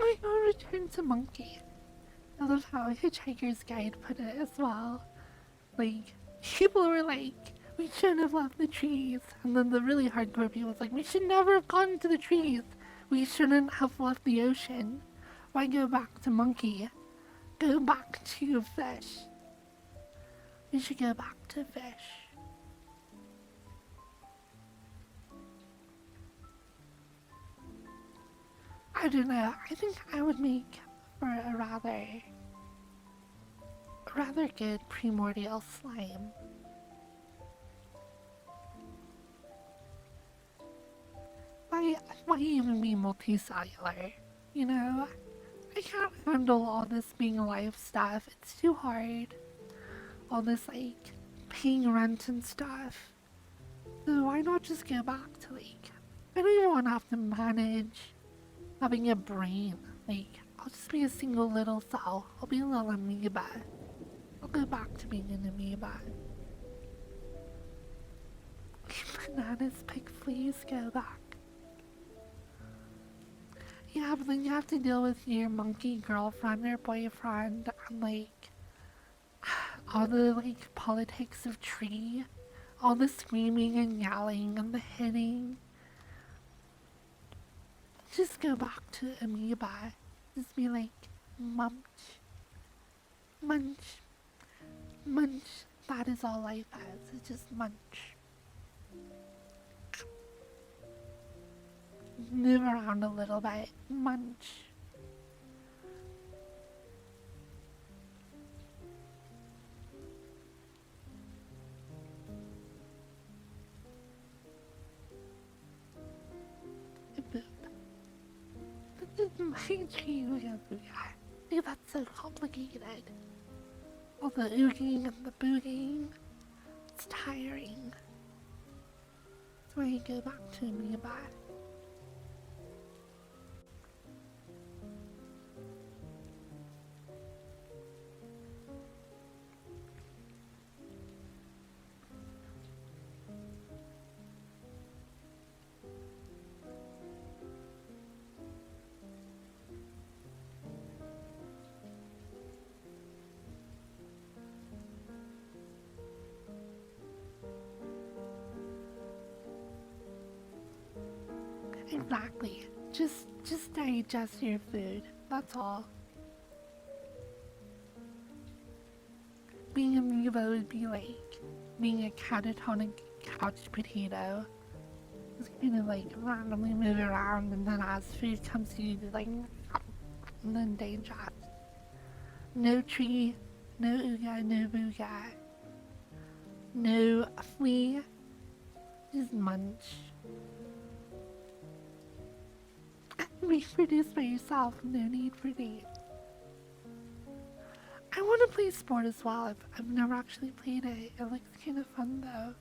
I will return to monkey. I love how Hitchhiker's Guide put it as well. Like, people were like, we shouldn't have left the trees. And then the really hardcore people was like, we should never have gone to the trees. We shouldn't have left the ocean. Why go back to monkey? Go back to fish. We should go back to fish. I don't know. I think I would make for a rather good primordial slime. Why even be multicellular? You know? I can't handle all this being alive stuff. It's too hard. All this like paying rent and stuff. So why not just go back to like, I don't even want to have to manage having a brain. Like, I'll just be a single little cell. I'll be a little amoeba. I'll go back to being an amoeba. Bananas, pick, please go back. Yeah, but then you have to deal with your monkey girlfriend or boyfriend and like all the like politics of tree, all the screaming and yelling and the hitting. Just go back to amoeba. Just be like, munch, munch, munch. That is all life has. It's just munch. Move around a little bit. Munch. Boop. This is my tree. Dude, that's so complicated. All the ooging and the booging. It's tiring. That's why you go back to amoeba. Exactly. Just digest your food. That's all. Being amoeba would be like being a catatonic couch potato. Just kind of like randomly move around, and then as food comes to you, like, and then digest. No tree, no ooga, no booga, no flea, just munch. Reproduce by yourself, no need for dates. I want to play sport as well. I've never actually played it. It looks kind of fun though.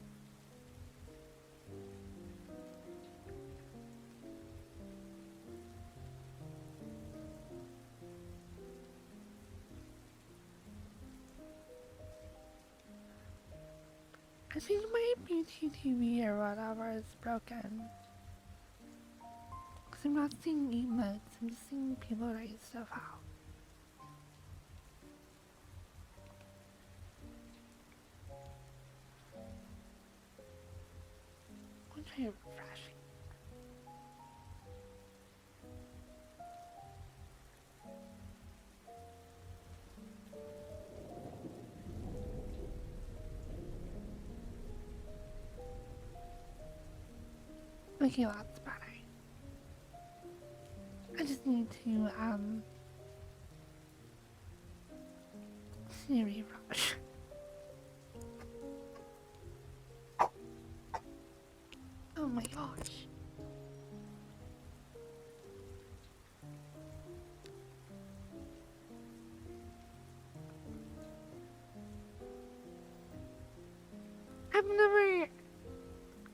I think my BTTV or whatever is broken. Because I'm not seeing emotes, I'm just seeing people write stuff out. I'll try refreshing. Okay, that's better. I just need to refresh. Oh my gosh.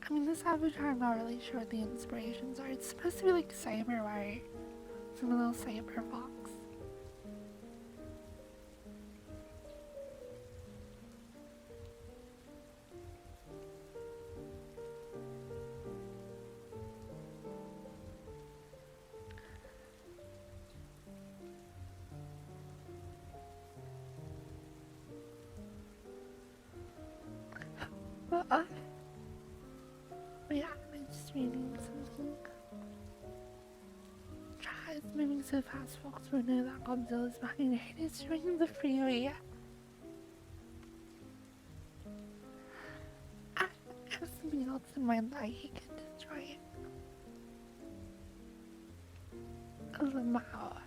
I mean, this avatar, I'm not really sure what the inspirations are. It's supposed to be like cyberware. Some little cyberfox. Yeah, I'm just reading something. Tries moving so fast, folks will know that Godzilla's behind it. It's destroying the freeway. I have something else in mind that he can destroy it. The Mao.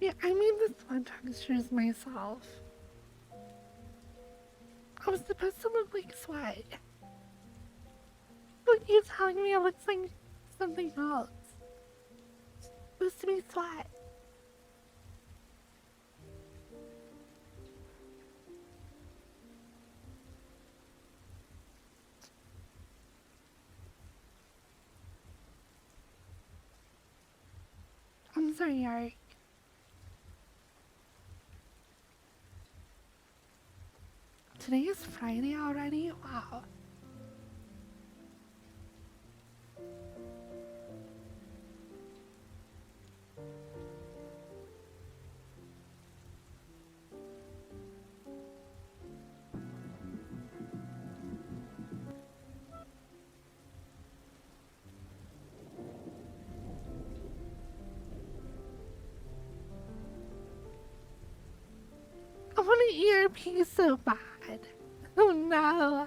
Yeah, I made the sweat textures myself. I was supposed to look like sweat. But you're telling me it looks like something else. It's supposed to be sweat. I'm sorry, Eric. Today is Friday already? Wow. I want an earpiece so bad. Oh no.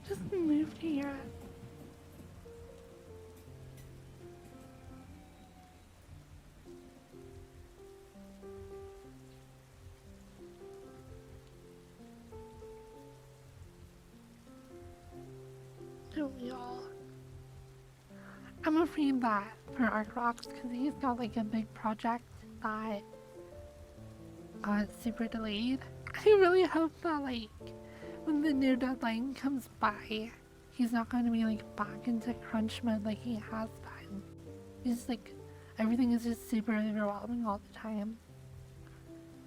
Just move here. Don't we all? I'm afraid that for Arcrox, because he's got like a big project that got super delayed. I really hope that like when the new deadline comes by, he's not going to be like back into crunch mode like he has been. He's like, everything is just super overwhelming all the time.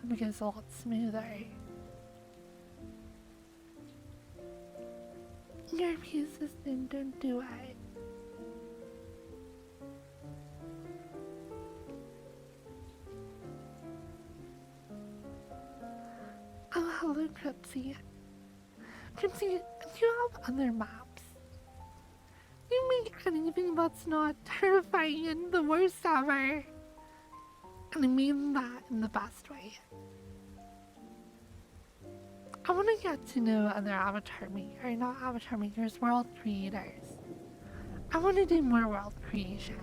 It becomes a lot smoother. Your assistant, don't do it. Oh, hello, Cripsy. Cripsy, do you have other maps? You make anything that's not terrifying and the worst ever. And I mean that in the best way. I want to get to know other avatar makers, not avatar makers, world creators. I want to do more world creation.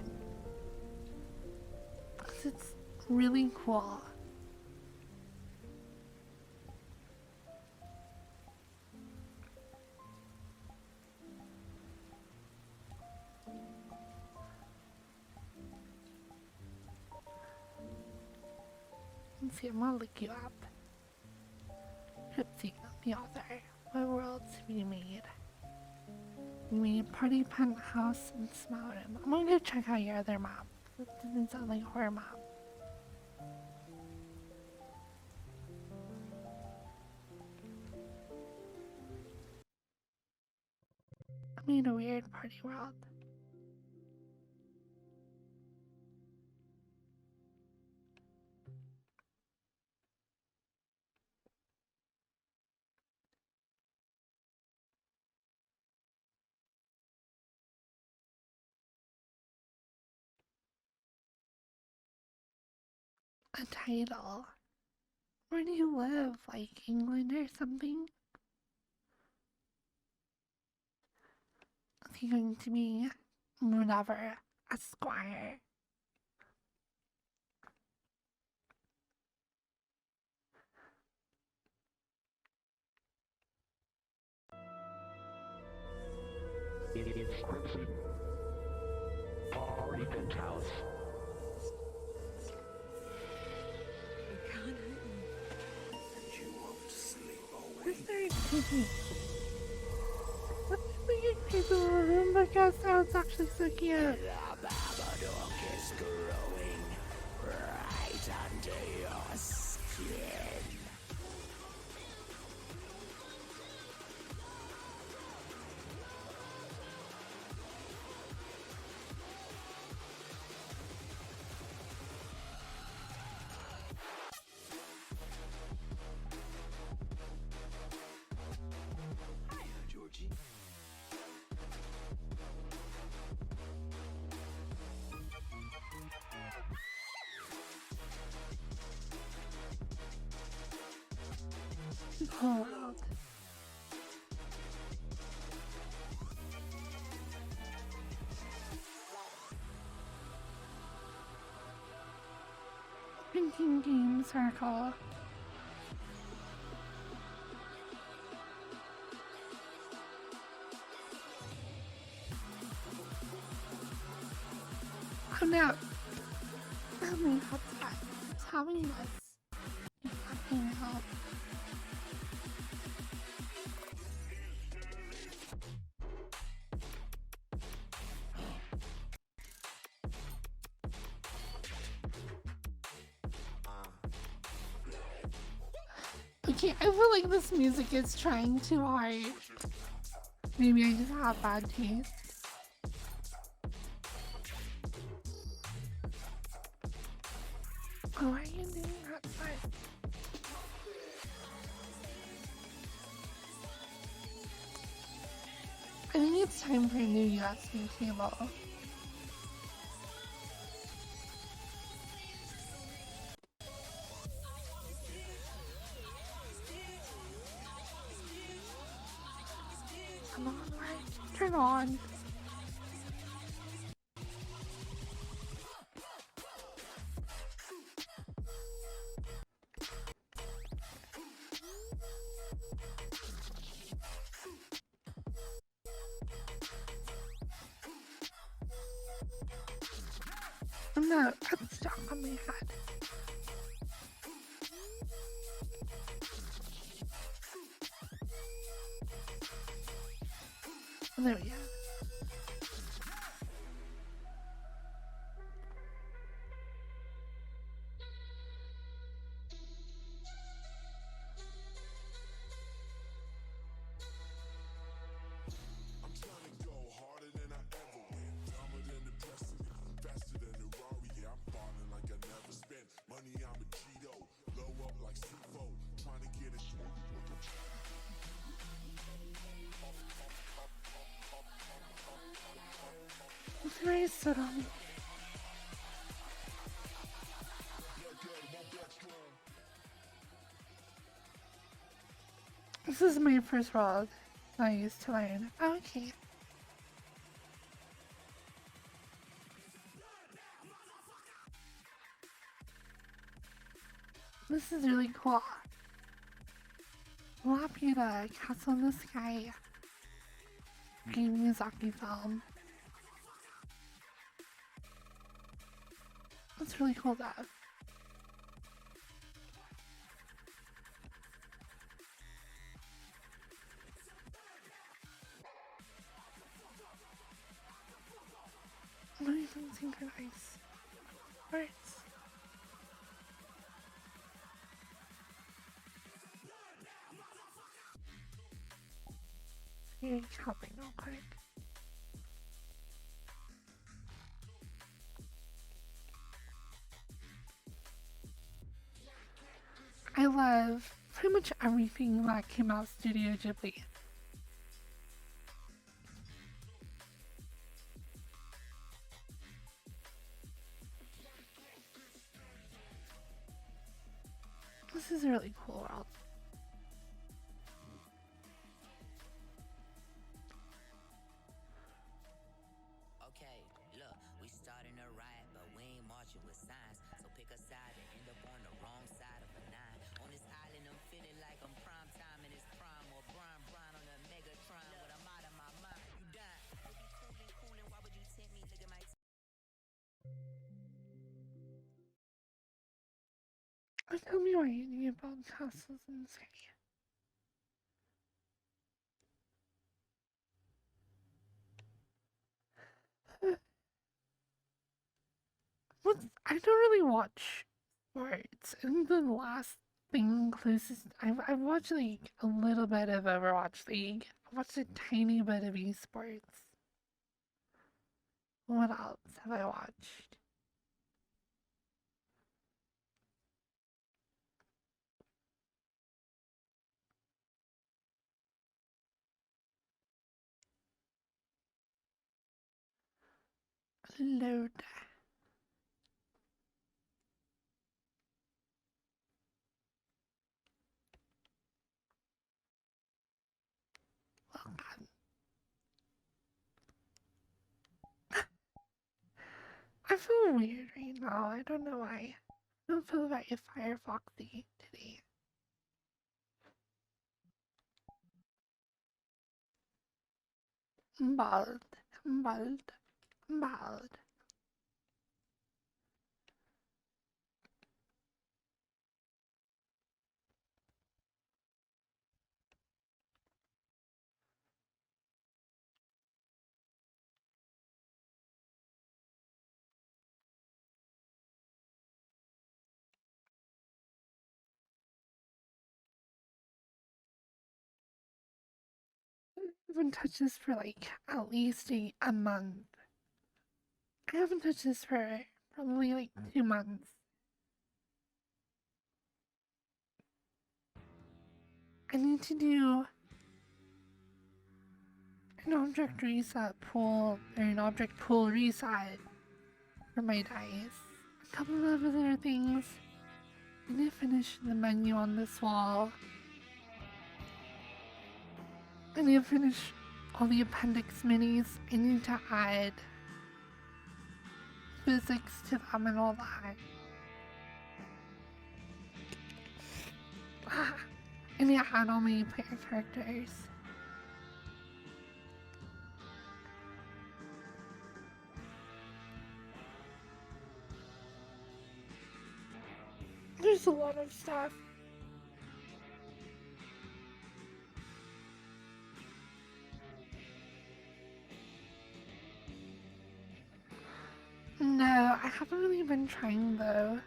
Because it's really cool. see, I'm gonna look you up. Let's see, the author. What worlds have you made? You made Party Penthouse and Small Room. I'm gonna go check out your other map. It doesn't sound like a horror map. I made a weird party world. A title. Where do you live? Like England or something? Is he going to be whatever? A squire? Inscription. Party Penthouse. Where's there a TV? What is the people in the guest house? It's actually so cute. The Babadook is growing right under your skin. Georgie. Oh. Drinking game circle. Oh no! Oh my god, it's having this. It's fucking help. Okay, I feel like this music is trying too hard. Maybe I just have bad taste. Oh, why are you doing that first? I think it's time for a new USB cable. Come on, right? Turn on. No, I'm stuck on my head. There we go. Very subtle. This is my first world I used to learn. Okay. This is really cool. Laputa, Castle in the Sky. Game Miyazaki film. That's really cool though. I'm not even synchronize. Words. Here, help me real quick. I love pretty much everything that came out of Studio Ghibli. This is a really cool world. Okay, look, we starting a riot, but we ain't marching with signs. So pick a side and end up on the wrong side of a nine. On this island, I'm feeling like I'm prime time in this prime, or Brian on a Megatron, but I'm out of my mind. You dying? You be coolin', why would you tempt me? Look at my Tell me why you need about castles in the sky. I don't really watch sports. I think the last thing closest I've watched like a little bit of Overwatch League. I watched a tiny bit of esports. What else have I watched? Load. Oh God. I feel weird right now. I don't know why. I don't feel very Firefoxy today. I'm bald. I'm bald. I'm bald. I haven't touched this for like at least a month. I haven't touched this for probably like 2 months. I need to do an object reset pool or an object pool reset for my dice. A couple of other things. I need to finish the menu on this wall. I need to finish all the appendix minis. I need to add physics to them and all that. I need to add all my player characters. There's a lot of stuff. No, I haven't really been trying though.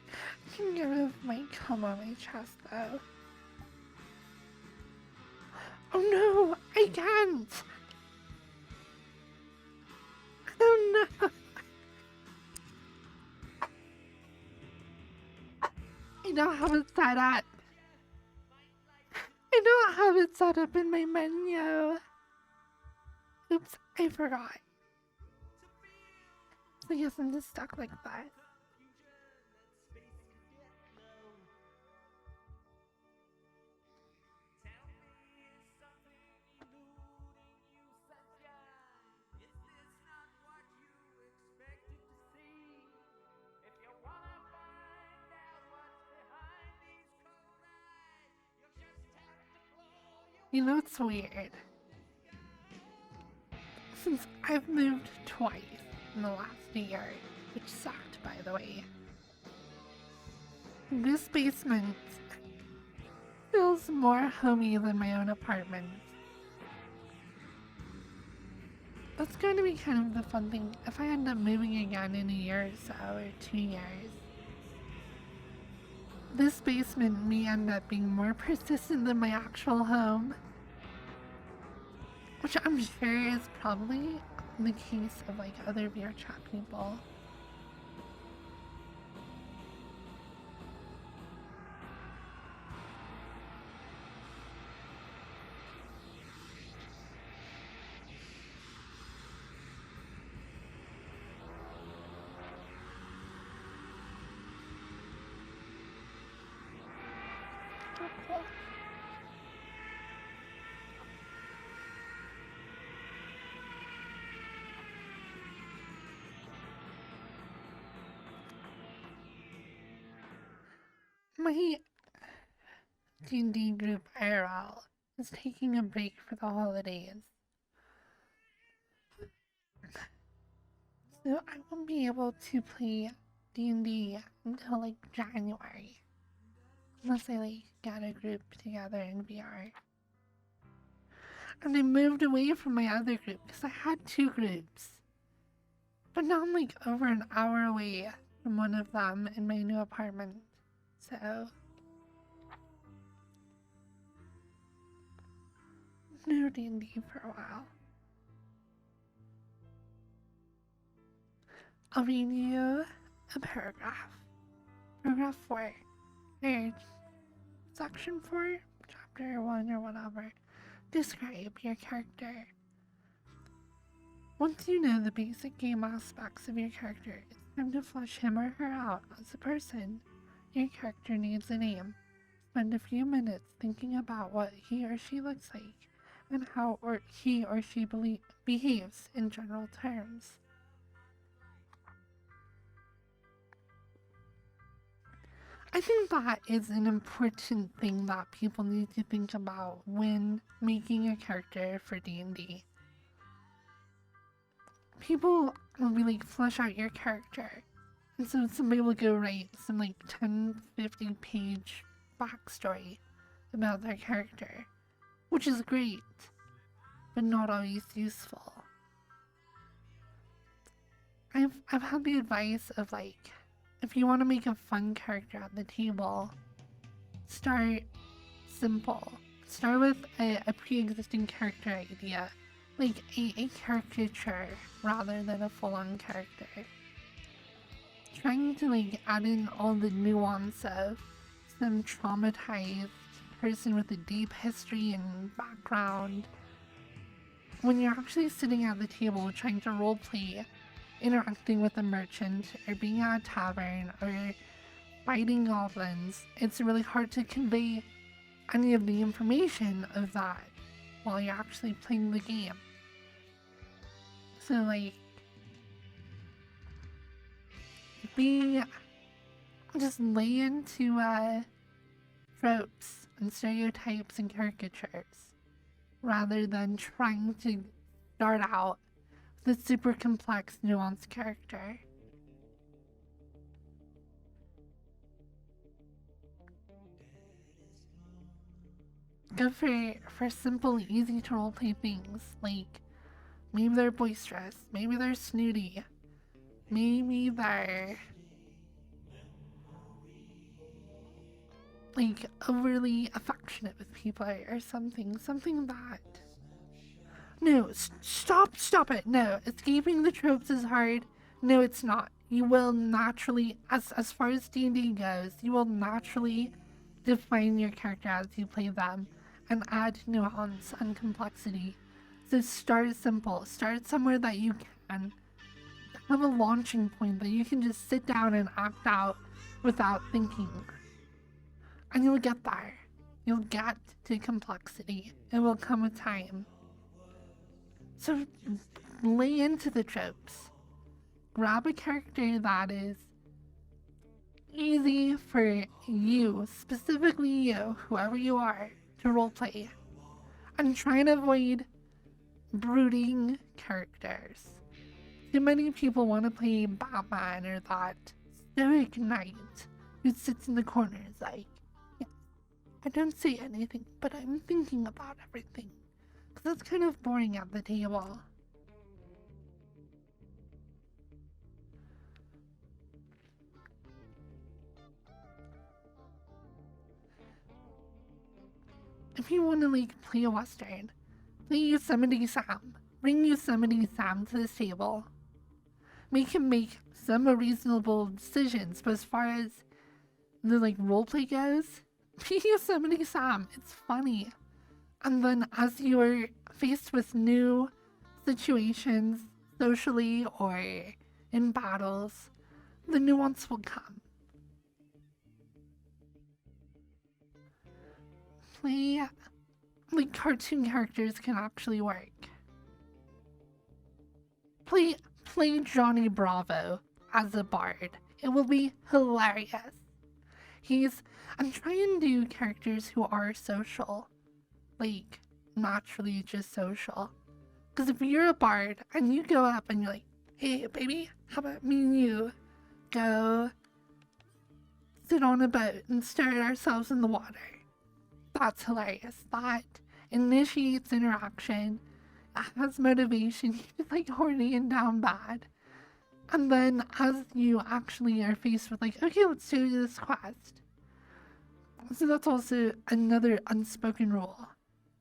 I can get rid of my cum on my chest though. Oh no, I can't! Oh no! I don't have it set up. I don't have it set up in my menu. Oops, I forgot. So yes, I'm just stuck like that. You know, it's weird. Since I've moved twice in the last year, which sucked, by the way, this basement feels more homey than my own apartment. That's going to be kind of the fun thing. If I end up moving again in a year or so, or 2 years, this basement may end up being more persistent than my actual home. Which I'm sure is probably the case of like other VRChat people. My D&D group IRL is taking a break for the holidays. So I won't be able to play D&D until like January. Unless I like get a group together in VR. And I moved away from my other group because I had 2 groups. But now I'm like over an hour away from one of them in my new apartment. So no D&D for a while. I'll read you a paragraph. Paragraph 4. Or section 4, chapter 1 or whatever. Describe your character. Once you know the basic game aspects of your character, it's time to flesh him or her out as a person. Your character needs a name. Spend a few minutes thinking about what he or she looks like and how he or she behaves in general terms. I think that is an important thing that people need to think about when making a character for D&D. People will be like, flesh out your character. And so somebody will go write some like 10, 50 page backstory about their character, which is great, but not always useful. I've had the advice of like, if you want to make a fun character at the table, start simple. Start with a pre-existing character idea, like a caricature rather than a full-on character. Trying to like add in all the nuance of some traumatized person with a deep history and background. When you're actually sitting at the table trying to roleplay, interacting with a merchant, or being at a tavern, or fighting goblins, it's really hard to convey any of the information of that while you're actually playing the game. So like, just lay into tropes and stereotypes and caricatures rather than trying to start out with a super complex, nuanced character. Go for simple, easy to roleplay things, like maybe they're boisterous, maybe they're snooty, maybe they're like overly affectionate with people or something that... No, stop it. No, escaping the tropes is hard. No, it's not. You will naturally, as far as D&D goes, you will naturally define your character as you play them and add nuance and complexity. So start simple. Start somewhere that you can have a launching point that you can just sit down and act out without thinking. And you'll get there. You'll get to complexity. It will come with time. So lay into the tropes. Grab a character that is easy for you, specifically you, whoever you are, to roleplay. And try and avoid brooding characters. Too many people want to play Batman or that stoic knight who sits in the corners like, yes, I don't say anything, but I'm thinking about everything. Because that's kind of boring at the table. if you want to like play a Western, play Yosemite Sam. Bring Yosemite Sam to this table. Make him make some reasonable decisions, but as far as the like roleplay goes, be Yosemite Sam. It's funny. And then as you are faced with new situations, socially or in battles, the nuance will come. Play like cartoon characters can actually work. Play Johnny Bravo as a bard. It will be hilarious. And try and do characters who are social. Like, naturally just social. Because if you're a bard and you go up and you're like, hey baby, how about me and you go sit on a boat and stare at ourselves in the water? That's hilarious. That initiates interaction. It has motivation. You're like horny and down bad. And then as you actually are faced with like, okay, let's do this quest. So that's also another unspoken rule.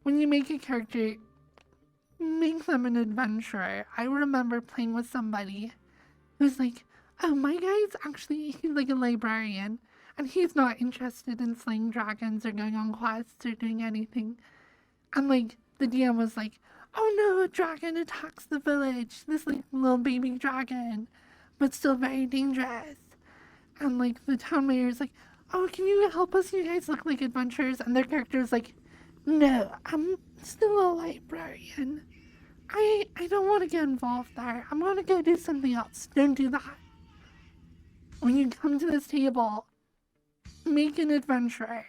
When you make a character, make them an adventurer. I remember playing with somebody who's like, oh, my guy's actually, he's like a librarian, and he's not interested in slaying dragons or going on quests or doing anything. And like, the DM was like, oh no, a dragon attacks the village, this like little baby dragon, but still very dangerous. And like, the town mayor's like, oh, can you help us? You guys look like adventurers. And their character's like, no, I'm still a librarian. I don't want to get involved there. I'm going to go do something else. Don't do that. When you come to this table, make an adventurer,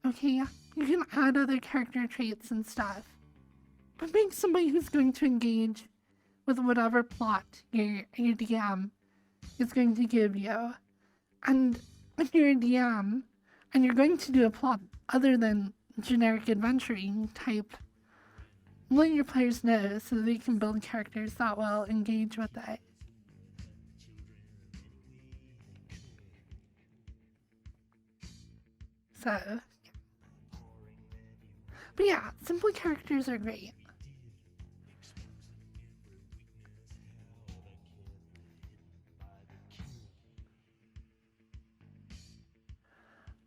okay? You can add other character traits and stuff. But make somebody who's going to engage with whatever plot your DM is going to give you. And if you're a DM and you're going to do a plot other than generic adventuring type, let your players know so they can build characters that will engage with it. So, but yeah, simple characters are great.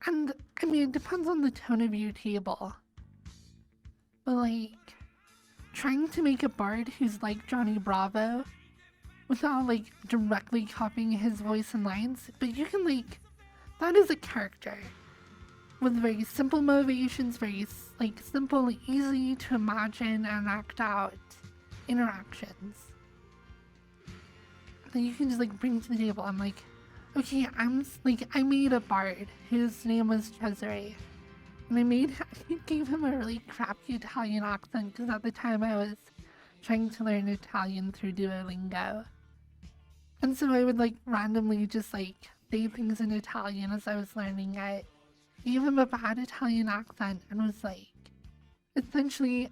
And, I mean, it depends on the tone of your table. But, like, trying to make a bard who's like Johnny Bravo without, like, directly copying his voice and lines, but you can, like, that is a character with very simple motivations, very, like, simple, easy to imagine and act out interactions that you can just, like, bring to the table. I'm like, okay, I made a bard whose name was Cesare, and I gave him a really crappy Italian accent because at the time I was trying to learn Italian through Duolingo, and so I would like randomly just like say things in Italian as I was learning it, gave him a bad Italian accent, and was like, essentially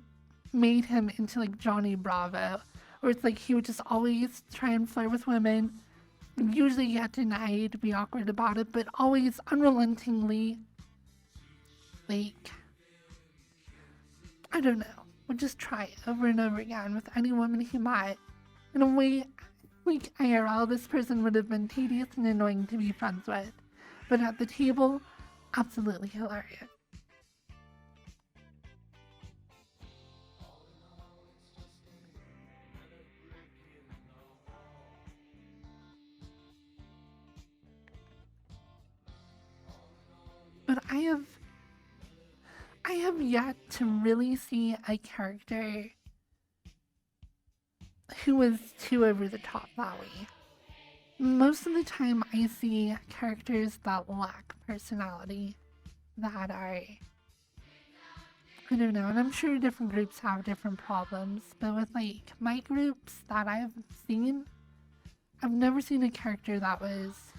made him into like Johnny Bravo, where it's like he would just always try and flirt with women, usually get denied, be awkward about it, but always unrelentingly, like, I don't know, would just try it over and over again with any woman he met. In a way, like, IRL, this person would have been tedious and annoying to be friends with, but at the table, absolutely hilarious. But I have yet to really see a character who was too over the top that way. Most of the time I see characters that lack personality, that are, I don't know, and I'm sure different groups have different problems, but with like my groups that I've seen, I've never seen a character that was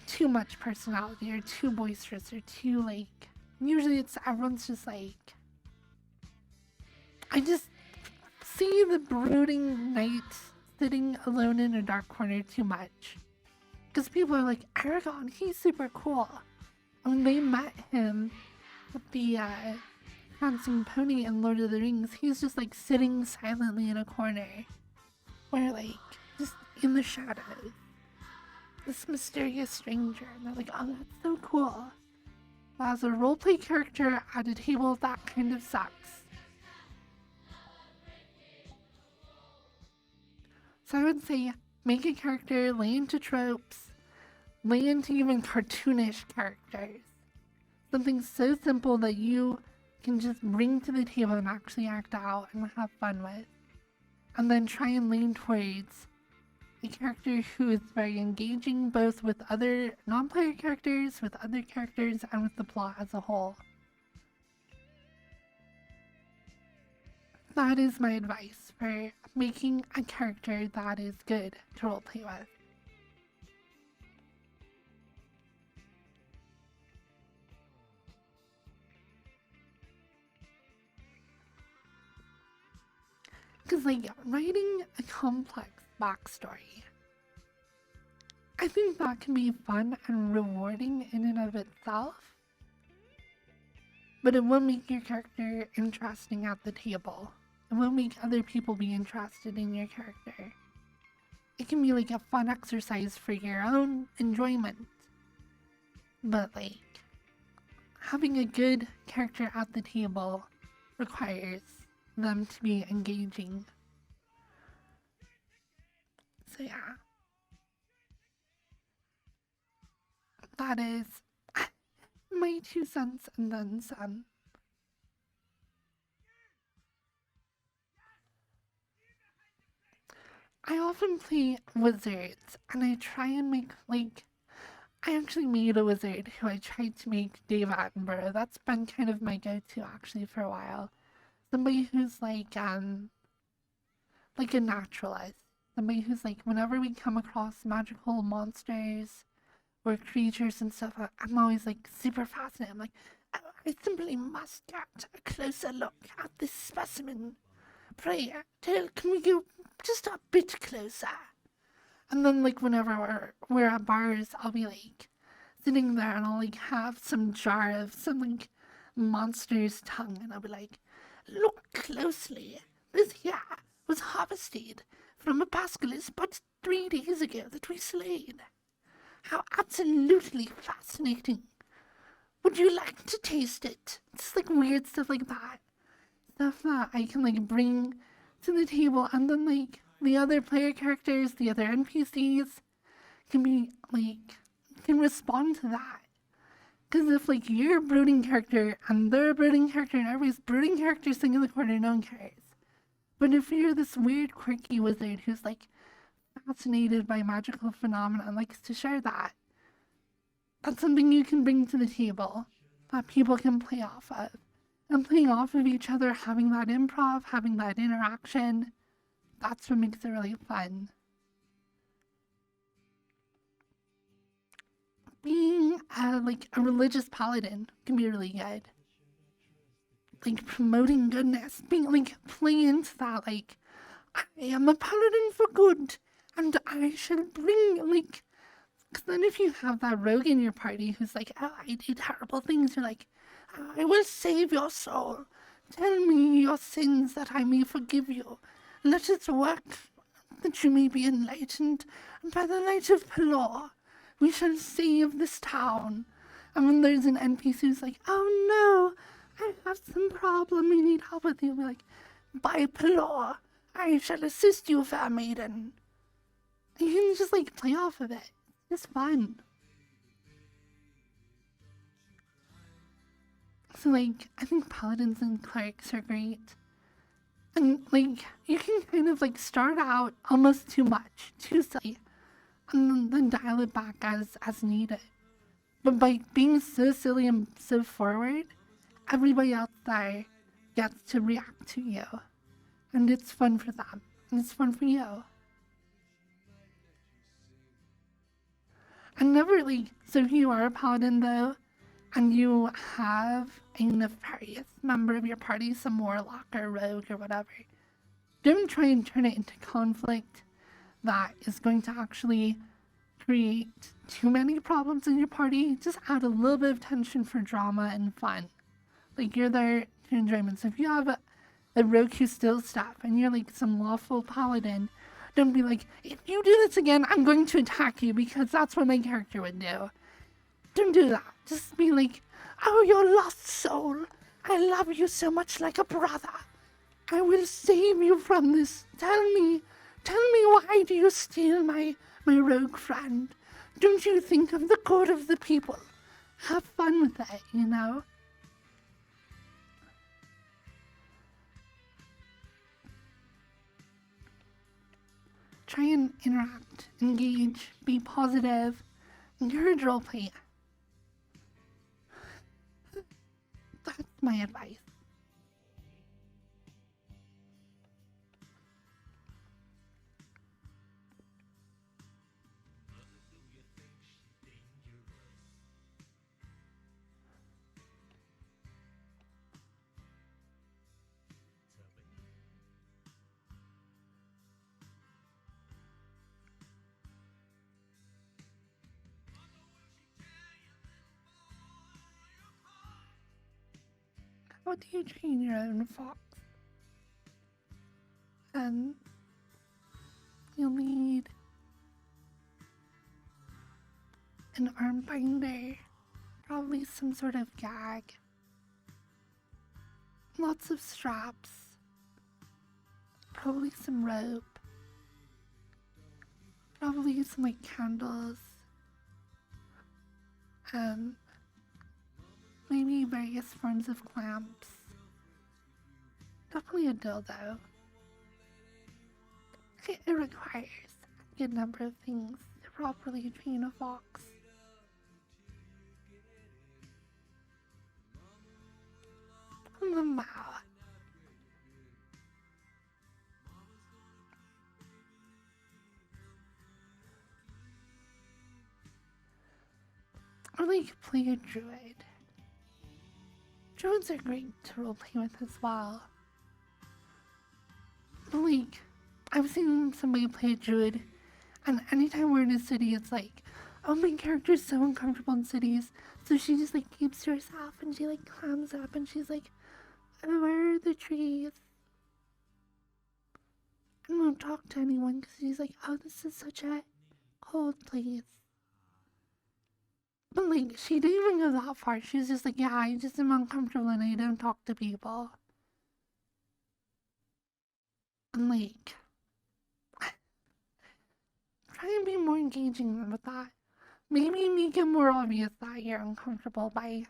too much personality or too boisterous or too like, usually everyone's just like, I just see the brooding knight sitting alone in a dark corner too much. Because people are like, Aragon, he's super cool. And they met him with the prancing pony in Lord of the Rings, he's just like sitting silently in a corner, where like just in the shadows, this mysterious stranger, and they're like, oh, that's so cool. But as a roleplay character at a table, that kind of sucks. So I would say make a character, lay into tropes, lay into even cartoonish characters. Something so simple that you can just bring to the table and actually act out and have fun with. And then try and lean towards a character who is very engaging both with other non-player characters, with other characters, and with the plot as a whole. That is my advice for making a character that is good to roleplay with. Because, like, writing a complex backstory, I think that can be fun and rewarding in and of itself, but it will make your character interesting at the table. It will make other people be interested in your character. It can be like a fun exercise for your own enjoyment, but like, having a good character at the table requires them to be engaging. So yeah, that is my 2 cents and then some. I often play wizards, and I try and make, like, I actually made a wizard who I tried to make Dave Attenborough. That's been kind of my go-to actually for a while. Somebody who's like a naturalist. Somebody who's like, whenever we come across magical monsters or creatures and stuff, I'm always like super fascinated. I'm like, oh, I simply must get a closer look at this specimen. Pray, can we go just a bit closer? And then like whenever we're at bars, I'll be like sitting there and I'll like have some jar of some like monster's tongue, and I'll be like, look closely. This here was harvested from a basilisk but 3 days ago that we slayed. How absolutely fascinating. Would you like to taste it? It's like weird stuff like that. Stuff that I can like bring to the table, and then like the other player characters, the other NPCs can be like, can respond to that. Because if like you're a brooding character and they're a brooding character and everybody's brooding character sitting in the corner, no one cares. But if you're this weird quirky wizard who's like fascinated by magical phenomena and likes to share that, that's something you can bring to the table that people can play off of. And playing off of each other, having that improv, having that interaction, that's what makes it really fun. Being like a religious paladin can be really good. Like promoting goodness, being like playing into that, like, I am a paladin for good, and I shall bring, like, because then if you have that rogue in your party who's like, oh, I do terrible things, you're like, I will save your soul. Tell me your sins that I may forgive you. Let it work that you may be enlightened, and by the light of Pelor, we shall save this town. And when there's an NPC who's like, oh no, I have some problem, we need help with you, we're like, by Pelor, I shall assist you, fair maiden. And you can just like play off of it. It's fun. So like, I think paladins and clerics are great. And like, you can kind of like start out almost too much, too silly, and then dial it back as needed. But by being so silly and so forward, everybody else there gets to react to you. And it's fun for them. And it's fun for you. And never like, so if you are a paladin though, and you have a nefarious member of your party, some warlock or rogue or whatever, don't try and turn it into conflict that is going to actually create too many problems in your party. Just add a little bit of tension for drama and fun. Like, you're there to enjoyment. So if you have a rogue who steals stuff and you're like some lawful paladin, don't be like, if you do this again, I'm going to attack you, because that's what my character would do. Don't do that. Just be like, oh, your lost soul. I love you so much, like a brother. I will save you from this. Tell me why do you steal my rogue friend? Don't you think of the good of the people? Have fun with it, you know? Try and interact, engage, be positive, encourage roleplay. That's my advice. How do you train your own fox? And you'll need an arm binder, probably some sort of gag, lots of straps, probably some rope, probably some like candles, and maybe various forms of clamps. Definitely a dildo. It requires a good number of things to properly train a fox. And the mouth. Or like play a druid. Druids are great to roleplay with as well. But like, I've seen somebody play a druid, and anytime we're in a city, it's like, oh, my character's so uncomfortable in cities, so she just like keeps to herself, and she like climbs up, and she's like, oh, where are the trees? And won't talk to anyone, because she's like, oh, this is such a cold place. But like, she didn't even go that far. She was just like, yeah, I just am uncomfortable and I don't talk to people. And like, try and be more engaging with that. Maybe make it more obvious that you're uncomfortable by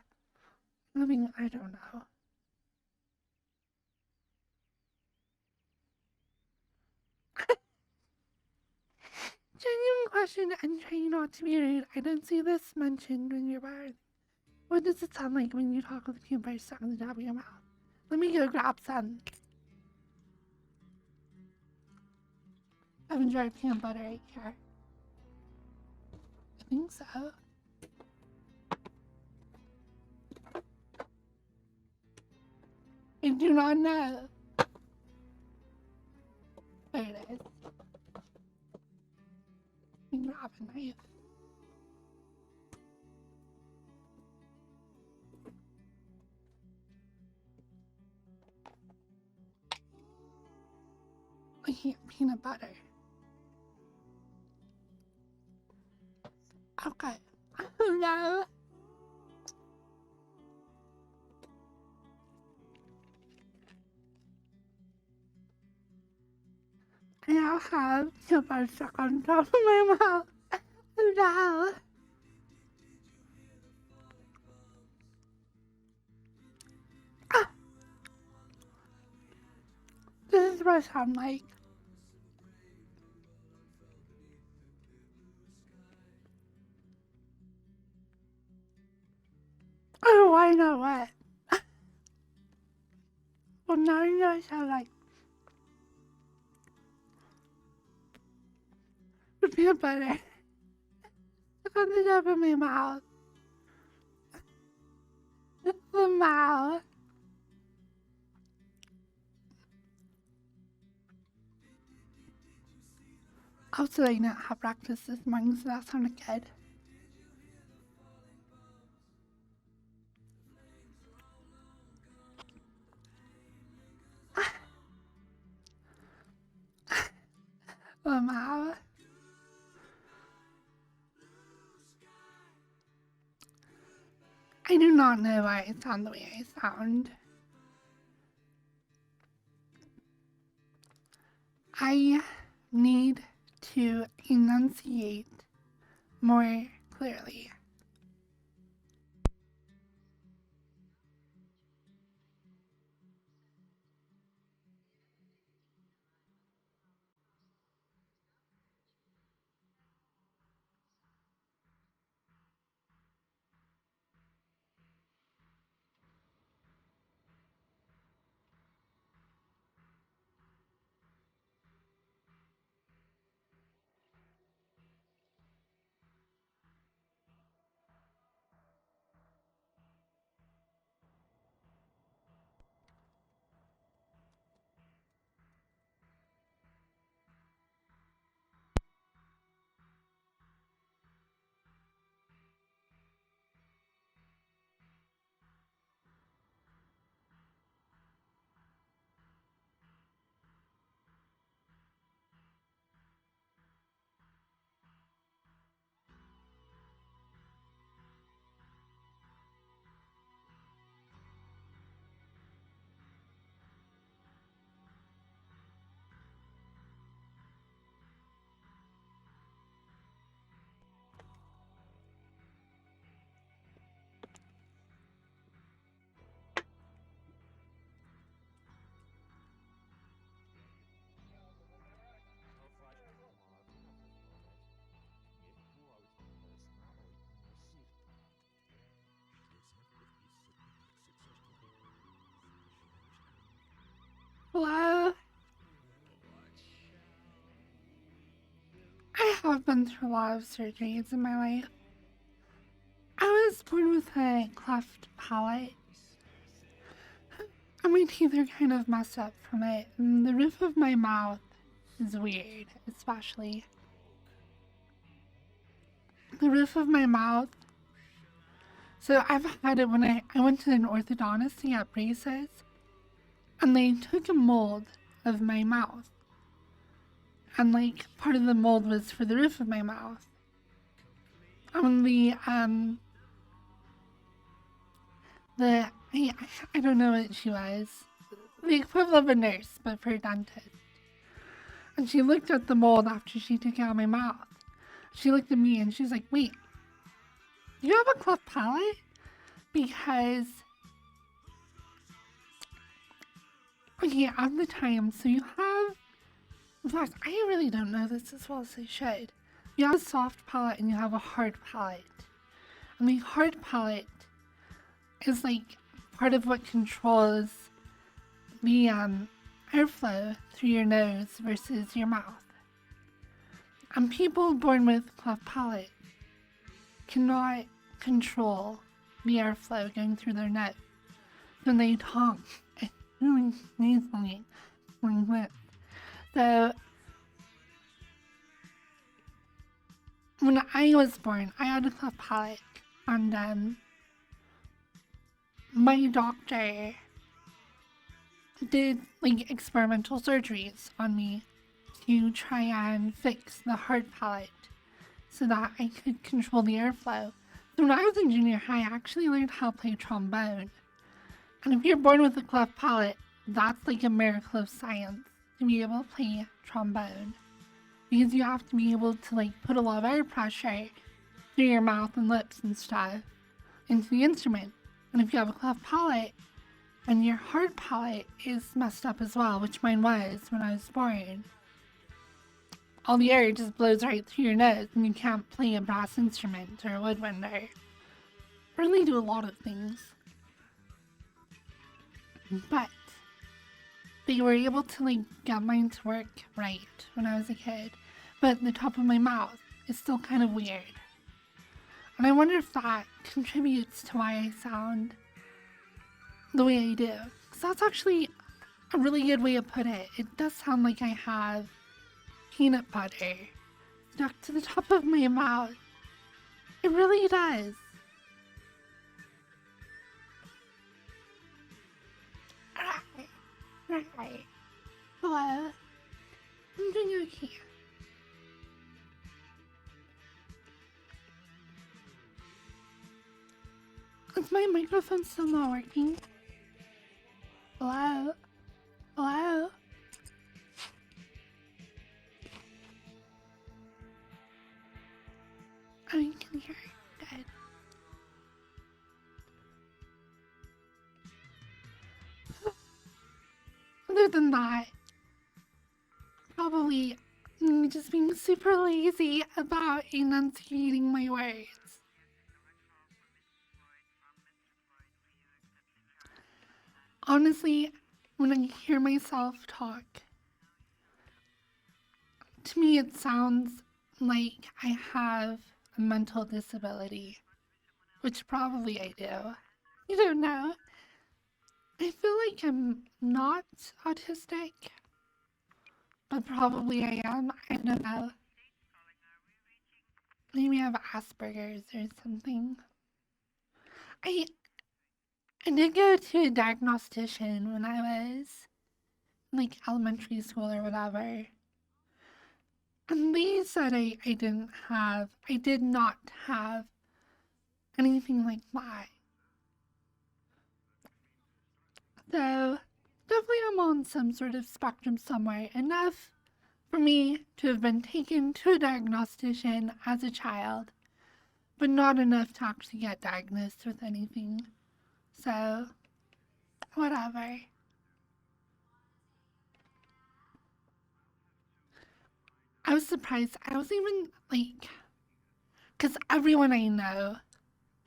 moving, I don't know. Genuine question, and try not to be rude. I don't see this mentioned when you're birth. What does it sound like when you talk with a cucumber stuck on the top of your mouth? Let me go grab some. I've enjoyed peanut butter right here. I think so. I do not know. There it is. Let me grab a knife. I hate peanut butter. Okay. Oh no. I now have peanut butter stuck on top of my mouth. Oh no. Ah. This is what I sound like. Oh, I know what. Well, now you know what I sound like. The peanut butter. Look on the top of my mouth. The mouth. Also, I didn't have breakfast this morning, so that sounded good. Wow. I do not know why I sound the way I sound. I need to enunciate more clearly. Hello? I have been through a lot of surgeries in my life. I was born with a cleft palate, and my teeth are kind of messed up from it, and the roof of my mouth is weird, especially. The roof of my mouth. So I've had it when I went to an orthodontist to get braces, and they took a mold of my mouth. And like part of the mold was for the roof of my mouth. And I don't know what she was. The equivalent of a nurse, but for a dentist. And she looked at the mold after she took it out of my mouth. She looked at me and she's like, wait, you have a cleft palate? Because, okay, at the time, so you have, in fact, I really don't know this as well as I should. You have a soft palate and you have a hard palate. And the hard palate is like part of what controls the airflow through your nose versus your mouth. And people born with cleft palate cannot control the airflow going through their nose. When they talk, it's really nasally like this. So when I was born, I had a cleft palate, and my doctor did like experimental surgeries on me to try and fix the hard palate so that I could control the airflow. So when I was in junior high, I actually learned how to play trombone. And if you're born with a cleft palate, that's like a miracle of science to be able to play trombone. Because you have to be able to like put a lot of air pressure through your mouth and lips and stuff into the instrument. And if you have a cleft palate and your hard palate is messed up as well, which mine was when I was born, all the air just blows right through your nose and you can't play a brass instrument or a woodwind or really do a lot of things. But they were able to like get mine to work right when I was a kid. But the top of my mouth is still kind of weird. And I wonder if that contributes to why I sound the way I do. Because that's actually a really good way to put it. It does sound like I have peanut butter stuck to the top of my mouth. It really does. Right. Hello. I'm doing okay. Is my microphone still not working? Hello? Hello? Oh, you can hear it. Good. Other than that, probably just being super lazy about enunciating my words. Honestly, when I hear myself talk, to me it sounds like I have a mental disability, which probably I do. I don't know. I feel like I'm not autistic, but probably I am. I don't know. Maybe I have Asperger's or something. I I did go to a diagnostician when I was like elementary school or whatever. And they said I did not have anything like that. So definitely I'm on some sort of spectrum somewhere, enough for me to have been taken to a diagnostician as a child, but not enough to actually get diagnosed with anything. So, whatever. I was surprised. I was even like, because everyone I know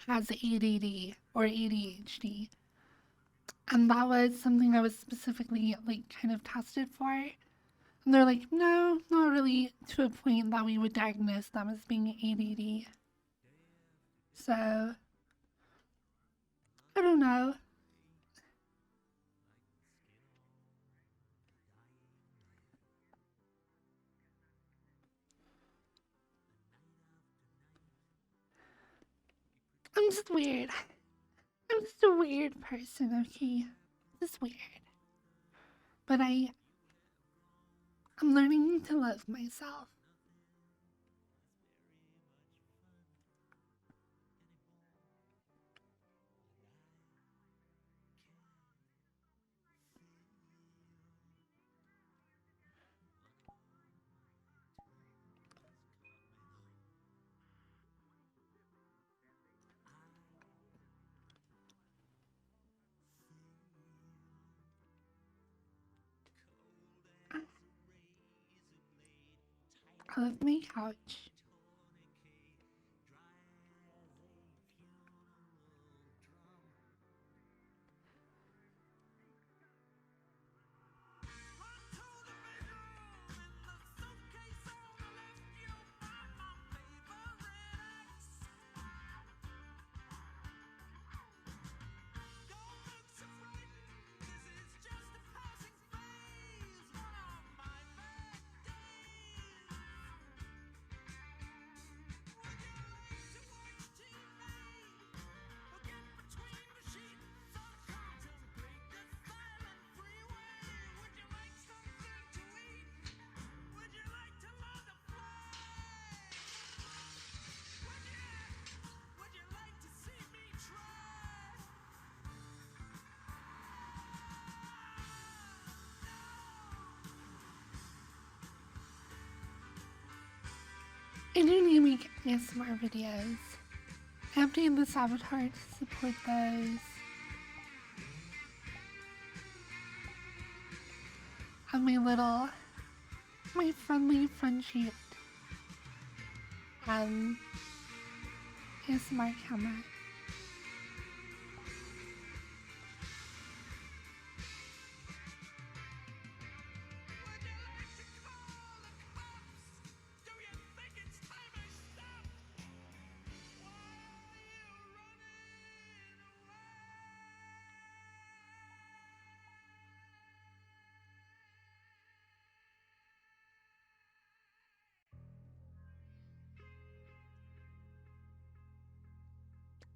has ADD or ADHD. And that was something I was specifically like kind of tested for. And they're like, no, not really to a point that we would diagnose them as being ADD. So, I don't know. I'm just weird. I'm just a weird person, okay? Just weird. But I'm learning to love myself. I love my couch. I do need to make ASMR videos. I updated this avatar to support those. And my friendly friendship ASMR camera.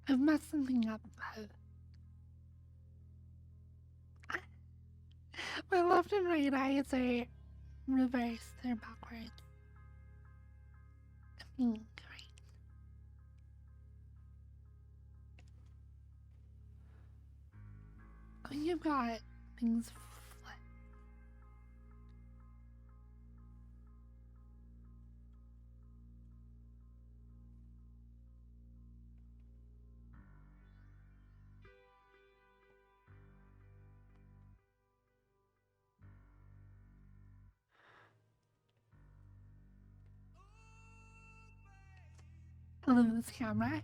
I've messed something up though. My left and right eyes are reversed, they're backwards. I think, right? You've got things flipped. I love this camera.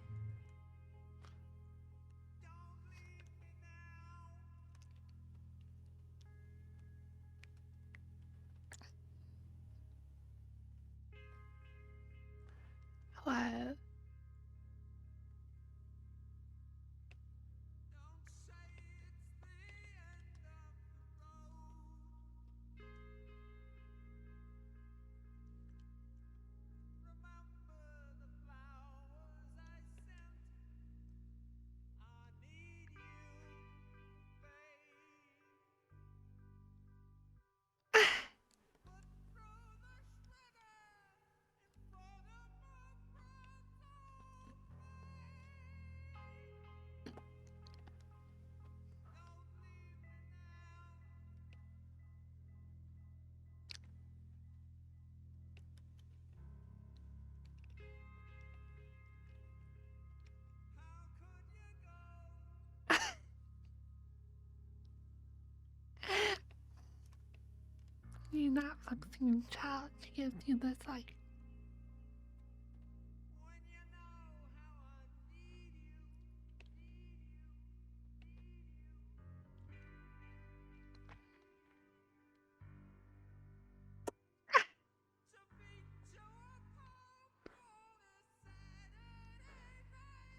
Hello. You're not focusing child gives you this like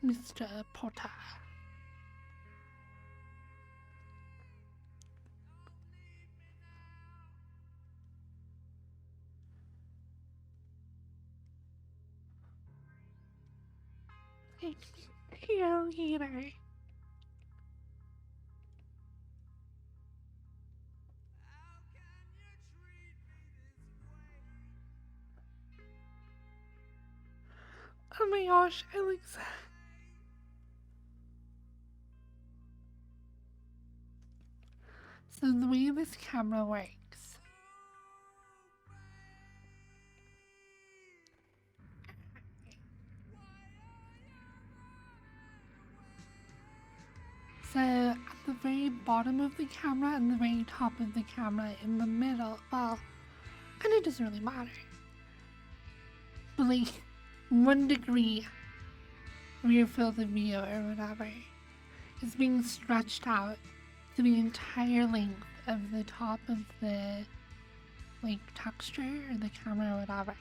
Mr. Potter. Hero heater. Oh my gosh, Alexa. So the way this camera works. So at the very bottom of the camera and the very top of the camera in the middle, well, and it doesn't really matter. But like 1 degree rear field of view or whatever is being stretched out to the entire length of the top of the like texture or the camera or whatever,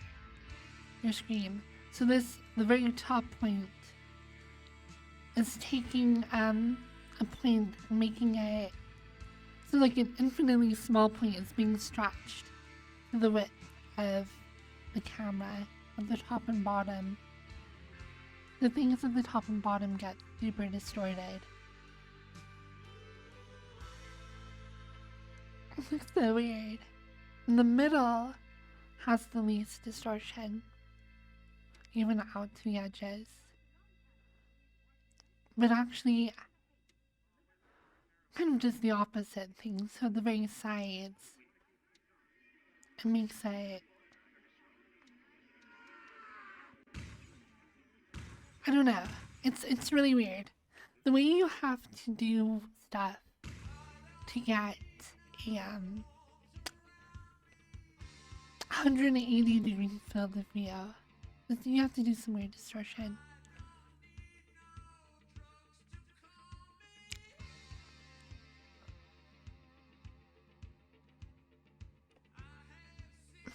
your screen. So this, the very top point is taking a point and making it so like an infinitely small point is being stretched to the width of the camera at the top and bottom. The things at the top and bottom get super distorted. It looks so weird. And the middle has the least distortion, even out to the edges. But actually, kind of does the opposite thing. So the very sides, it makes it, I don't know. It's really weird. The way you have to do stuff to get a 180-degree field of view, you have to do some weird distortion.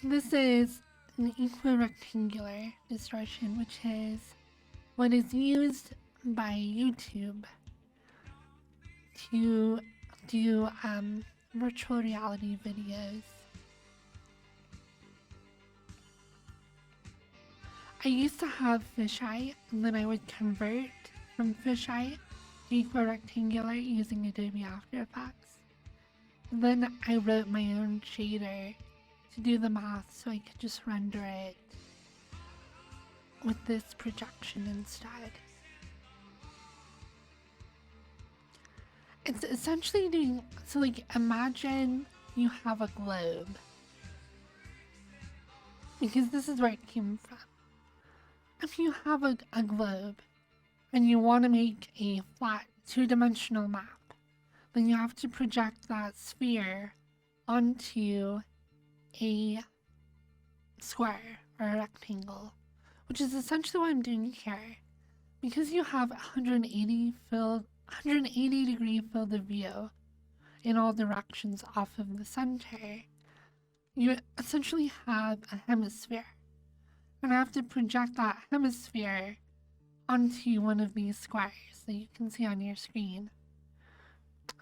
This is an equirectangular distortion, which is what is used by YouTube to do virtual reality videos. I used to have fisheye, and then I would convert from fisheye to equirectangular using Adobe After Effects. And then I wrote my own shader to do the math so I could just render it with this projection instead. it's essentially doing, so like imagine you have a globe, because this is where it came from. If you have a globe and you want to make a flat two-dimensional map, then you have to project that sphere onto a square or a rectangle, which is essentially what I'm doing here. Because you have 180 degree field of view in all directions off of the center, you essentially have a hemisphere. And I have to project that hemisphere onto one of these squares that you can see on your screen.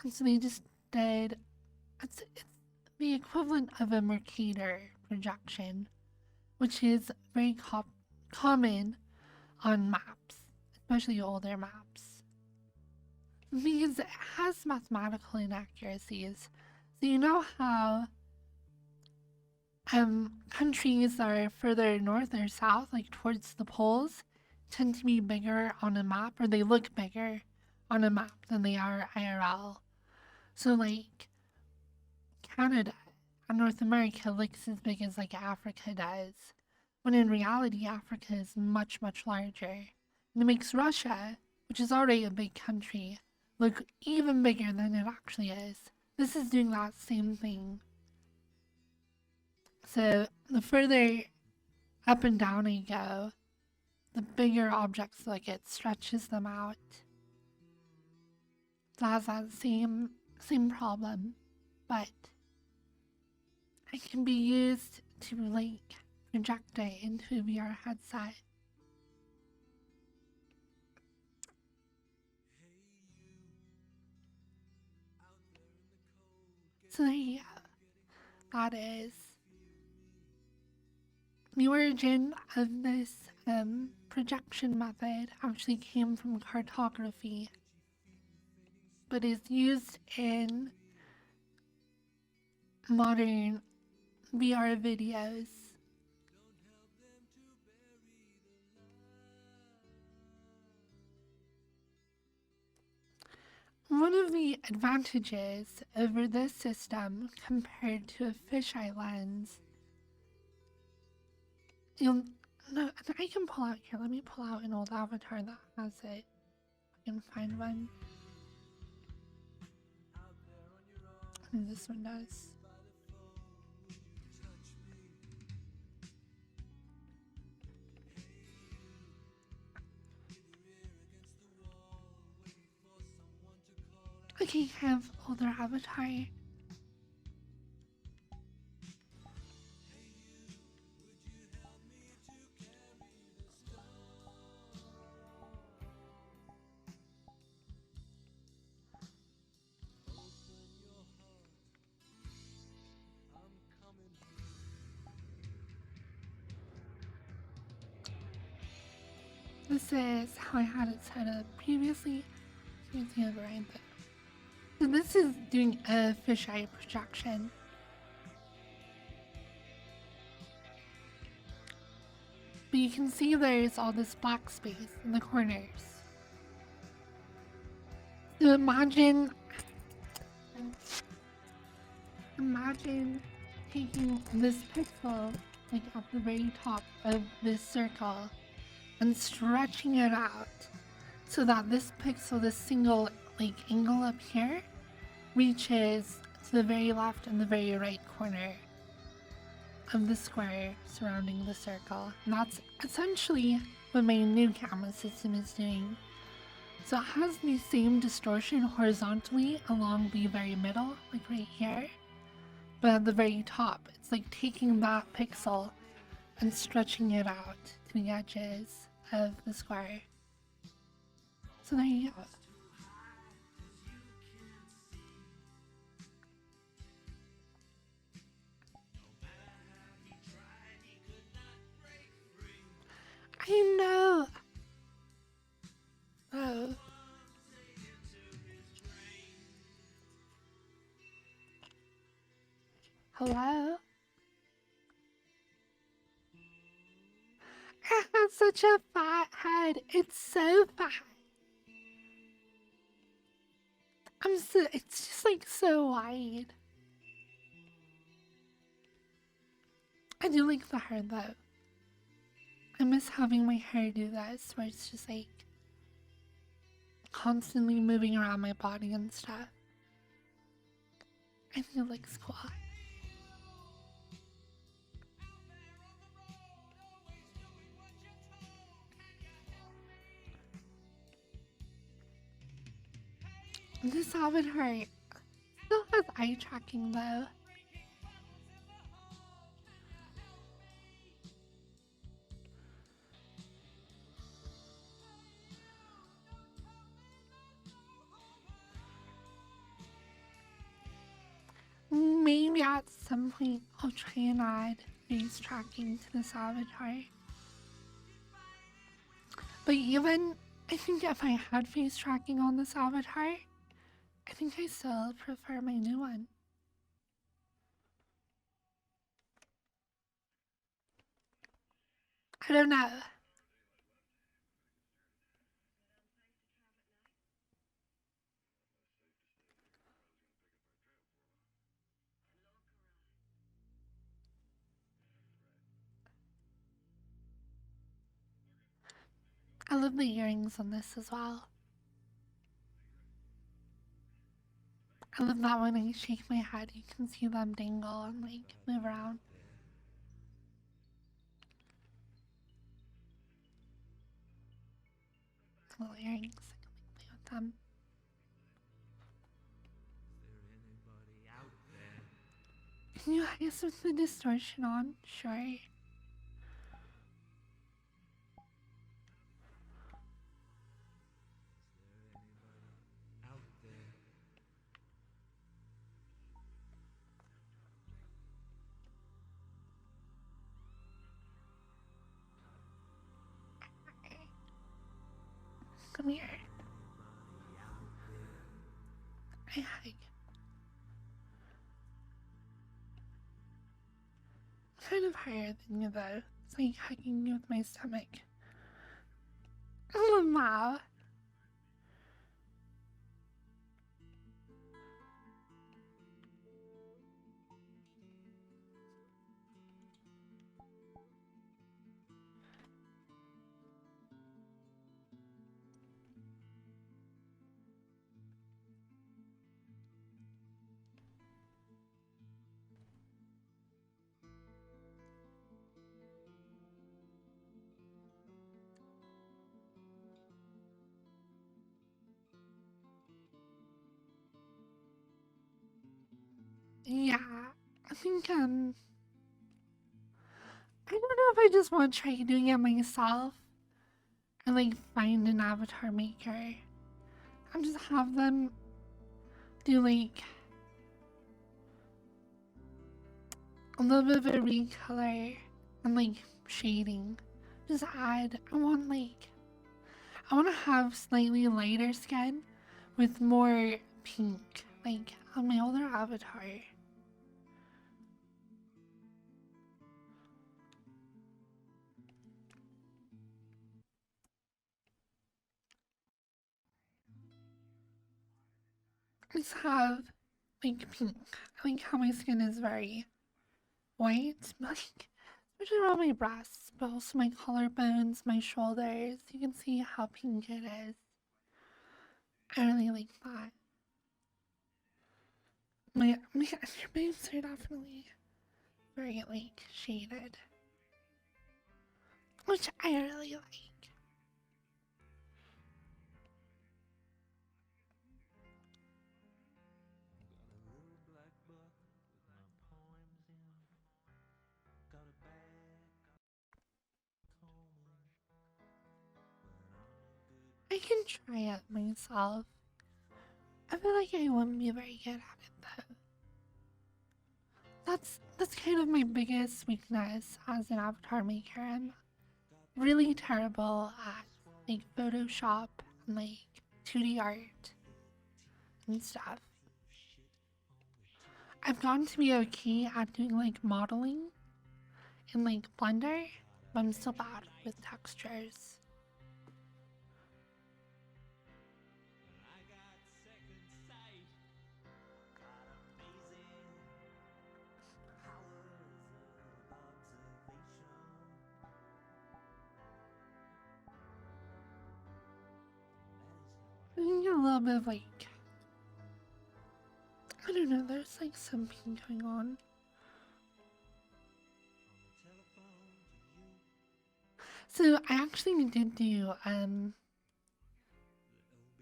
And so they just did, it's the equivalent of a Mercator projection, which is very common on maps, especially older maps, because it has mathematical inaccuracies. So you know how countries that are further north or south, like towards the poles, tend to be bigger on a map, or they look bigger on a map than they are IRL. So like Canada and North America looks as big as like Africa does, when in reality Africa is much, much larger. And it makes Russia, which is already a big country, look even bigger than it actually is. This is doing that same thing. So the further up and down you go, the bigger objects look, it stretches them out. So it has that same problem, but it can be used to like project it into a VR headset. So there you go. That is the origin of this projection method. Actually came from cartography, but is used in modern VR videos. One of the advantages over this system compared to a fisheye lens, I can pull out here. Let me pull out an old avatar that has it. I can find one. And this one does. Okay, I have older avatar. This is how I had it set up previously. Here's the other right there. So this is doing a fisheye projection. But you can see there's all this black space in the corners. So imagine taking this pixel, like at the very top of this circle, and stretching it out so that this pixel, this single like angle up here, reaches to the very left and the very right corner of the square surrounding the circle. And that's essentially what my new camera system is doing. So it has the same distortion horizontally along the very middle, like right here, but at the very top, it's like taking that pixel and stretching it out to the edges of the square. So there you go. I know. Oh. Hello? It has such a fat head. It's so fat. it's just like so wide. I do like the hair though. I miss having my hair do this, where it's just like constantly moving around my body and stuff. I think it looks cool. This avatar still has eye tracking though. Maybe at some point I'll try and add face tracking to this avatar. But even, I think if I had face tracking on this avatar, I think I still prefer my new one. I don't know. I love the earrings on this as well. I love that when I shake my head, you can see them dangle and like move around. Little earrings, I can like play with them. Can you guys with the distortion on? Sure. Come here. I hug. Kind of higher than you though. It's like hugging you with my stomach. Oh wow. Yeah, I think I don't know if I just want to try doing it myself or like find an avatar maker and just have them do like a little bit of a recolor and like shading. Just add, I want to have slightly lighter skin with more pink, like on my older avatar. Just have like pink. I like how my skin is very white, but like especially around my breasts, but also my collarbones, my shoulders. You can see how pink it is. I really like that. My underboobs are definitely very like shaded, which I really like. I can try it myself. I feel like I wouldn't be very good at it though. That's kind of my biggest weakness as an avatar maker. I'm really terrible at like Photoshop and like 2D art and stuff. I've gotten to be okay at doing like modeling in like Blender, but I'm still bad with textures. think a little bit of like, I don't know, there's like something going on. So I actually did do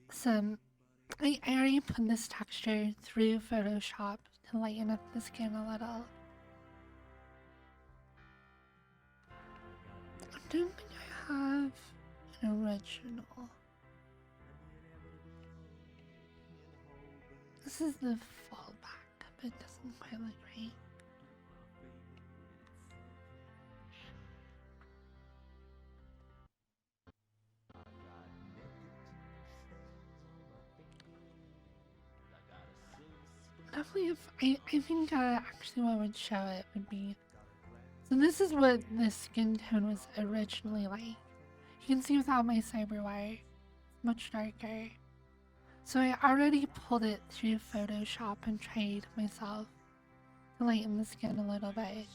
some I already put this texture through Photoshop to lighten up the skin a little. I don't think I have an original. This is the fallback, but it doesn't quite look right. Definitely, if I think actually what would show it would be. So this is what the skin tone was originally like. You can see without my cyberwire, it's much darker. So I already pulled it through Photoshop and tried myself to lighten the skin a little bit.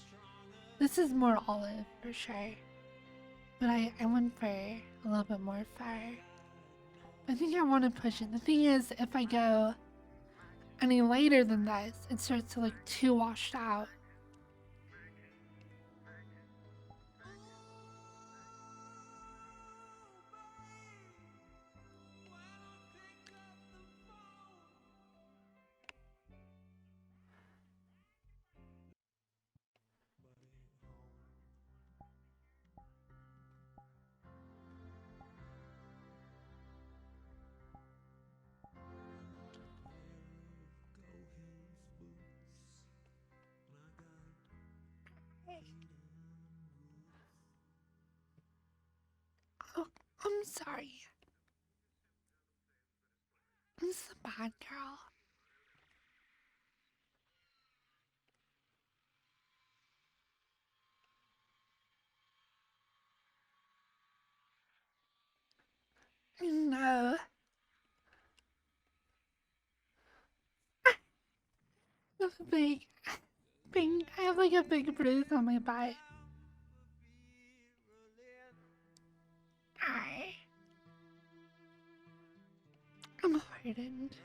This is more olive for sure, but I went for a little bit more fair. I think I want to push it. The thing is, if I go any lighter than this, it starts to look too washed out. Oh, I'm sorry. I'm just a bad girl. No. I have a I have like a big bruise on my butt. I'm hardened.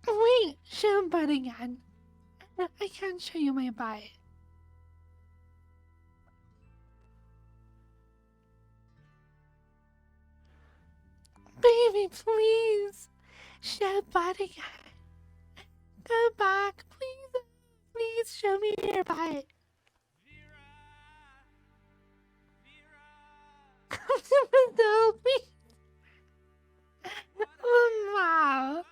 Wait, show butt again. I can't show you my butt. Baby, please. Show butt again. Go back, please. Please show me your butt. No, please. Oh, wow.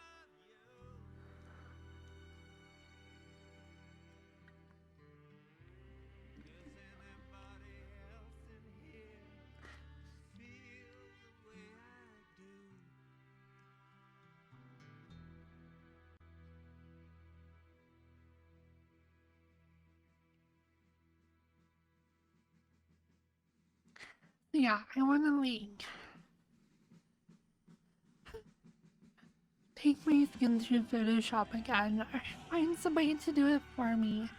Yeah, I want to like take my skin through Photoshop again or find somebody to do it for me.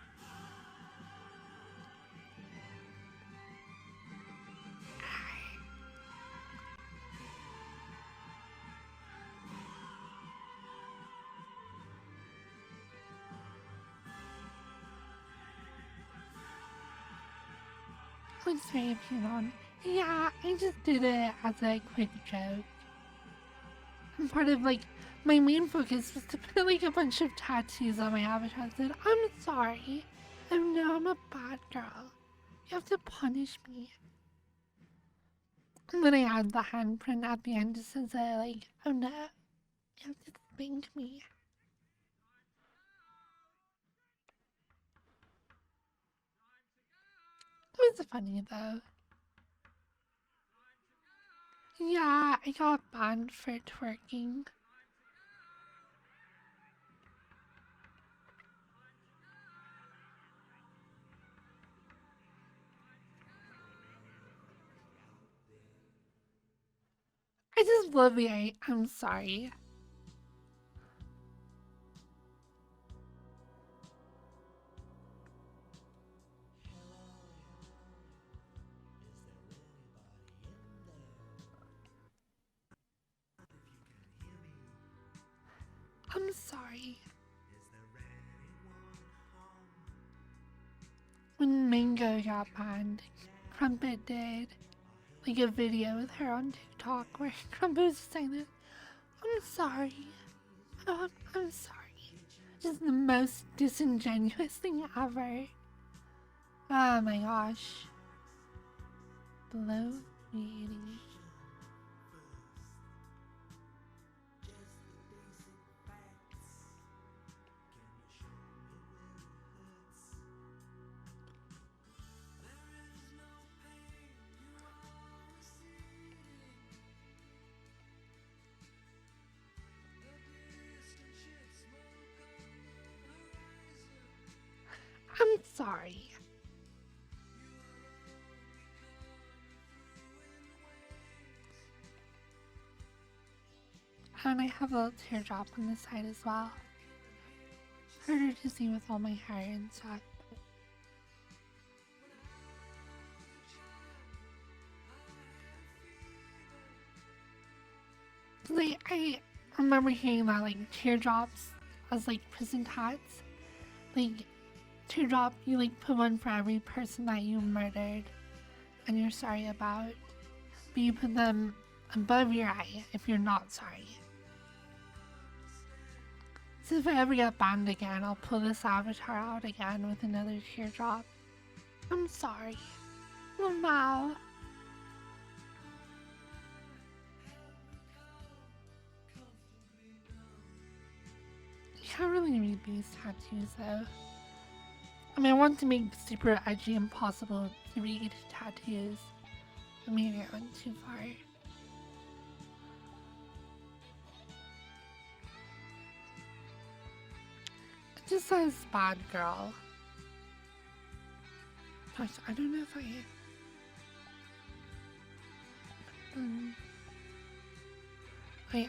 Looks very appealing. Yeah, I just did it as a quick joke. I'm part of like my main focus was to put like a bunch of tattoos on my avatar that said, I'm sorry. Oh no, I'm a bad girl. You have to punish me. And then I add the handprint at the end just says like, oh no, you have to spank me. It was funny though. Yeah, I got banned for twerking. I just love the I'm sorry. Go got banned. Crumpet did like a video with her on TikTok where Crumpet was saying that I'm sorry. Oh, I'm sorry. Just the most disingenuous thing ever. Oh my gosh. Blow me. I'm sorry. And I have a little teardrop on the side as well. Harder to see with all my hair and stuff. Like, I remember hearing that like teardrops as like prison tats. Like teardrop, you like put one for every person that you murdered and you're sorry about. But you put them above your eye if you're not sorry. So if I ever get banned again, I'll pull this avatar out again with another teardrop. I'm sorry. Wow. You can't really read these tattoos though. I mean, I want to make super edgy and impossible to read tattoos. But maybe I went too far. It just says bad girl. Gosh, I don't know if I... Oh yeah.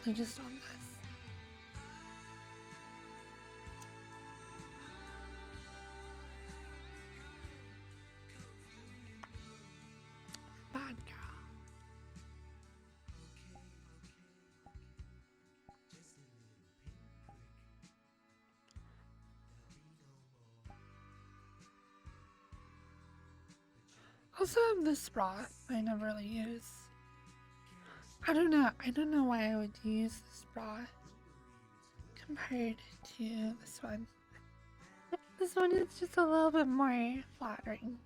I just on this. Bad girl. Also have this bra I never really use. I don't know why I would use this bra compared to this one. This one is just a little bit more flattering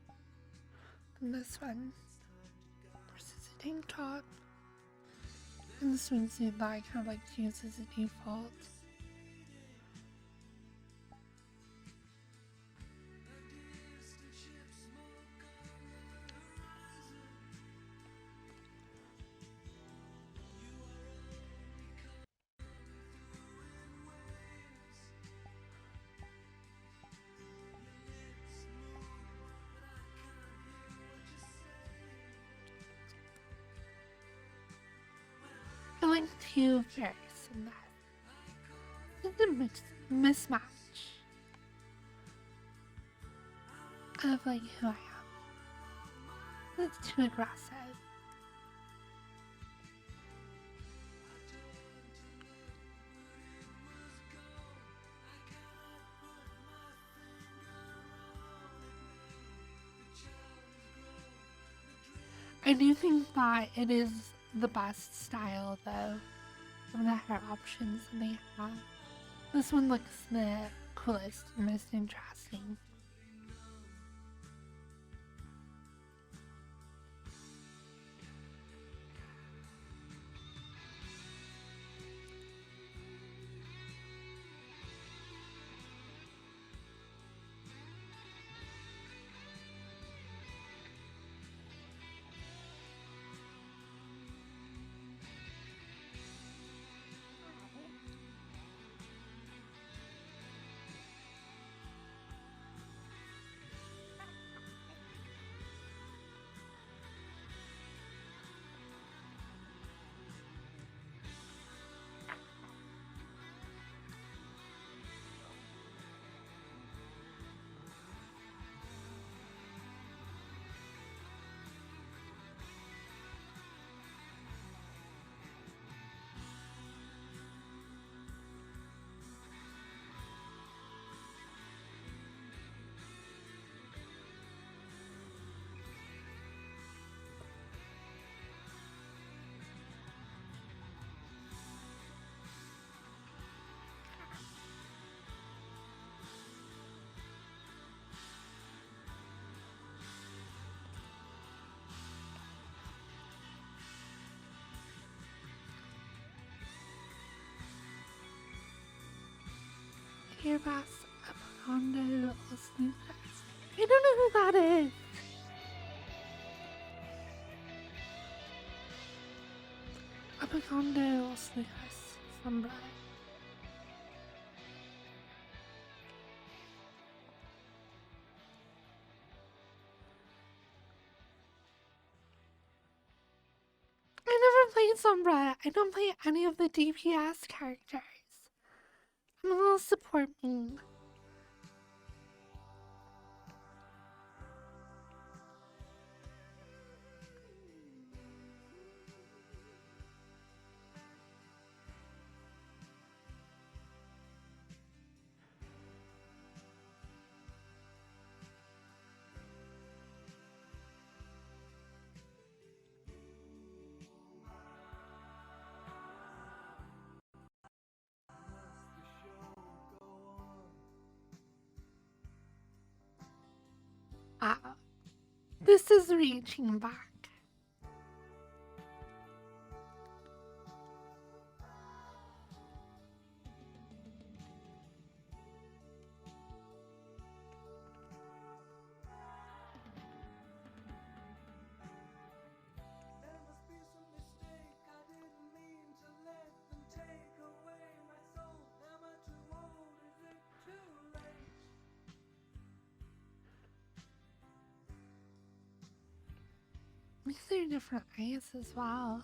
than this one. Versus a tank top. And the swimsuit that I kind of like to use as a default. I like two fairies in that. It's a mismatch of like who I am. That's too aggressive. I do think that it is the best style though of the hair options that they have. This one looks the coolest and most interesting. Firefox Blue. I don't know who that is. Apagondo Lucas Sombra. I never played Sombra. I don't play any of the DPS characters. I'm a little support main. This is reaching back. These are different eyes as well.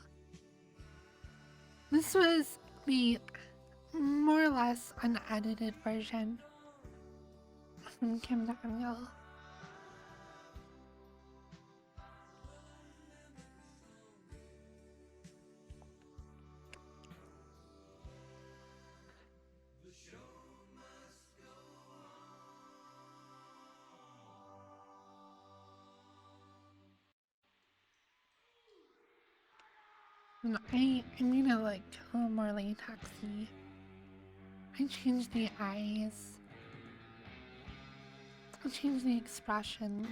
This was the more or less unedited version from Kim Daniel. And I made it like a little more latexy. I changed the eyes. I changed the expressions.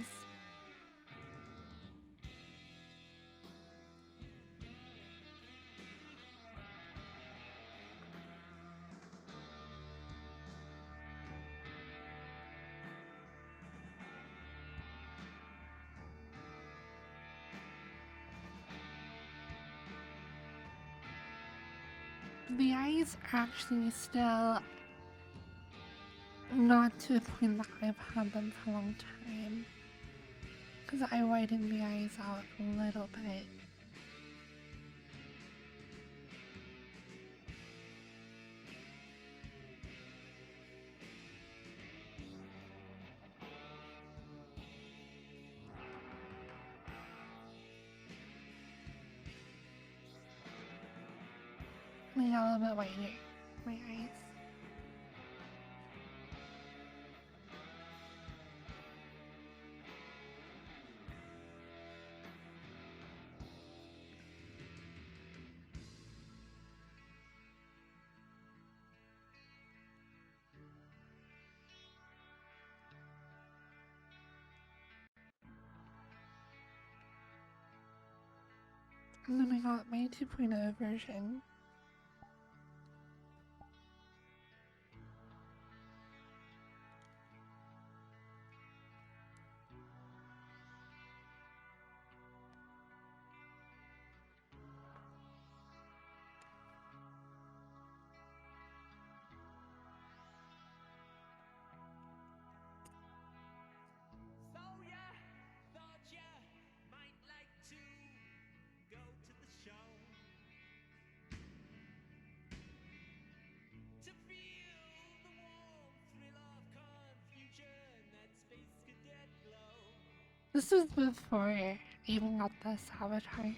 The eyes are actually still not to a point that I've had them for a long time, because I widened the eyes out a little bit. I got a little bit wider, my eyes. And then I got my 2.0 version. So ya thought ya might like to go to the show to feel the warm thrill of confusion, that space cadet glow. This was before I even got this avatar. I got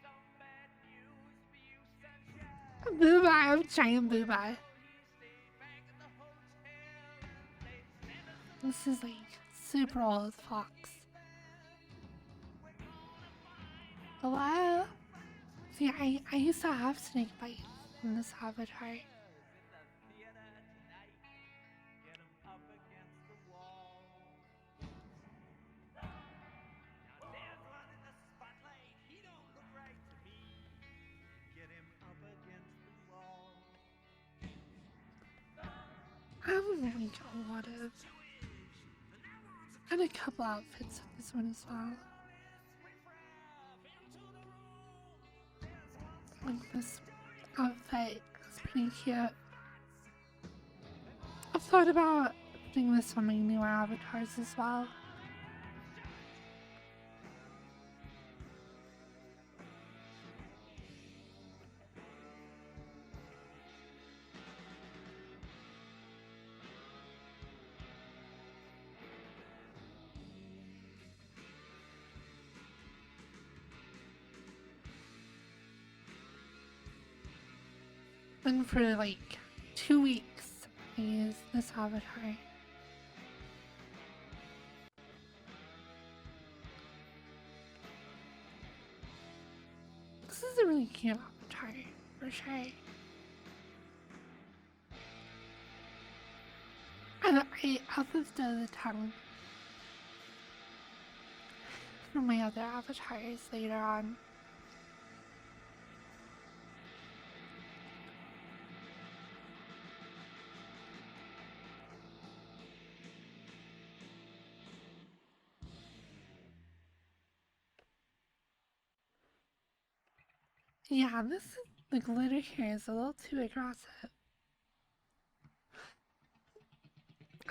some bad news for you, sunshine. Booba, I'm giant Booba. Stay back at the hotel and play Santa. This is like super old Fox. Hello? See, I used to have snake bites in this avatar. really get a lot of. And a couple outfits in this one as well. Like this outfit is pretty cute. I've thought about putting this on my newer avatars as well. And for like 2 weeks, I used this avatar. This is a really cute avatar, for sure. And I also did the tongue for my other avatars later on. Yeah, the glitter here is a little too aggressive.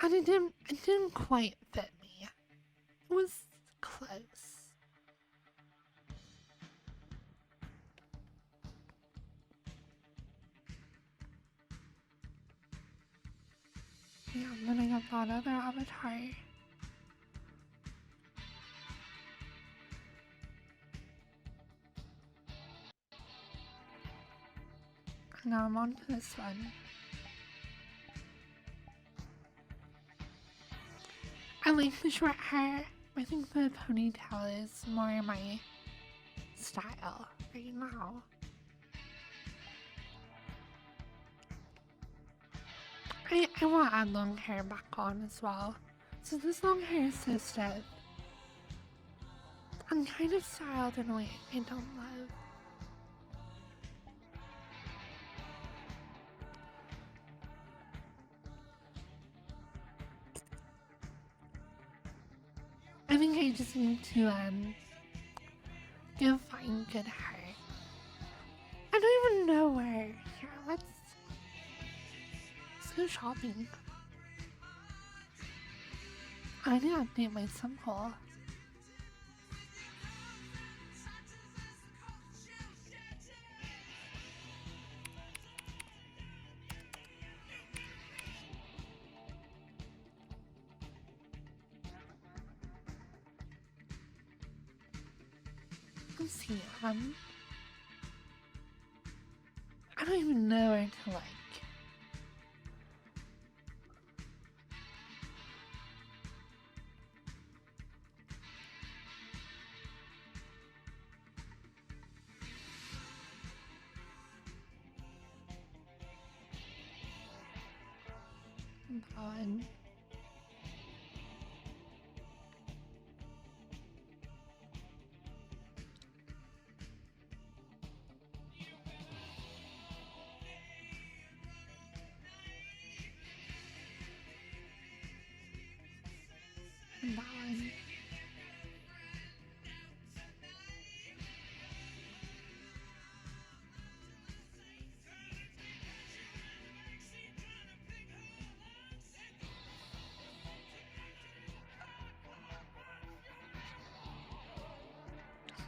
And it didn't quite fit me. It was close. Yeah, and then I got that other avatar. And now I'm on to this one. I like the short hair. I think the ponytail is more my style right now. I want to add long hair back on as well. So this long hair is so stiff. I'm kind of styled in a way I don't love. I think I just need to go find good hair. I don't even know where. Here, let's go shopping. I need to update my sum hole. Let's see, I don't even know where to like. On. And that one.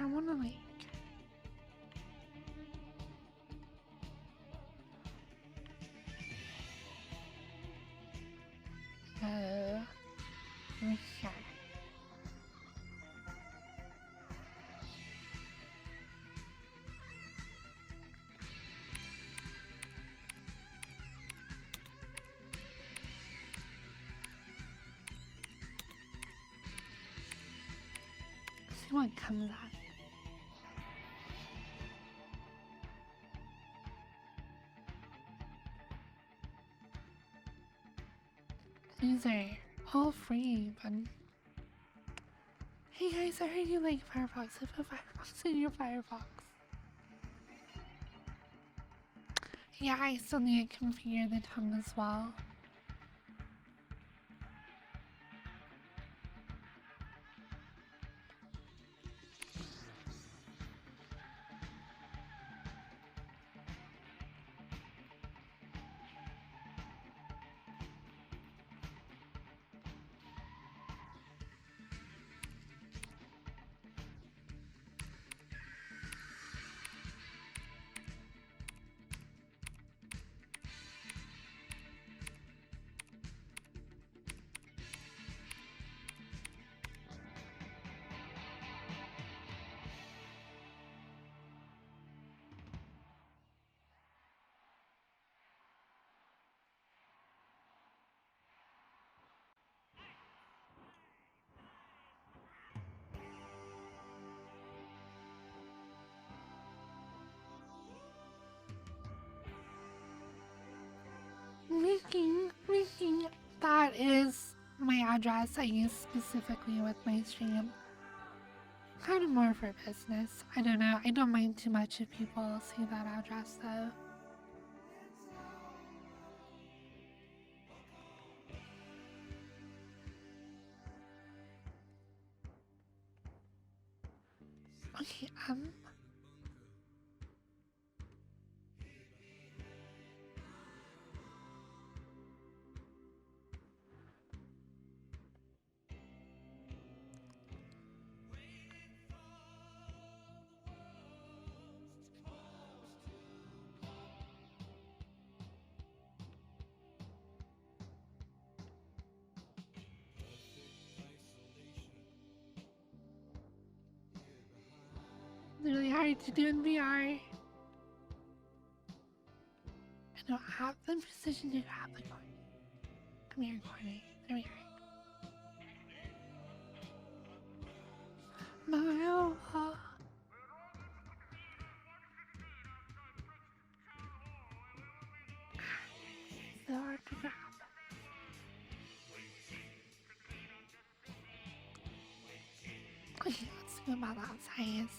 I wanna like go over here. See what comes out. These are all free, but hey guys, I heard you like Firefox. I put Firefox in your Firefox. Yeah, I still need to configure the tongue as well. Making, that is my address I use specifically with my stream. Kind of more for business. I don't know. I don't mind too much if people see that address though. Okay, it's really hard to do in VR. I don't have the precision to grab the corner. Come here, corner. There we are. Mario. So hard to grab. Okay, let's see about that size.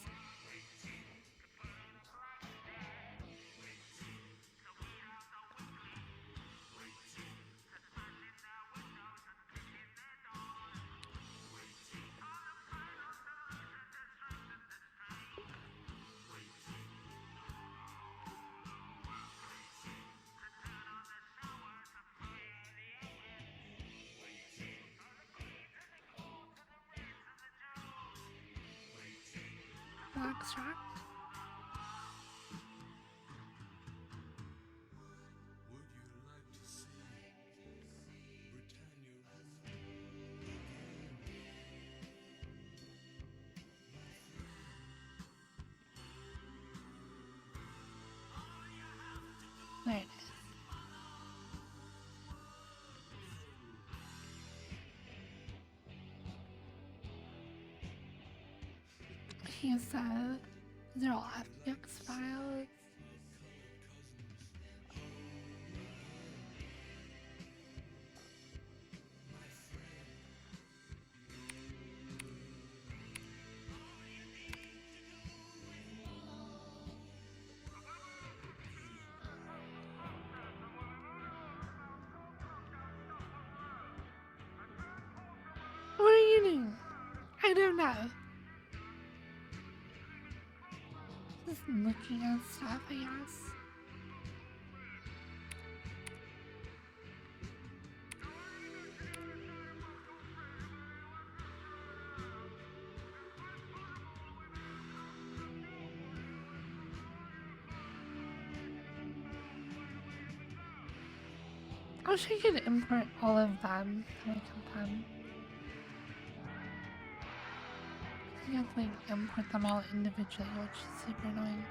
Extract. There it is. Okay, so these are all FBX files. What are you doing? I don't know. Just looking at stuff, I guess. I wish I could import all of them that I can them. You have to like import them all individually, which is super annoying.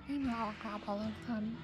Maybe I'll grab all of them.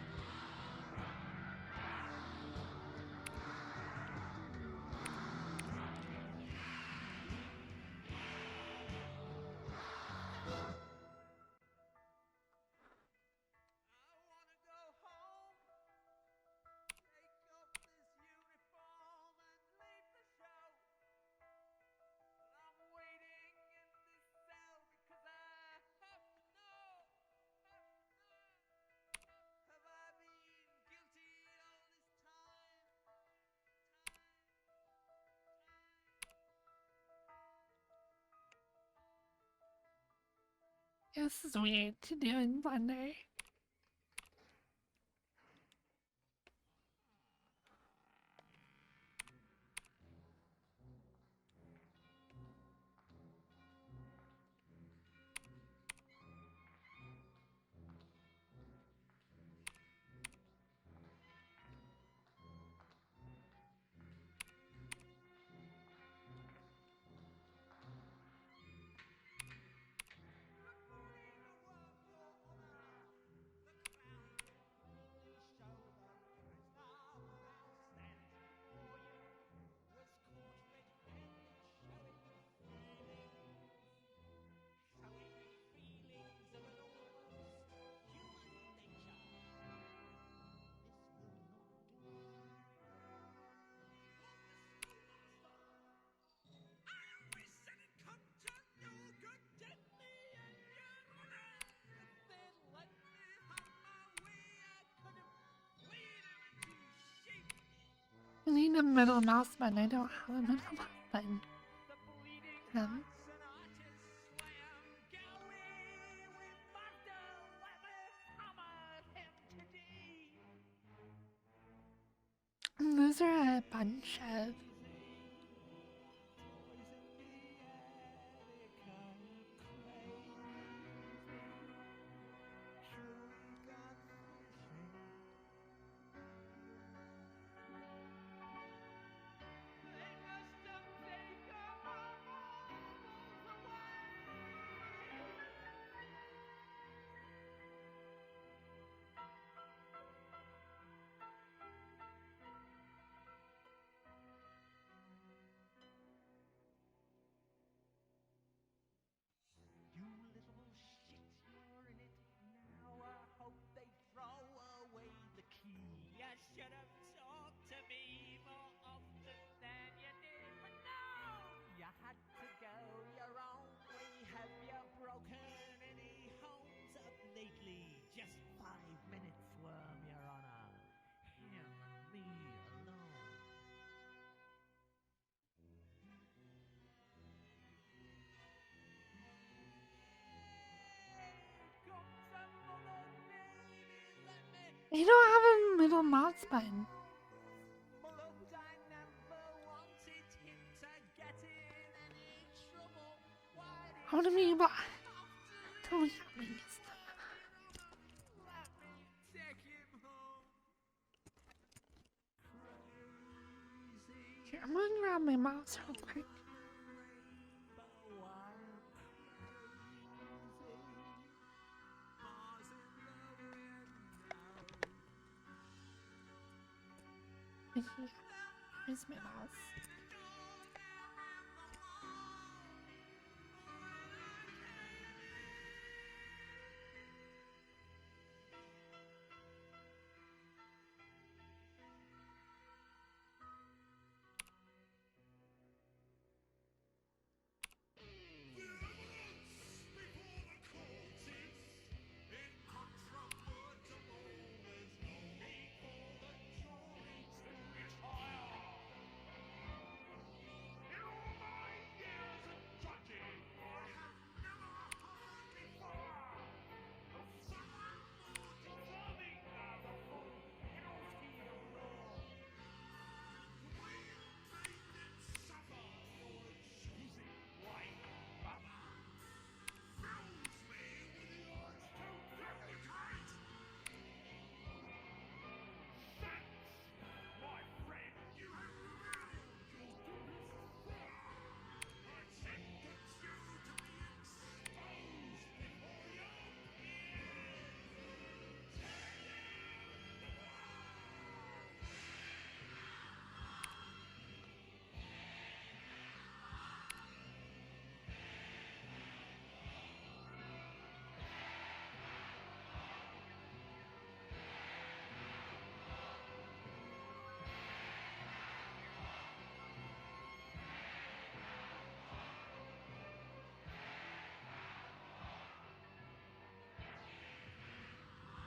This is weird to do in Blender. need a middle mouse button. I don't have a middle mouse button. Um, those are a bunch of You little shit, you're in it now. I hope they throw away the key. You should have talked to me more often than you did, but no, you had to go your own way. Have you broken any homes up lately? Just 5 minutes, Worm, Your Honor. Him and me alone. I don't have a middle mouse button. I want to be able to look at me. Here, I'm gonna grab my mouse real quick. Here's my mouse.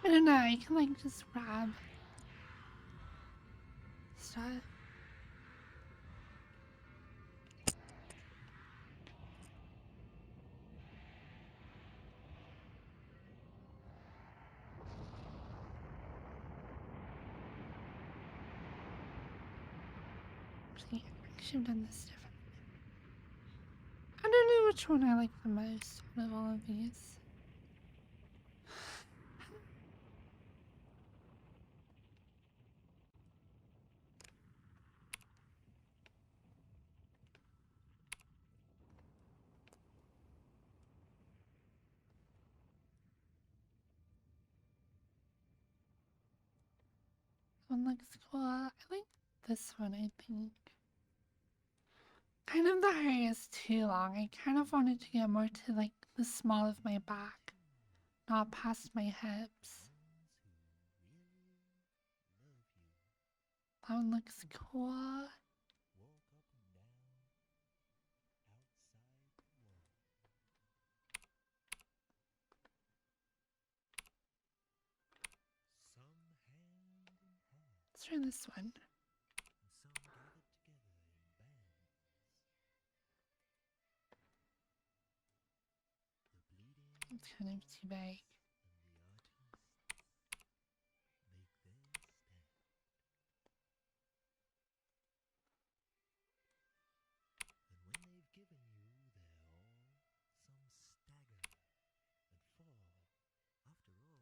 I don't know, I can like just grab stuff. I should have done this different. I don't know which one I like the most out of all of these. One looks cool. I like this one, I think. Kind of the hair is too long. I kind of wanted to get more to like the small of my back, not past my hips. That one looks cool. Let's try this one. It's kind of too big.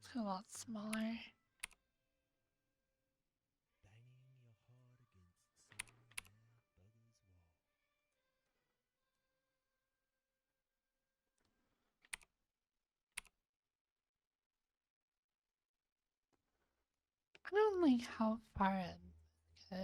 It's a lot smaller. I don't like how far it goes.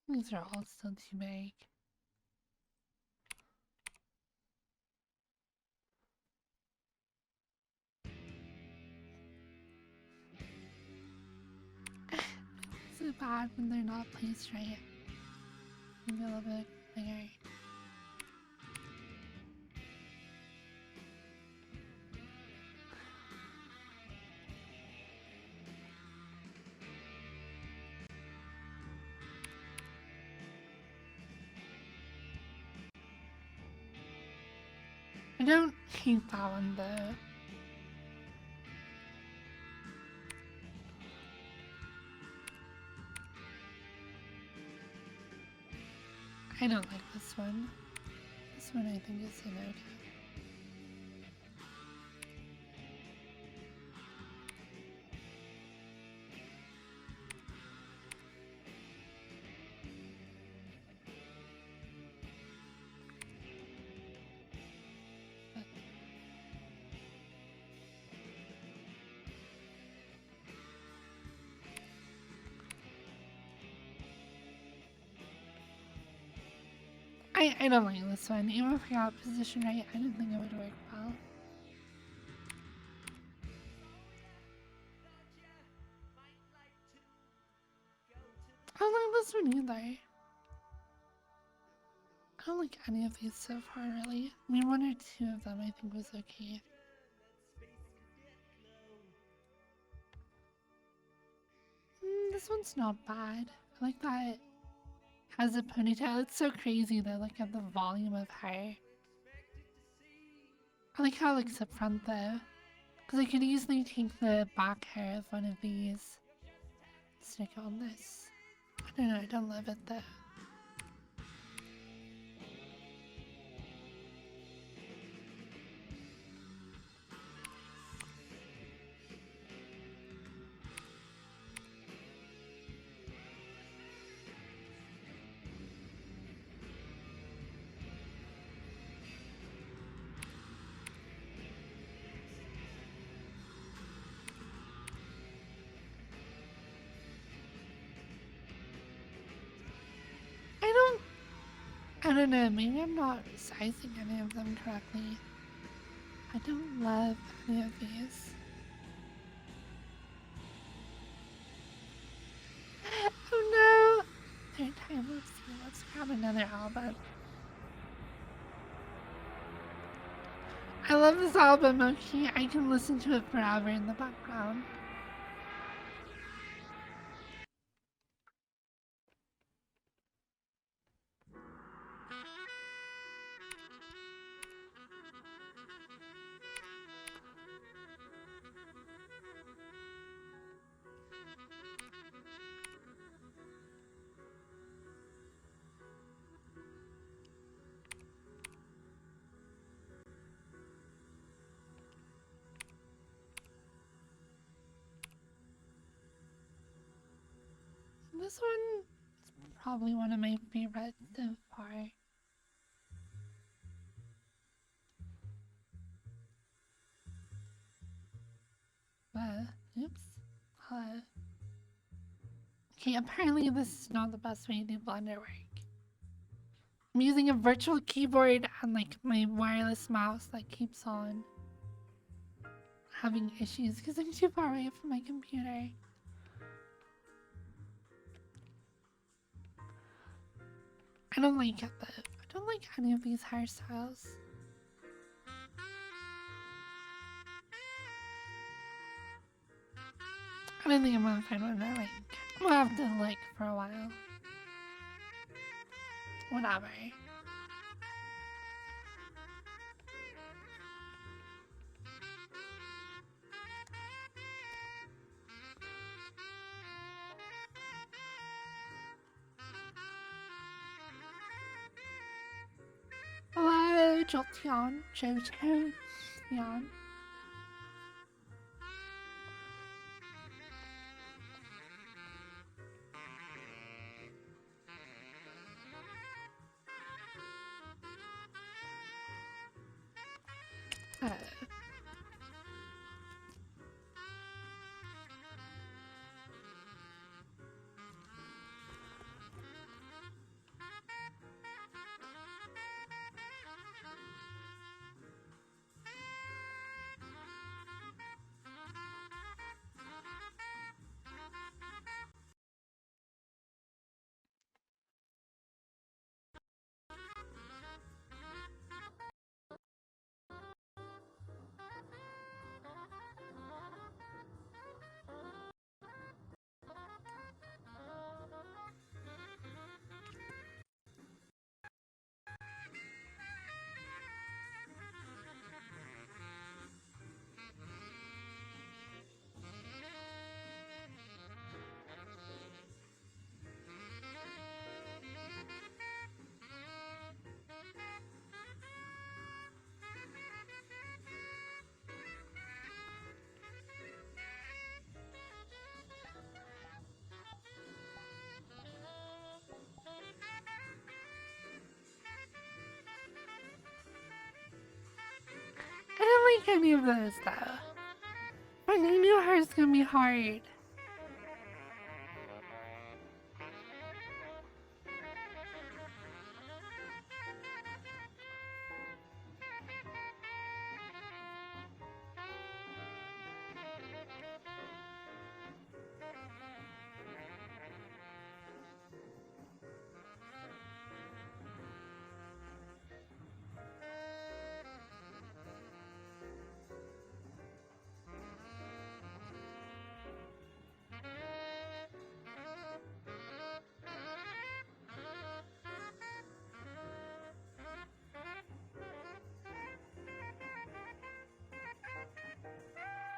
These are all still too big. So bad when they're not placed right. Maybe a little bit bigger. I don't hate that one though. I don't like this one. This one I think is an okay. I don't like this one. Even if I got positioned right, I don't think it would work well. I don't like this one either. I don't like any of these so far, really. I mean, one or two of them I think was okay. This one's not bad. I like that it has a ponytail. It's so crazy though, look at the volume of hair. I like how it looks up front though. Because I could easily take the back hair of one of these, stick it on this. I don't know, I don't love it though. I don't know, maybe I'm not sizing any of them correctly. I don't love any of these. Oh no! Third time, let's see, let's grab another album. I love this album, okay? I can listen to it forever in the background. This one is probably one of my favorites so far. Oops. Okay, apparently this is not the best way to do Blender work. I'm using a virtual keyboard and like my wireless mouse that keeps on having issues because I'm too far away from my computer. I don't like it though. I don't like any of these hairstyles. I don't think I'm gonna find one that like we'll have to look for a while. Whatever. Hello, Jolteon, Jojo, Yan. Uh, I don't like any of those though. Finding new hair is gonna be hard.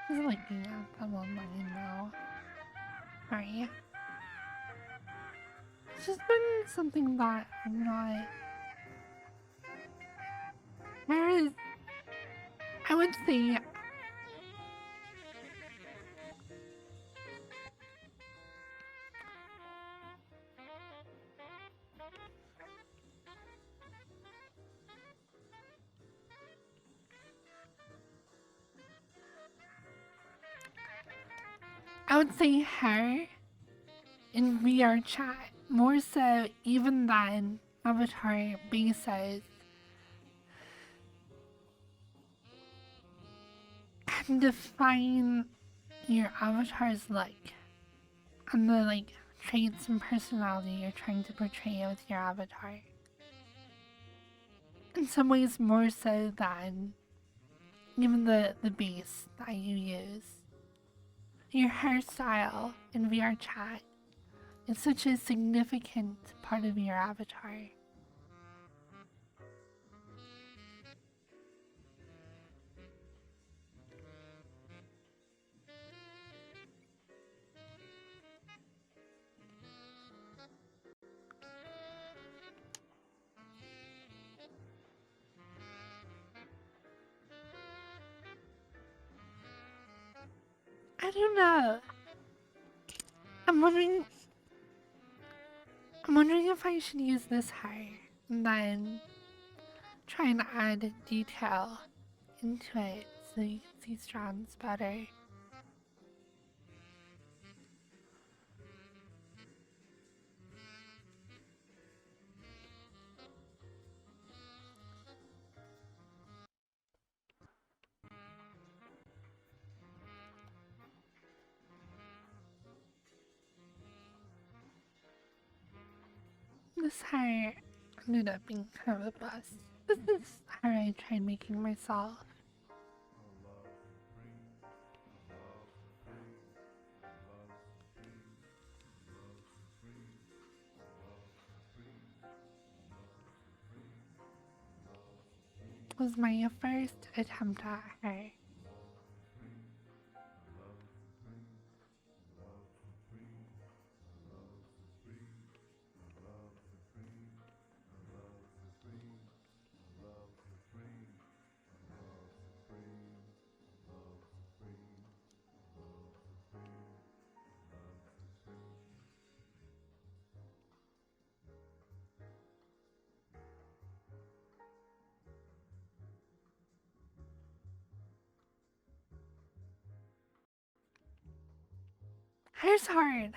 He's looking at them online now. Sorry. It's just been something that I'm not. There is. I would say. I would say her in VRChat more so even than avatar bases can define your avatar's look and the like traits and personality you're trying to portray with your avatar. In some ways more so than even the base that you use. Your hairstyle in VRChat is such a significant part of your avatar. I don't know. I'm wondering if I should use this hair and then try and add detail into it so you can see strands better. This hair, ended up being kind of a bust. This is how I tried making myself. Was my first attempt at her. Her's hard.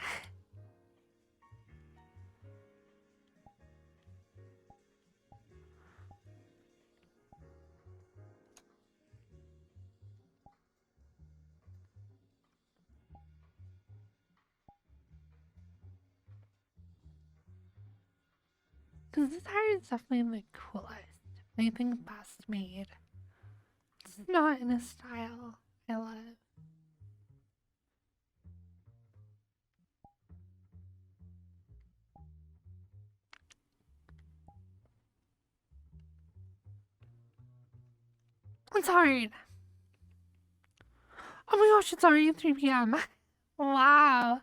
Because this heart is definitely the coolest. I think best made. It's not in a style I love. It's hard. Oh my gosh, it's already 3 p.m. Wow.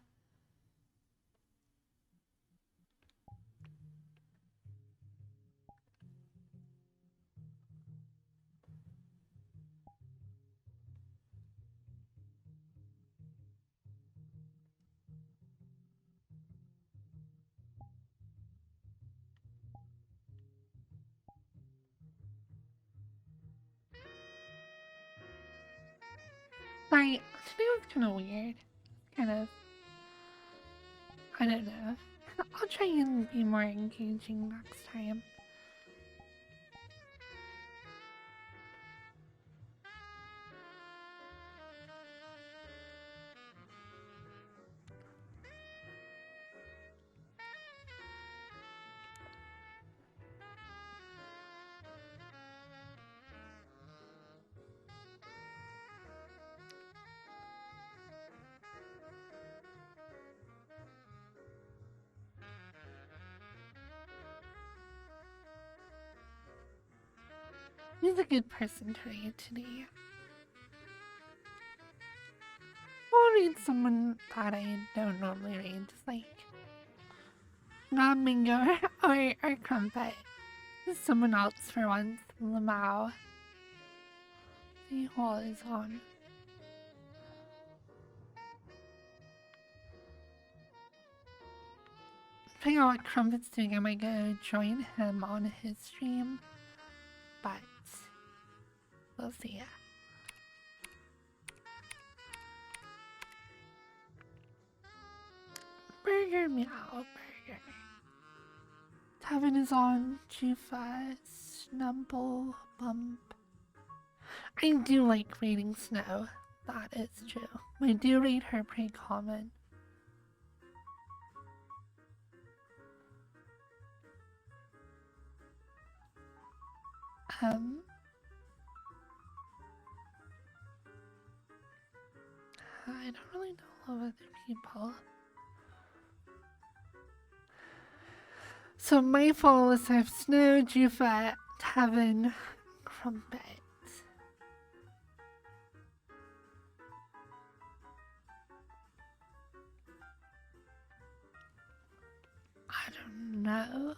Sorry, today was kind of weird. Kind of. I don't know. I'll try and be more engaging next time. He's a good person to read today. I'll read someone that I don't normally read, just like not Mingo or Crumpet. Someone else for once, Lamau. The hole is on. Depending on what Crumpet's doing, I might go join him on his stream. But we'll see. Burger meow, burger. Tavin is on. Jufa, Snumble, Bump. I do like reading Snow. That is true. I do read her pretty common. I don't really know of other people. So my followers have Snow, Jufa, Tavin, Crumpet. I don't know.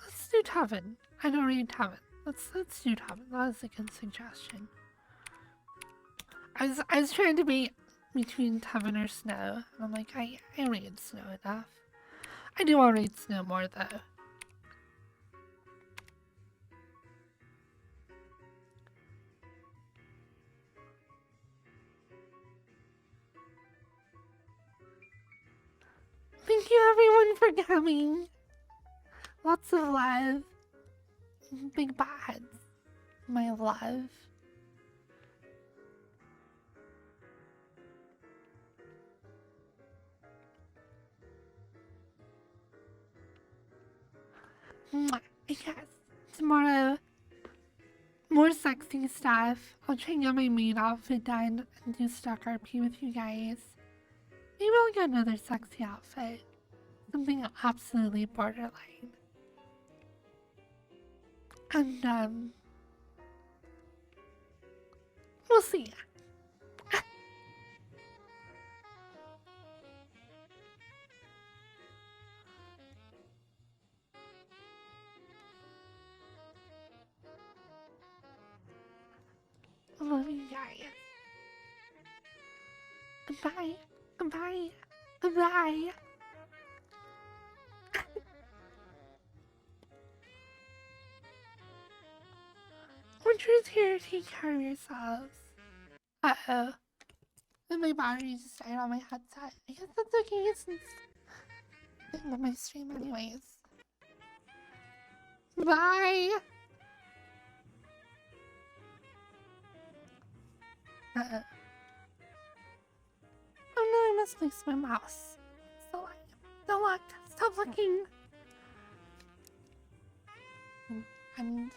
Let's do Tavin. I don't read Tavin. Let's do Tavin. That was a good suggestion. I was trying to be between Tavin or Snow. And I'm like, I read Snow enough. I do want to read Snow more though. Thank Thank you everyone for coming. Lots of love. Big buds. My love. Mwah. Yes. Tomorrow, more sexy stuff. I'll try and get my maid outfit done and do stock RP with you guys. Maybe I'll get another sexy outfit. Something absolutely borderline. And, we'll see. I love you guys. Goodbye. Goodbye. Goodbye. Winter's here. Take care of yourselves. Uh-oh. And my battery just died on my headset. I guess that's okay since I love my stream anyways. Bye! Uh-oh. Oh no, I misplaced my mouse. Still locked. Stop looking! And